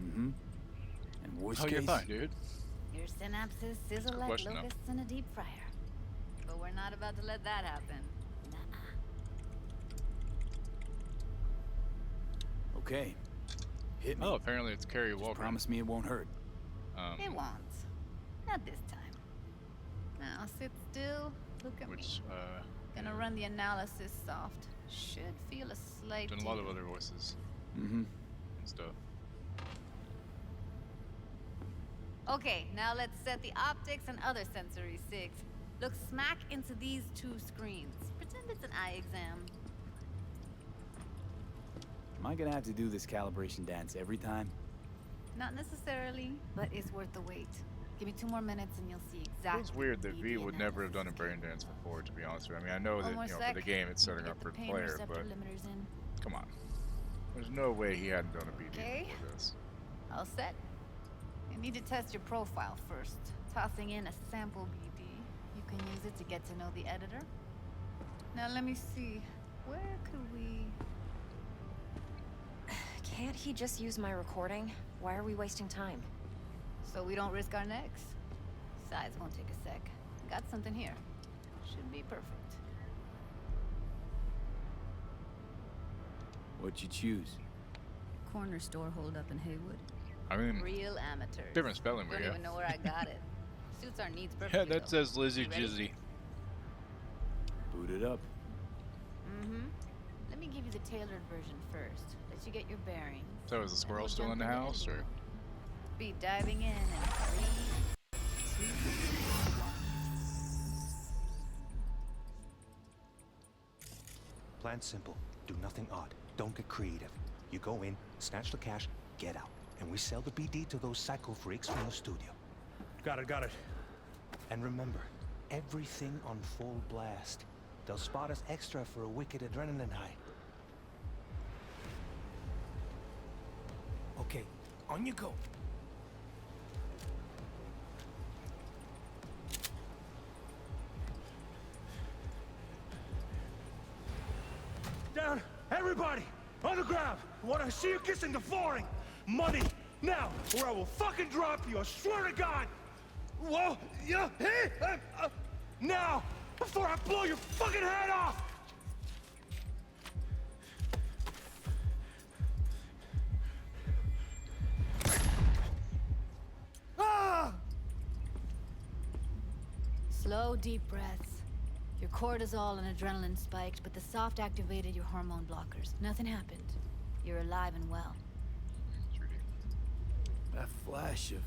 Mm-hmm. And worst Oh, case... you're fine, dude. Your synapses sizzle Good like question, though. locusts in a deep fryer. But we're not about to let that happen. Nuh-uh. Okay. Hit me. Oh, apparently it's Carrie Just Walker. promise me it won't hurt. It won't. Not this time. Now sit still. Look at me. Gonna run the analysis soft. Should feel a slight. Done a lot of other voices. Mm-hmm. And stuff. Okay, now let's set the optics and other sensory sigs. Look smack into these two screens. Pretend it's an eye exam. Am I gonna have to do this calibration dance every time? Not necessarily, but it's worth the wait. Give me 2 more minutes and you'll see exactly. It's weird that the V would never have analysis done a brain dance before, to be honest with you. I mean, I know that, One more you know, sec. for the game it's setting Get up the for the pain player, receptor but limiters in. come on. There's no way he hadn't done a BD Okay. before this. All set. You need to test your profile first. Tossing in a sample BD. You can use it to get to know the editor. Now let me see. Where could we... Can't he just use my recording? Why are we wasting time? So we don't risk our necks. Besides, won't take a sec. Got something here. Should be perfect. What'd you choose? Corner store hold up in Haywood. I mean, Real amateurs. different spelling, but Don't yeah. even know where I got it. Suits our needs perfectly. Yeah, that though. says Lizzie You ready? Jizzy. Boot it up. Mm-hmm. Let me give you the tailored version first. Let you get your bearings. So is the squirrel still in the house, or? Be diving in 3, 2, 1. Plan simple. Do nothing odd. Don't get creative. You go in, snatch the cash, get out. And we sell the BD to those psycho freaks from the studio. Got it. And remember, everything on full blast. They'll spot us extra for a wicked adrenaline high. Okay, on you go. Down! Everybody! On the ground! I want to see you kissing the flooring! Money! Now! Or I will fucking drop you! I swear to God! Whoa! Yeah! Hey! Now! Before I blow your fucking head off! Ah! Slow, deep breaths. Your cortisol and adrenaline spiked, but the soft activated your hormone blockers. Nothing happened. You're alive and well. That flash of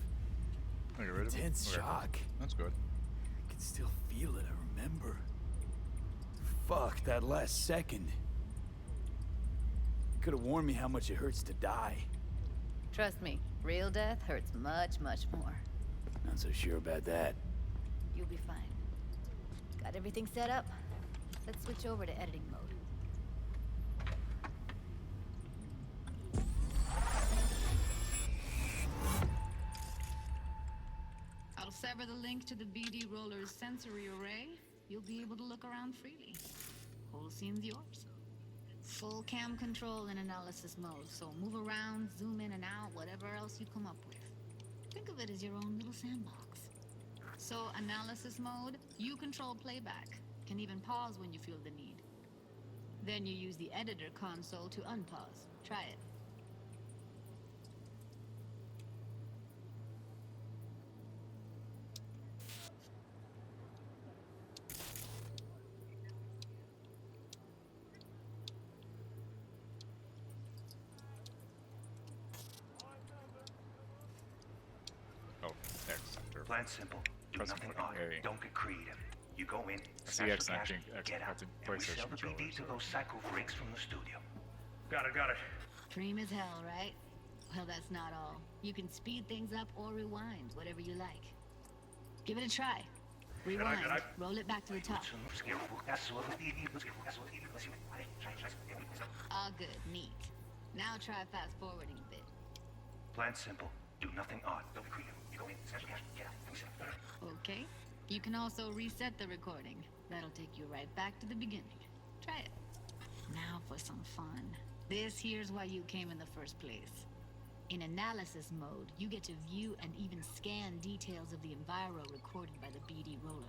Get rid of it? intense Okay. shock. That's good. I can still feel it, I remember. Fuck, that last second. Could have warned me how much it hurts to die. Trust me, real death hurts much, much more. Not so sure about that. You'll be fine. Got everything set up? Let's switch over to editing mode. I'll sever the link to the BD Roller's sensory array. You'll be able to look around freely. Whole scene's yours. Full cam control in analysis mode, so move around, zoom in and out, whatever else you come up with. Think of it as your own little sandbox. So, analysis mode, you control playback. Can even pause when you feel the need. Then you use the editor console to unpause. Try it. Oh, X center. Plan simple. Do Press nothing fucking odd. A. Don't get creative. You go in, It's snatch the X the cash, acting- get out. acting And we sell PlayStation the BD to controller, those psycho freaks from the studio. Got it. Dream as hell, right? Well, that's not all. You can speed things up or rewind, whatever you like. Give it a try. Rewind. Roll it back to the top. Now try fast forwarding a bit. Plan simple. Do nothing odd. Don't be creative. You go in, snatch the cash, get out. We sell it. Okay. You can also reset the recording. That'll take you right back to the beginning. Try it. Now for some fun. This here's why you came in the first place. In analysis mode, you get to view and even scan details of the enviro recorded by the BD roller.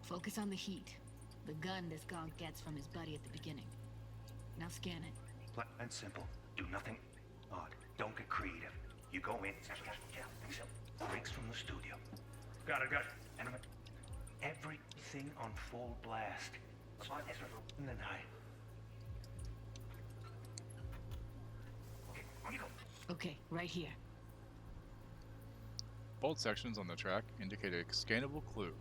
Focus on the heat, the gun this gonk gets from his buddy at the beginning. Now scan it. Plan simple. Do nothing odd. Don't get creative. You go in, snatch the cash, get out. We sell it. Breaks from the studio. Got it. And everything on full blast. And then hide. Okay, on you go. Okay, right here. Bold sections on the track indicate a scannable clue.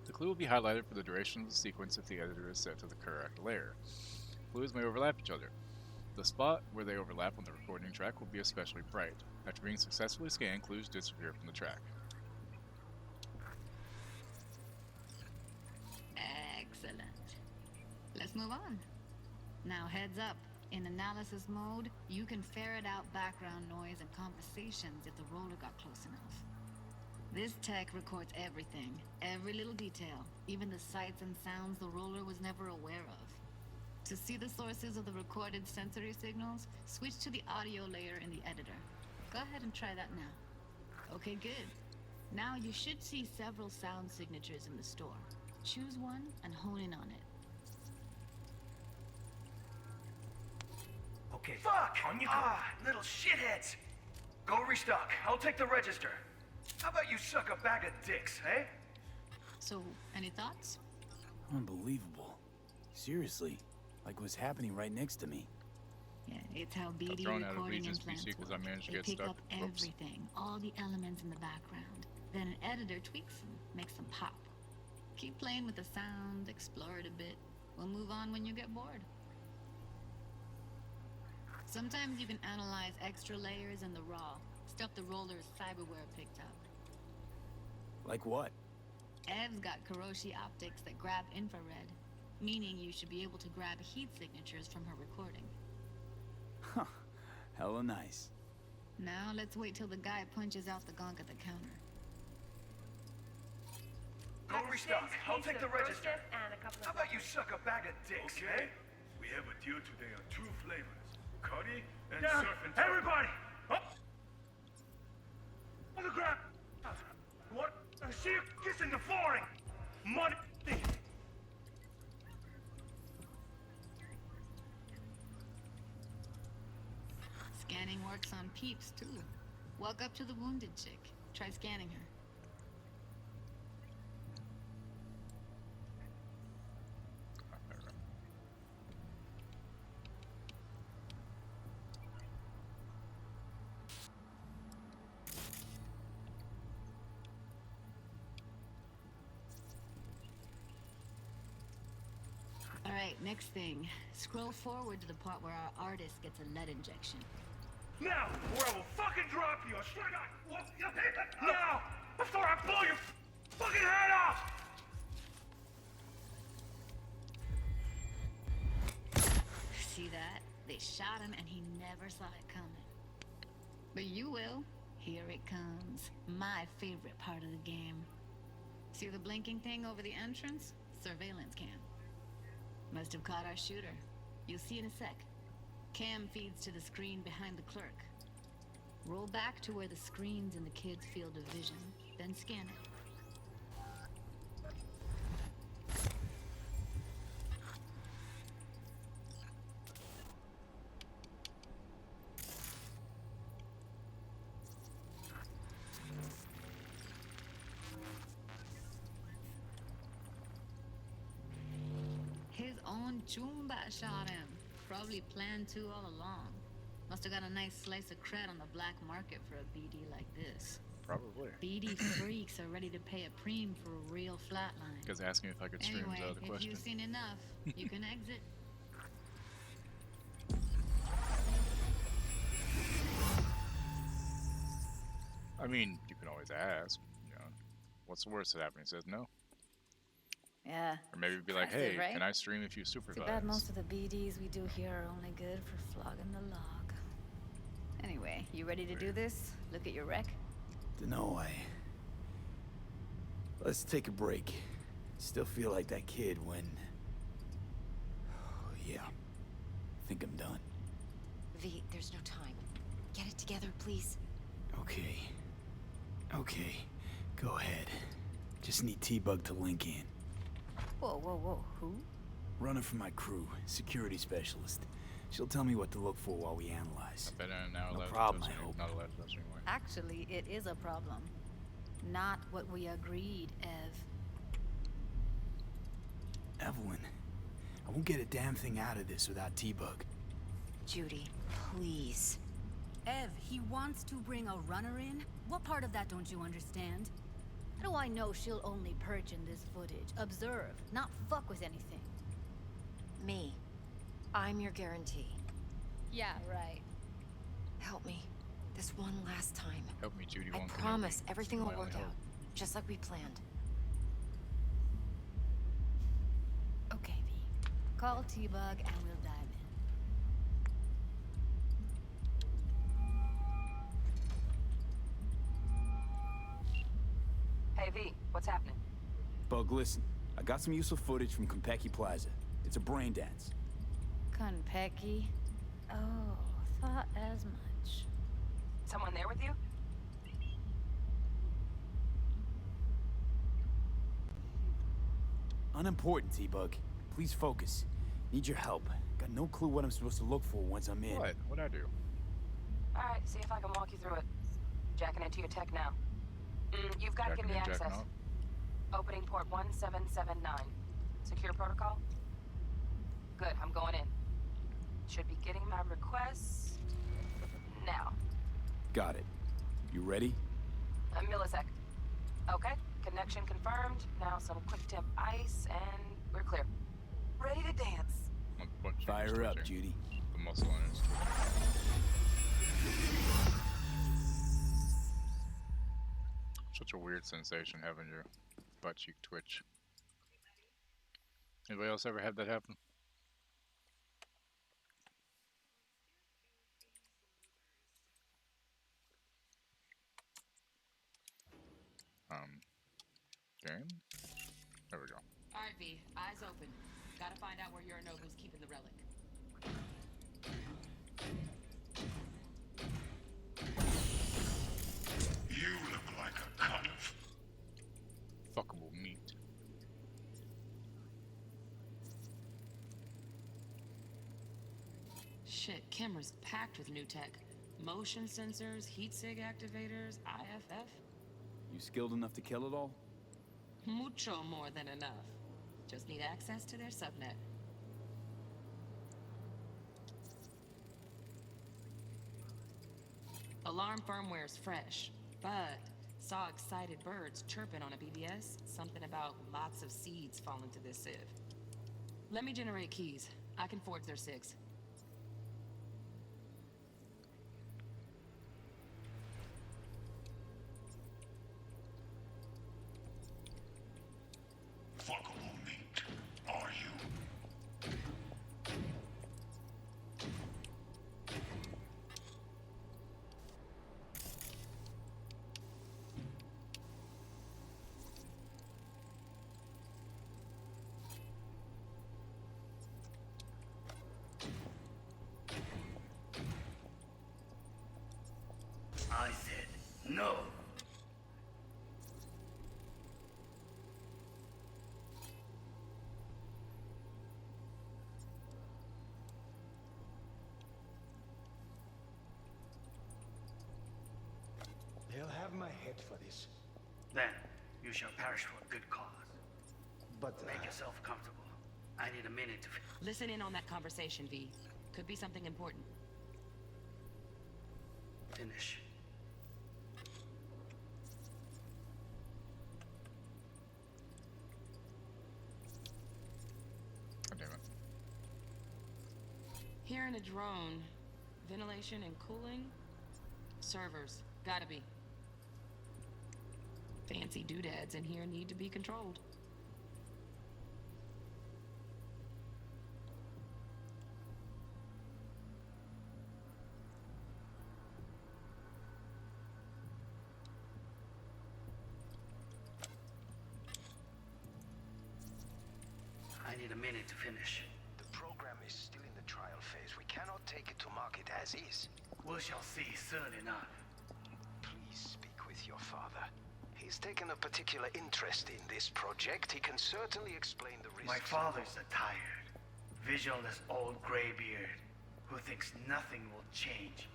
The clue will be highlighted for the duration of the sequence if the editor is set to the correct layer. Clues may overlap each other. The spot where they overlap on the recording track will be especially bright. After being successfully scanned, clues disappear from the track. Excellent. Let's move on. Now heads up. In analysis mode, you can ferret out background noise and conversations if the roller got close enough. This tech records everything, every little detail, even the sights and sounds the roller was never aware of. To see the sources of the recorded sensory signals, switch to the audio layer in the editor. Go ahead and try that now. Okay, good. Now you should see several sound signatures in the store. Choose one and hone in on it. Okay. Fuck! On you go. Little shitheads! Go restock. I'll take the register. How about you suck a bag of dicks, eh? So, any thoughts? Unbelievable. Seriously, like what's happening right next to me. Yeah, it's how BD thrown out of recording Legion's implants PC 'cause work. I managed to They get pick stuck. up Whoops. everything, all the elements in the background. Then an editor tweaks them, makes them pop. Keep playing with the sound, explore it a bit. We'll move on when you get bored. Sometimes you can analyze extra layers in the raw, stuff the roller's cyberware picked up. Like what? Ev's got Kiroshi optics that grab infrared, meaning you should be able to grab heat signatures from her recording. Huh. Hella nice. Now let's wait till the guy punches out the gonk at the counter. Go restock. I'll take the register. How about you suck a bag of dicks, eh? We have a deal today on 2 flavors. Cuddy and Down! surf and turf. Everybody! Up! On the ground! What? I see you kissing the flooring! Money! Scanning works on peeps, too. Walk up to the wounded chick. Try scanning her. Alright, next thing. Scroll forward to the part where our artist gets a lead injection. Now, or I will fucking drop you! Straight on! Now! Before I blow your fucking head off! See that? They shot him and he never saw it coming. But you will. Here it comes. My favorite part of the game. See the blinking thing over the entrance? Surveillance cam. Must have caught our shooter. You'll see in a sec. Cam feeds to the screen behind the clerk. Roll back to where the screen's in the kid's field of vision, then scan it. His own choom shot him. Probably planned to all along. Must have got a nice slice of cred on the black market for a BD like this. Probably. BD freaks are ready to pay a preem for a real flatline. Because asking if I could stream Anyway, is out of the if question. you've seen enough, you can exit. I mean, you can always ask. You know, what's the worst that happened? He says no. Yeah. Or maybe be like, Impressive, hey, right? can I stream a few super Too bad vibes? most of the BDs we do here are only good for flogging the log. Anyway, you ready to do this? Look at your wreck? Dunno, Let's take a break. Still feel like that kid when... Yeah. Think I'm done. V, there's no time. Get it together, please. Okay. Okay. Go ahead. Just need T-Bug to link in. Whoa, whoa, whoa. Who? Runner for my crew, security specialist. She'll tell me what to look for while we analyze. I bet I'm now No allowed problem, to touch I hope. Not allowed to touch anymore. Actually, it is a problem. Not what we agreed, Ev. Evelyn, I won't get a damn thing out of this without T-Bug. Judy, please. Ev, he wants to bring a runner in? What part of that don't you understand? How do I know she'll only perch in this footage? Observe, not fuck with anything. Me. I'm your guarantee. Yeah, right. Help me. This one last time. Help me, Judy. I one thing promise every- everything my will only work hope. out. Just like we planned. Okay, V. Call T-Bug and we'll dive in. Hey, V, what's happening? Bug, listen. I got some useful footage from Konpeki Plaza. It's a brain dance. Konpeki? Oh, thought as much. Someone there with you? Unimportant, T-Bug. Please focus. Need your help. Got no clue what I'm supposed to look for once I'm in. What? What'd I do? Alright, see if I can walk you through it. Jacking into your tech now. You've got to give me Jacking in, jacking access. out? Opening port 1779. Secure protocol? Good, I'm going in. Should be getting my request now. Got it. You ready? A millisecond. Okay, connection confirmed. Now some quick temp ice, and we're clear. Ready to dance. Fire up, Judy. The muscle in his Such a weird sensation having your butt cheek twitch. Anybody else ever had that happen? Game? There we go. Alright, V, eyes open. Gotta find out where Yorinobu's keeping the relic. You look like a cut of fuckable meat. Shit, camera's packed with new tech. Motion sensors, heat sig activators, IFF. You skilled enough to kill it all? Mucho more than enough. Just need access to their subnet. Alarm firmware's fresh, but saw excited birds chirping on a BBS. Something about lots of seeds falling to this sieve. Let me generate keys. I can forge their SIGs. fuckable meat, are you? I said no. They'll have my head for this. Then you shall perish for a good cause. But Make yourself comfortable. I need a minute to... Listen in on that conversation, V. Could be something important. finish. God damn it. Here in a drone, ventilation and cooling, servers, gotta be. Fancy doodads in here need to be controlled. need a minute to finish. The program is still in the trial phase. We cannot take it to market as is. We shall see soon enough. Please speak with your father. He's taken a particular interest in this project. He can certainly explain the risks. My father's a tired, visionless old graybeard who thinks nothing will change,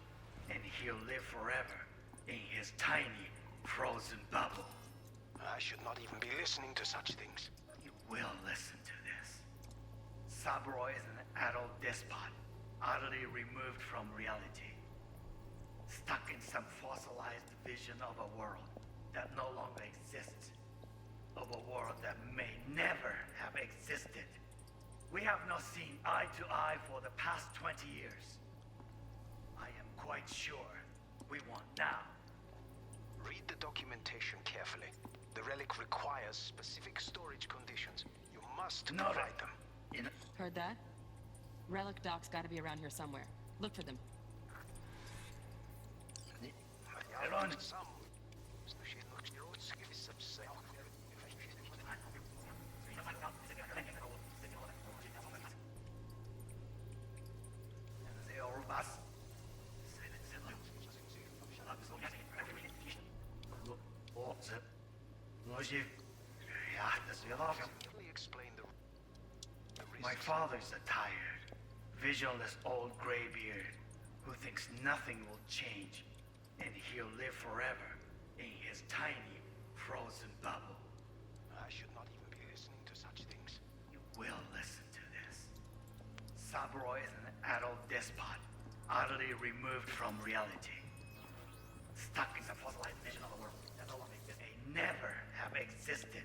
and he'll live forever in his tiny, frozen bubble. I should not even be listening to such things. You will listen to this. Saburo is an adult despot, utterly removed from reality. Stuck in some fossilized vision of a world that no longer exists. Of a world that may never have existed. We have not seen eye to eye for the past 20 years. I am quite sure we want now. Read the documentation carefully. The relic requires specific storage conditions. You must provide them. Heard that? Relic docs gotta be around here somewhere. Look for them. My father's a tired, visionless old graybeard who thinks nothing will change, and he'll live forever in his tiny, frozen bubble. I should not even be listening to such things. You will listen to this. Saburo is an adult despot, utterly removed from reality. Stuck in the fossilized vision of a world that no longer exists. May never have existed.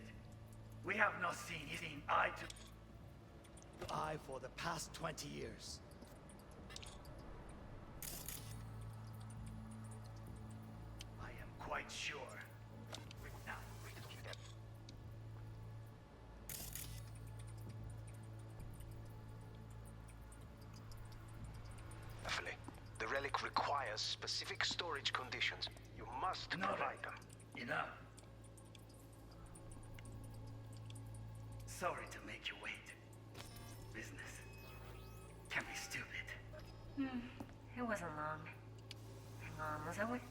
We have not seen eye to eye for the past 20 years. I am quite sure. Now, Carefully. The relic requires specific storage conditions. You must provide them. Enough. Sorry to make you wait. Business can be stupid. It wasn't long. Hang on, was that what?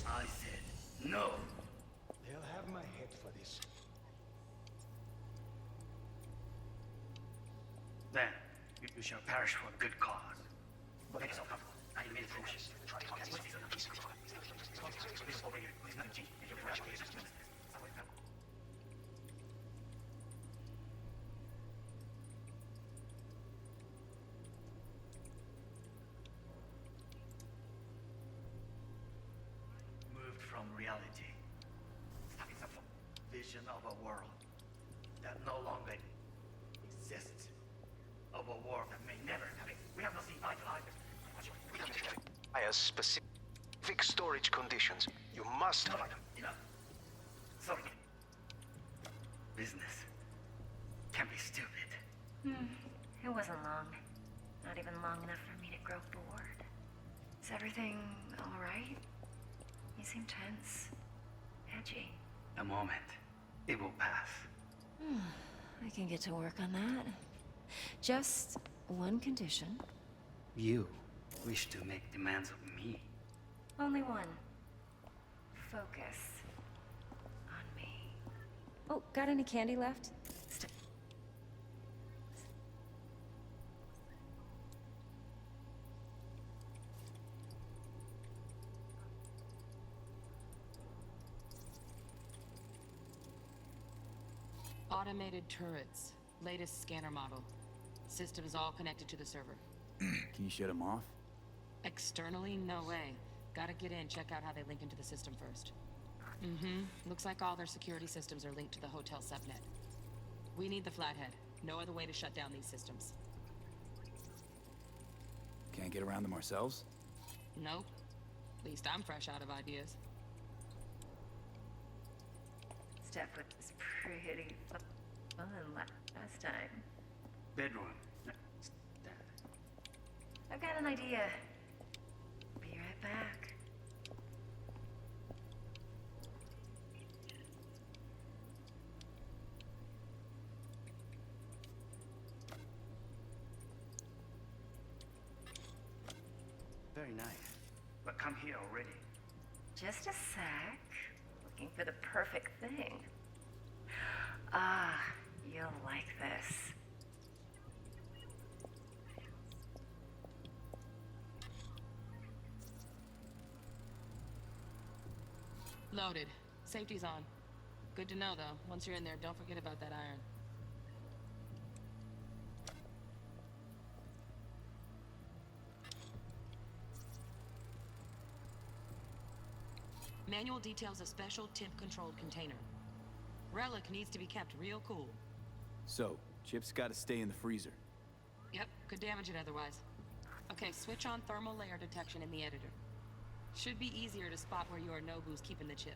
I said no. They'll have my head for this. Then you shall perish for a good cause. Make yourself comfortable. I made it finish. Moved from reality. Stuck in some vision of a world that no longer exists. Of a world that may never have it. We have not seen eye to eye. Requires specific storage conditions. You must provide them. Enough. Sorry. Business can be stupid. It wasn't long. Not even long enough for me to grow bored. Is everything all right? You seem tense. Edgy. A moment. It will pass. I can get to work on that. Just one condition. You wish to make demands of me. Only one. Focus on me. Oh, got any candy left? Automated turrets. Latest scanner model. Systems all connected to the server. Can you shut him off? Externally, no way. Gotta get in, check out how they link into the system first. Looks like all their security systems are linked to the hotel subnet. We need the Flathead. No other way to shut down these systems. Can't get around them ourselves? Nope. At least I'm fresh out of ideas. Steph was pretty fun last time. Bedroom. I've got an idea. Be right back. Very nice. But come here already. Just a sec. Looking for the perfect thing. Ah, you'll like this. Loaded. Safety's on. Good to know, though. Once you're in there, don't forget about that iron. Manual details a special temp-controlled container. Relic needs to be kept real cool. So, Chip's gotta stay in the freezer. Yep, could damage it otherwise. Okay, switch on thermal layer detection in the editor. Should be easier to spot where Yorinobu's keeping the chip.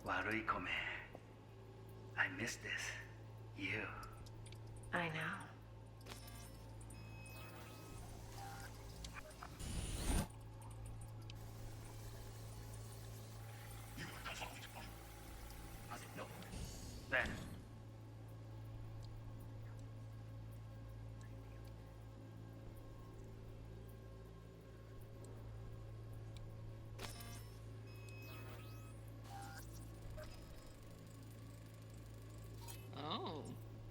Warikome. I miss this. You. I know. Then. Oh,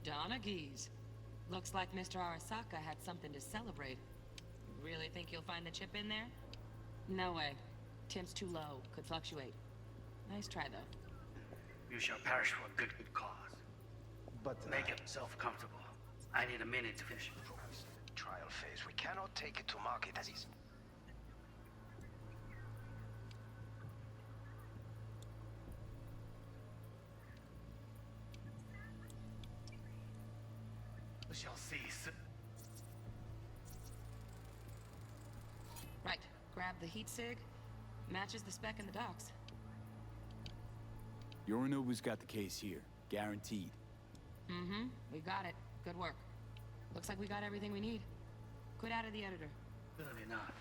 Donaghys. Looks like Mr. Arasaka had something to celebrate. Really think you'll find the chip in there? No way. Temp's too low. Could fluctuate. Nice try, though. You shall perish for a good cause. But make yourself comfortable. I need a minute to finish. Trial phase. We cannot take it to market as is. We shall see. Right. Grab the heat sig. Matches the spec in the docks. Yorinobu's got the case here. Guaranteed. Mm-hmm. We got it. Good work. Looks like we got everything we need. Quit out of the editor. Good enough.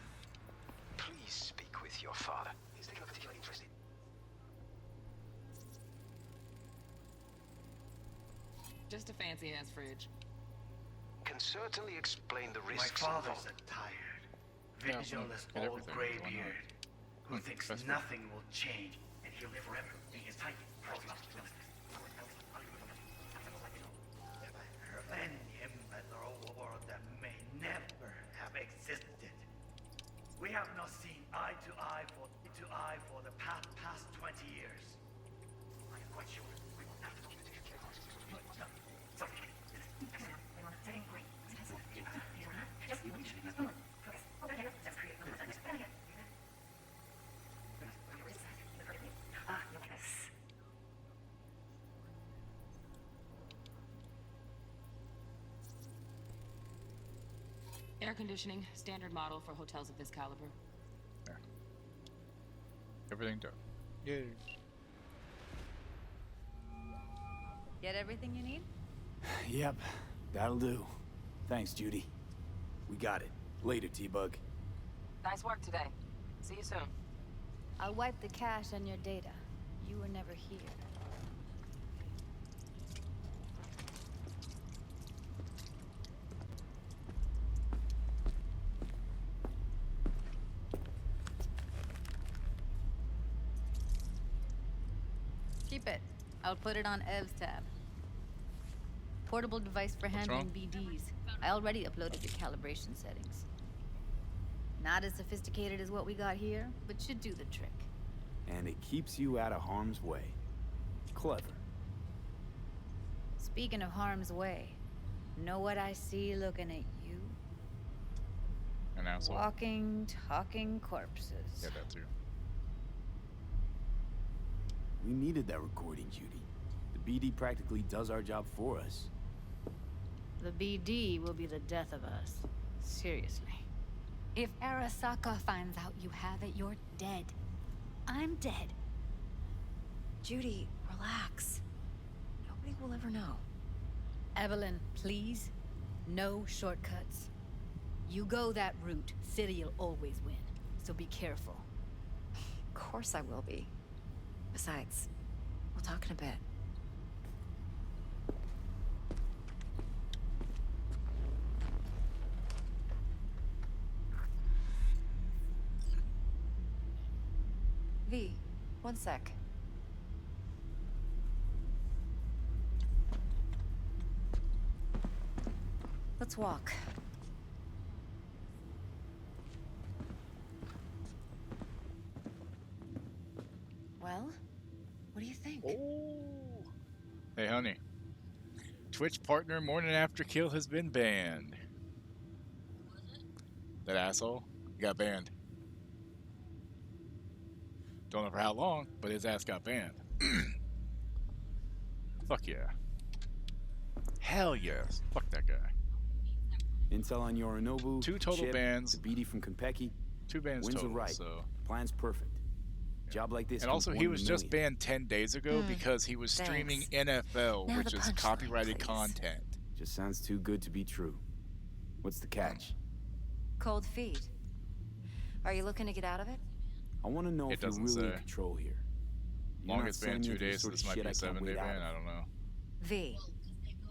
Please speak with your father. He's taking a particular interest in. Just a fancy-ass fridge. Can certainly explain the risks. My father's a tired, visionless old graybeard who thinks nothing will change and he'll live forever being his type. Revenge him better a world that may never have existed. We have not seen eye to eye for the past 20 years. I am quite sure we will not. Air conditioning, standard model for hotels of this caliber. Yeah. Everything done. Yay. Get everything you need? Yep, that'll do. Thanks, Judy. We got it. Later, T-Bug. Nice work today. See you soon. I'll wipe the cache on your data. You were never here. Keep it. I'll put it on Ev's tab. Portable device for handling BDs. I already uploaded the calibration settings. Not as sophisticated as what we got here, but should do the trick. And it keeps you out of harm's way. Clever. Speaking of harm's way, know what I see looking at you? An asshole. Walking, talking corpses. Yeah, that too. We needed that recording, Judy. The BD practically does our job for us. The BD will be the death of us. Seriously. If Arasaka finds out you have it, you're dead. I'm dead. Judy, relax. Nobody will ever know. Evelyn, please. No shortcuts. You go that route, City'll always win. So be careful. Of course I will be. Besides, we'll talk in a bit. V, one sec. Let's walk. Well, what do you think? Hey, honey. Twitch partner morning after kill has been banned. That asshole got banned. Don't know for how long, but his ass got banned. Fuck yeah. Hell yes. Fuck that guy. Intel on Yorinobu. 2 total Chip, bans. The BD from Konpeki. 2 bans Wins total, are right. so... Plan's perfect. Job like this. And also, he was just banned 10 days ago because he was streaming NFL, Now which the is punchline, copyrighted please. content. Just sounds too good to be true. What's the catch? Cold feet. Are you looking to get out of it? I want to know It if you're doesn't really in say. control here. You're Long not it's been sending 2 me into the days, so sort of this might shit be I a can't 7-day wait out ban. of. I don't know. V,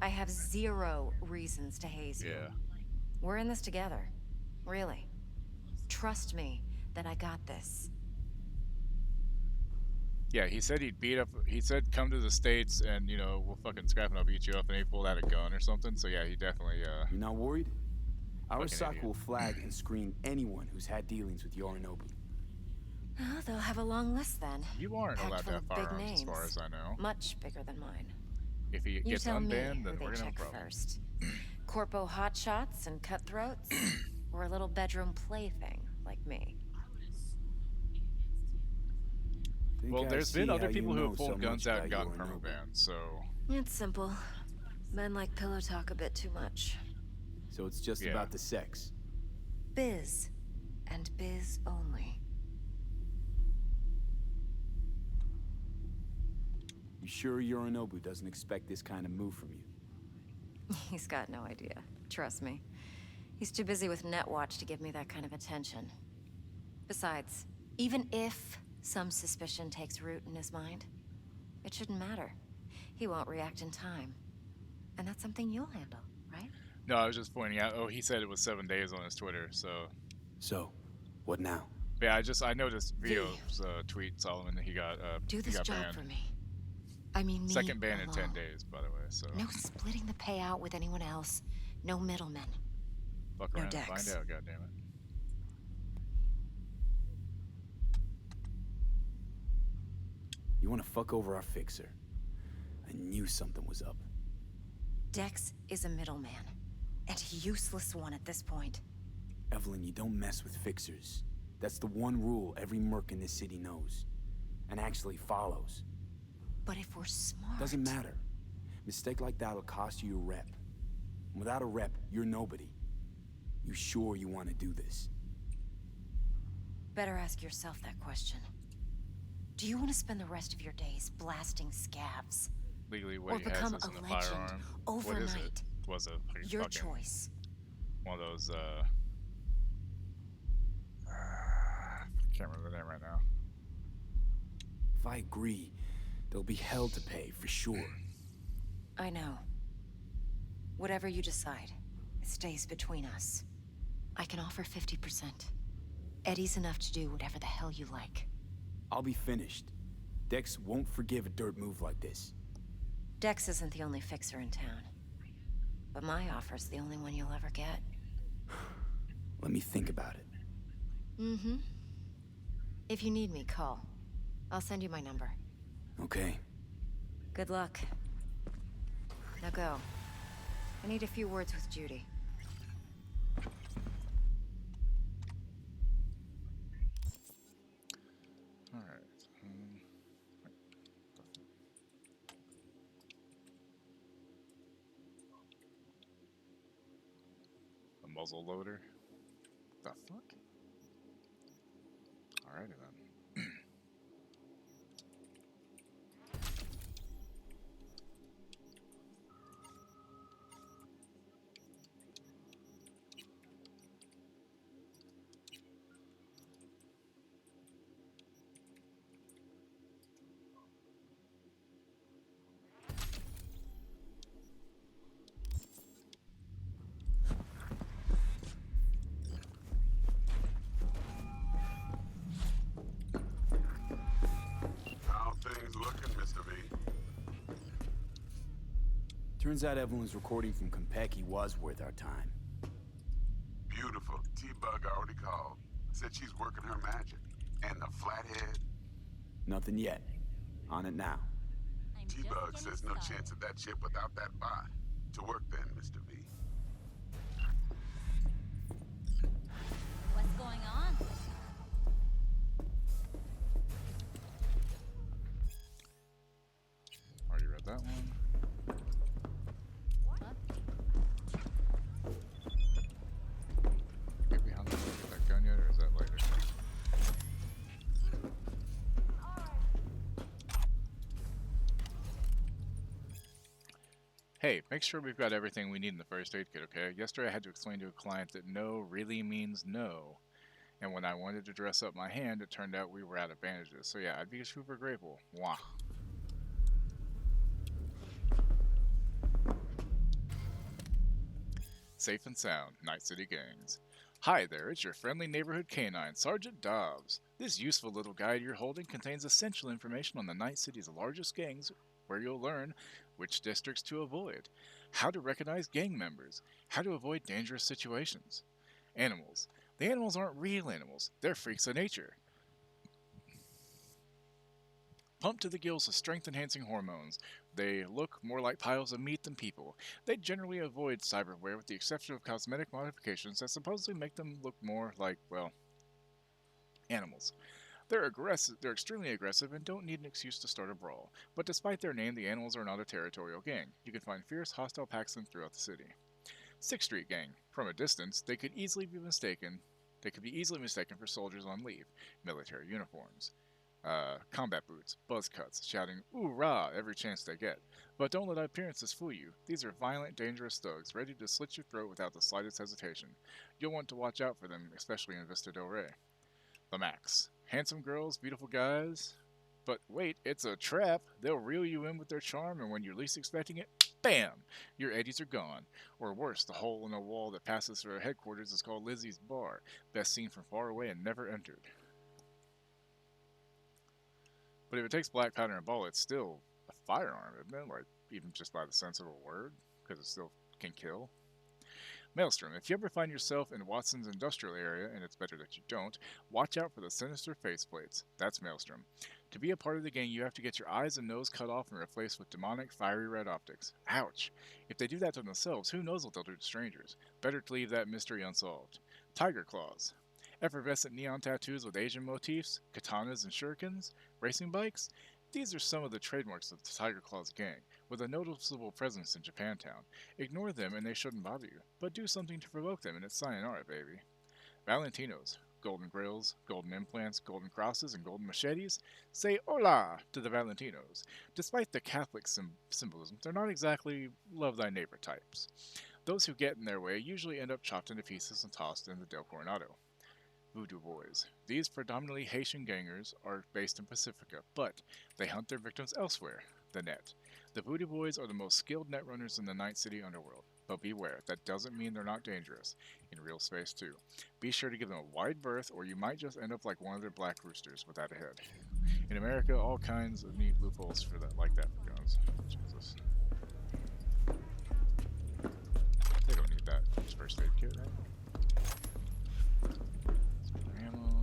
I have 0 reasons to haze you. Yeah. We're in this together. Really. Trust me that I got this. Yeah, he said he'd beat up. He said come to the States and, you know, we'll fucking scrap and I'll beat you up, and he pulled out a gun or something. So yeah, he definitely. You're not worried? Arasaka idiot. will flag and screen anyone who's had dealings with Yorinobu. Oh, they'll have a long list then. You aren't Packed allowed to full have of big firearms, as names. far as I know. Much bigger than mine. If he You gets tell me unbanned, who then they we're gonna have a check problem. first. Corpo hotshots and cutthroats, or a little bedroom plaything like me. Well, there's been other people who have so pulled guns much out and about gotten perma Yorinobu. banned, so It's simple. Men like pillow talk a bit too much. So it's just Yeah. about the sex. Biz. And biz only. You sure Yorinobu doesn't expect this kind of move from you? He's got no idea. Trust me. He's too busy with Netwatch to give me that kind of attention. Besides, even if some suspicion takes root in his mind, it shouldn't matter. He won't react in time. And that's something you'll handle, right? no, I was just pointing out. Oh, he said it was 7 days on his Twitter. So So, what now? yeah, I noticed Vio's tweet, Solomon, that he got Do he this got job banned. for me. I mean me Second ban in 10 alone. days, by the way. So No splitting the payout with anyone else. No middlemen. fuck no around and Dex. find out. Goddammit. You want to fuck over our fixer? I knew something was up. Dex is a middleman. And a useless one at this point. Evelyn, you don't mess with fixers. That's the one rule every merc in this city knows. And actually follows. But if we're smart... Doesn't matter. Mistake like that'll cost you a rep. Without a rep, you're nobody. You sure you want to do this? Better ask yourself that question. Do you want to spend the rest of your days blasting scavs? Legally, Or what he has become is in a the legend firearm. What is it? overnight? Was a Your fucking choice. one of those. Can't remember the name right now. If I agree, there'll be hell to pay, for sure. I know. Whatever you decide, it stays between us. I can offer 50%. Eddie's enough to do whatever the hell you like. I'll be finished. Dex won't forgive a dirt move like this. Dex isn't the only fixer in town. But my offer's the only one you'll ever get. Let me think about it. Mm-hmm. If you need me, call. I'll send you my number. Okay. Good luck. Now go. I need a few words with Judy. Alright. A muzzle loader? The fuck? Alrighty then. How things looking, Mr. V? Turns out Evelyn's recording from Konpeki was worth our time. Beautiful. T-Bug already called. Said she's working her magic. And the flathead? Nothing yet. On it now. T-Bug says no chance of that ship without that bot. To work then, Mr. V. What's going on? Already read that one. Get behind the wheel, get that gun yet, or is that later? Hey, make sure we've got everything we need in the first aid kit, okay? Yesterday I had to explain to a client that no really means no. And when I wanted to dress up my hand, it turned out we were out of bandages. So yeah, I'd be super grateful. Mwah. Safe and sound, Night City Gangs. Hi there, it's your friendly neighborhood canine, Sergeant Dobbs. This useful little guide you're holding contains essential information on the Night City's largest gangs, where you'll learn which districts to avoid, how to recognize gang members, how to avoid dangerous situations. Animals. The animals aren't real animals, they're freaks of nature. Pumped to the gills with strength-enhancing hormones. They look more like piles of meat than people. They generally avoid cyberware with the exception of cosmetic modifications that supposedly make them look more like, well, animals. They're aggressive. They're extremely aggressive and don't need an excuse to start a brawl. But despite their name, the animals are not a territorial gang. You can find fierce, hostile packs of them throughout the city. 6th Street Gang. From a distance, they could be easily mistaken for soldiers on leave. Military uniforms. Combat boots, buzz cuts, shouting "Oorah" every chance they get. But don't let appearances fool you. These are violent, dangerous thugs, ready to slit your throat without the slightest hesitation. You'll want to watch out for them, especially in Vista Del Rey. The Max. Handsome girls, beautiful guys. But wait, it's a trap. They'll reel you in with their charm, and when you're least expecting it, BAM! Your eddies are gone. Or worse, the hole in a wall that passes through our headquarters is called Lizzie's Bar. Best seen from far away and never entered. But if it takes black powder and ball, it's still a firearm, isn't it? Like, even just by the sense of a word, because it still can kill. Maelstrom. If you ever find yourself in Watson's industrial area, and it's better that you don't, watch out for the sinister faceplates. That's Maelstrom. To be a part of the gang, you have to get your eyes and nose cut off and replaced with demonic, fiery red optics. Ouch! If they do that to themselves, who knows what they'll do to strangers? Better to leave that mystery unsolved. Tiger Claws. Effervescent neon tattoos with Asian motifs, katanas and shurikens, racing bikes. These are some of the trademarks of the Tiger Claws gang, with a noticeable presence in Japantown. Ignore them and they shouldn't bother you, but do something to provoke them and it's sayonara, baby. Valentinos. Golden grills, golden implants, golden crosses, and golden machetes. Say hola to the Valentinos. Despite the Catholic symbolism, they're not exactly love thy neighbor types. Those who get in their way usually end up chopped into pieces and tossed in the Del Coronado. Voodoo Boys. These predominantly Haitian gangers are based in Pacifica, but they hunt their victims elsewhere, the net. The Voodoo Boys are the most skilled net runners in the Night City underworld. But beware, that doesn't mean they're not dangerous. In real space, too. Be sure to give them a wide berth, or you might just end up like one of their black roosters without a head. In America, all kinds of neat loopholes for that, like that for guns. Jesus. They don't need that. It's first aid kit, right? Some ammo.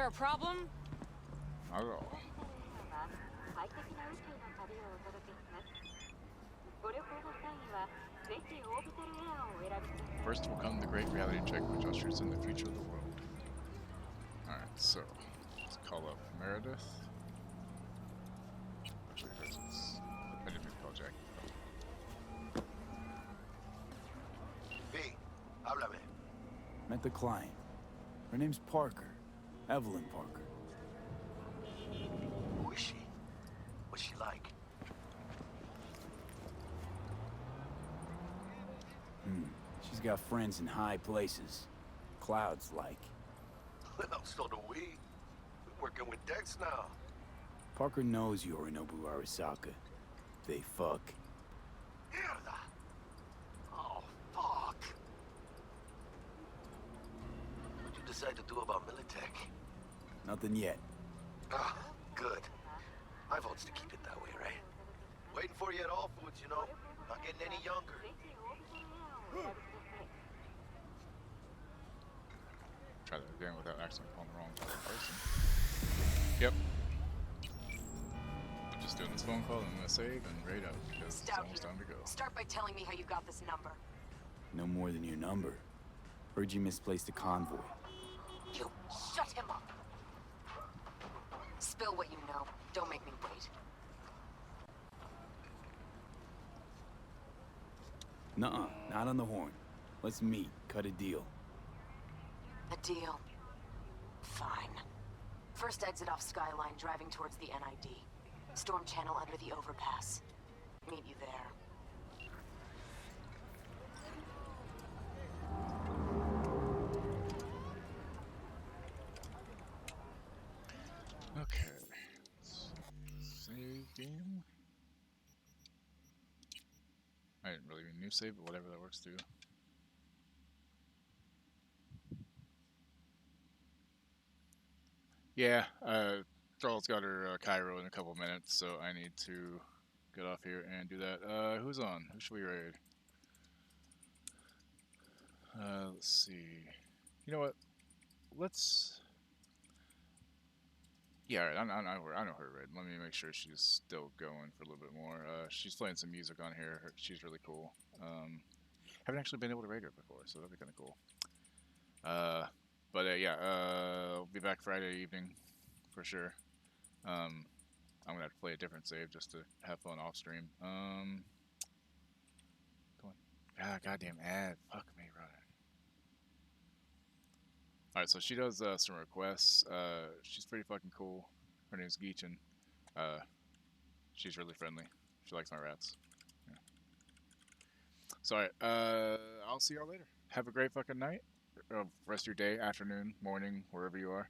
there a problem? Not at all. First will come the great reality check, which ushers in the future of the world. Alright, so let's call up Meredith. Actually, I didn't mean to call Jack. Hey, háblame. Met the client. Her name's Parker. Evelyn Parker. Who is she? What's she like? She's got friends in high places. Clouds like. Well, so do we. We're working with Dex now. Parker knows Yorinobu Arasaka. They fuck. Mierda. Oh, fuck. What'd you decide to do about Militech? Nothing yet. Ah, good. My vote's to keep it that way, right? Waiting for you at all foods, you know? Not getting any younger. Try that again without accidentally calling the wrong person. Yep. I'm just doing this phone call and I'm gonna save and rate out because it's almost time to go. Start by telling me how you got this number. No more than your number. Heard you misplaced a convoy. You shut him up. Spill what you know. Don't make me wait. Nuh-uh, not on the horn. Let's meet, cut a deal. A deal. Fine. First exit off Skyline, driving towards the NID. Storm channel under the overpass. Meet you there. Okay. Save game. I didn't really mean new save, but whatever that works too. Yeah, Charles got her Cairo in a couple minutes, so I need to get off here and do that. Who's on? Who should we raid? Let's see. You know what? Let's. Yeah, alright, I know her raid. Let me make sure she's still going for a little bit more. She's playing some music on here. She's really cool. Haven't actually been able to raid her before, so that'd be kind of cool. But yeah, I'll be back Friday evening for sure. I'm gonna have to play a different save just to have fun off stream. Come on. Ah, goddamn ad. Fuck me, running. Alright, so she does some requests. She's pretty fucking cool. Her name's Geechin. She's really friendly. She likes my rats. Yeah. So, alright, I'll see y'all later. Have a great fucking night. Rest of your day, afternoon, morning, wherever you are.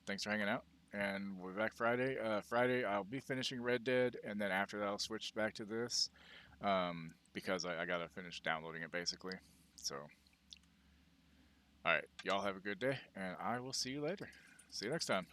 Thanks for hanging out. And we'll be back Friday. Friday, I'll be finishing Red Dead, and then after that, I'll switch back to this. Because I gotta finish downloading it, basically. So, alright, y'all have a good day, and I will see you later. See you next time.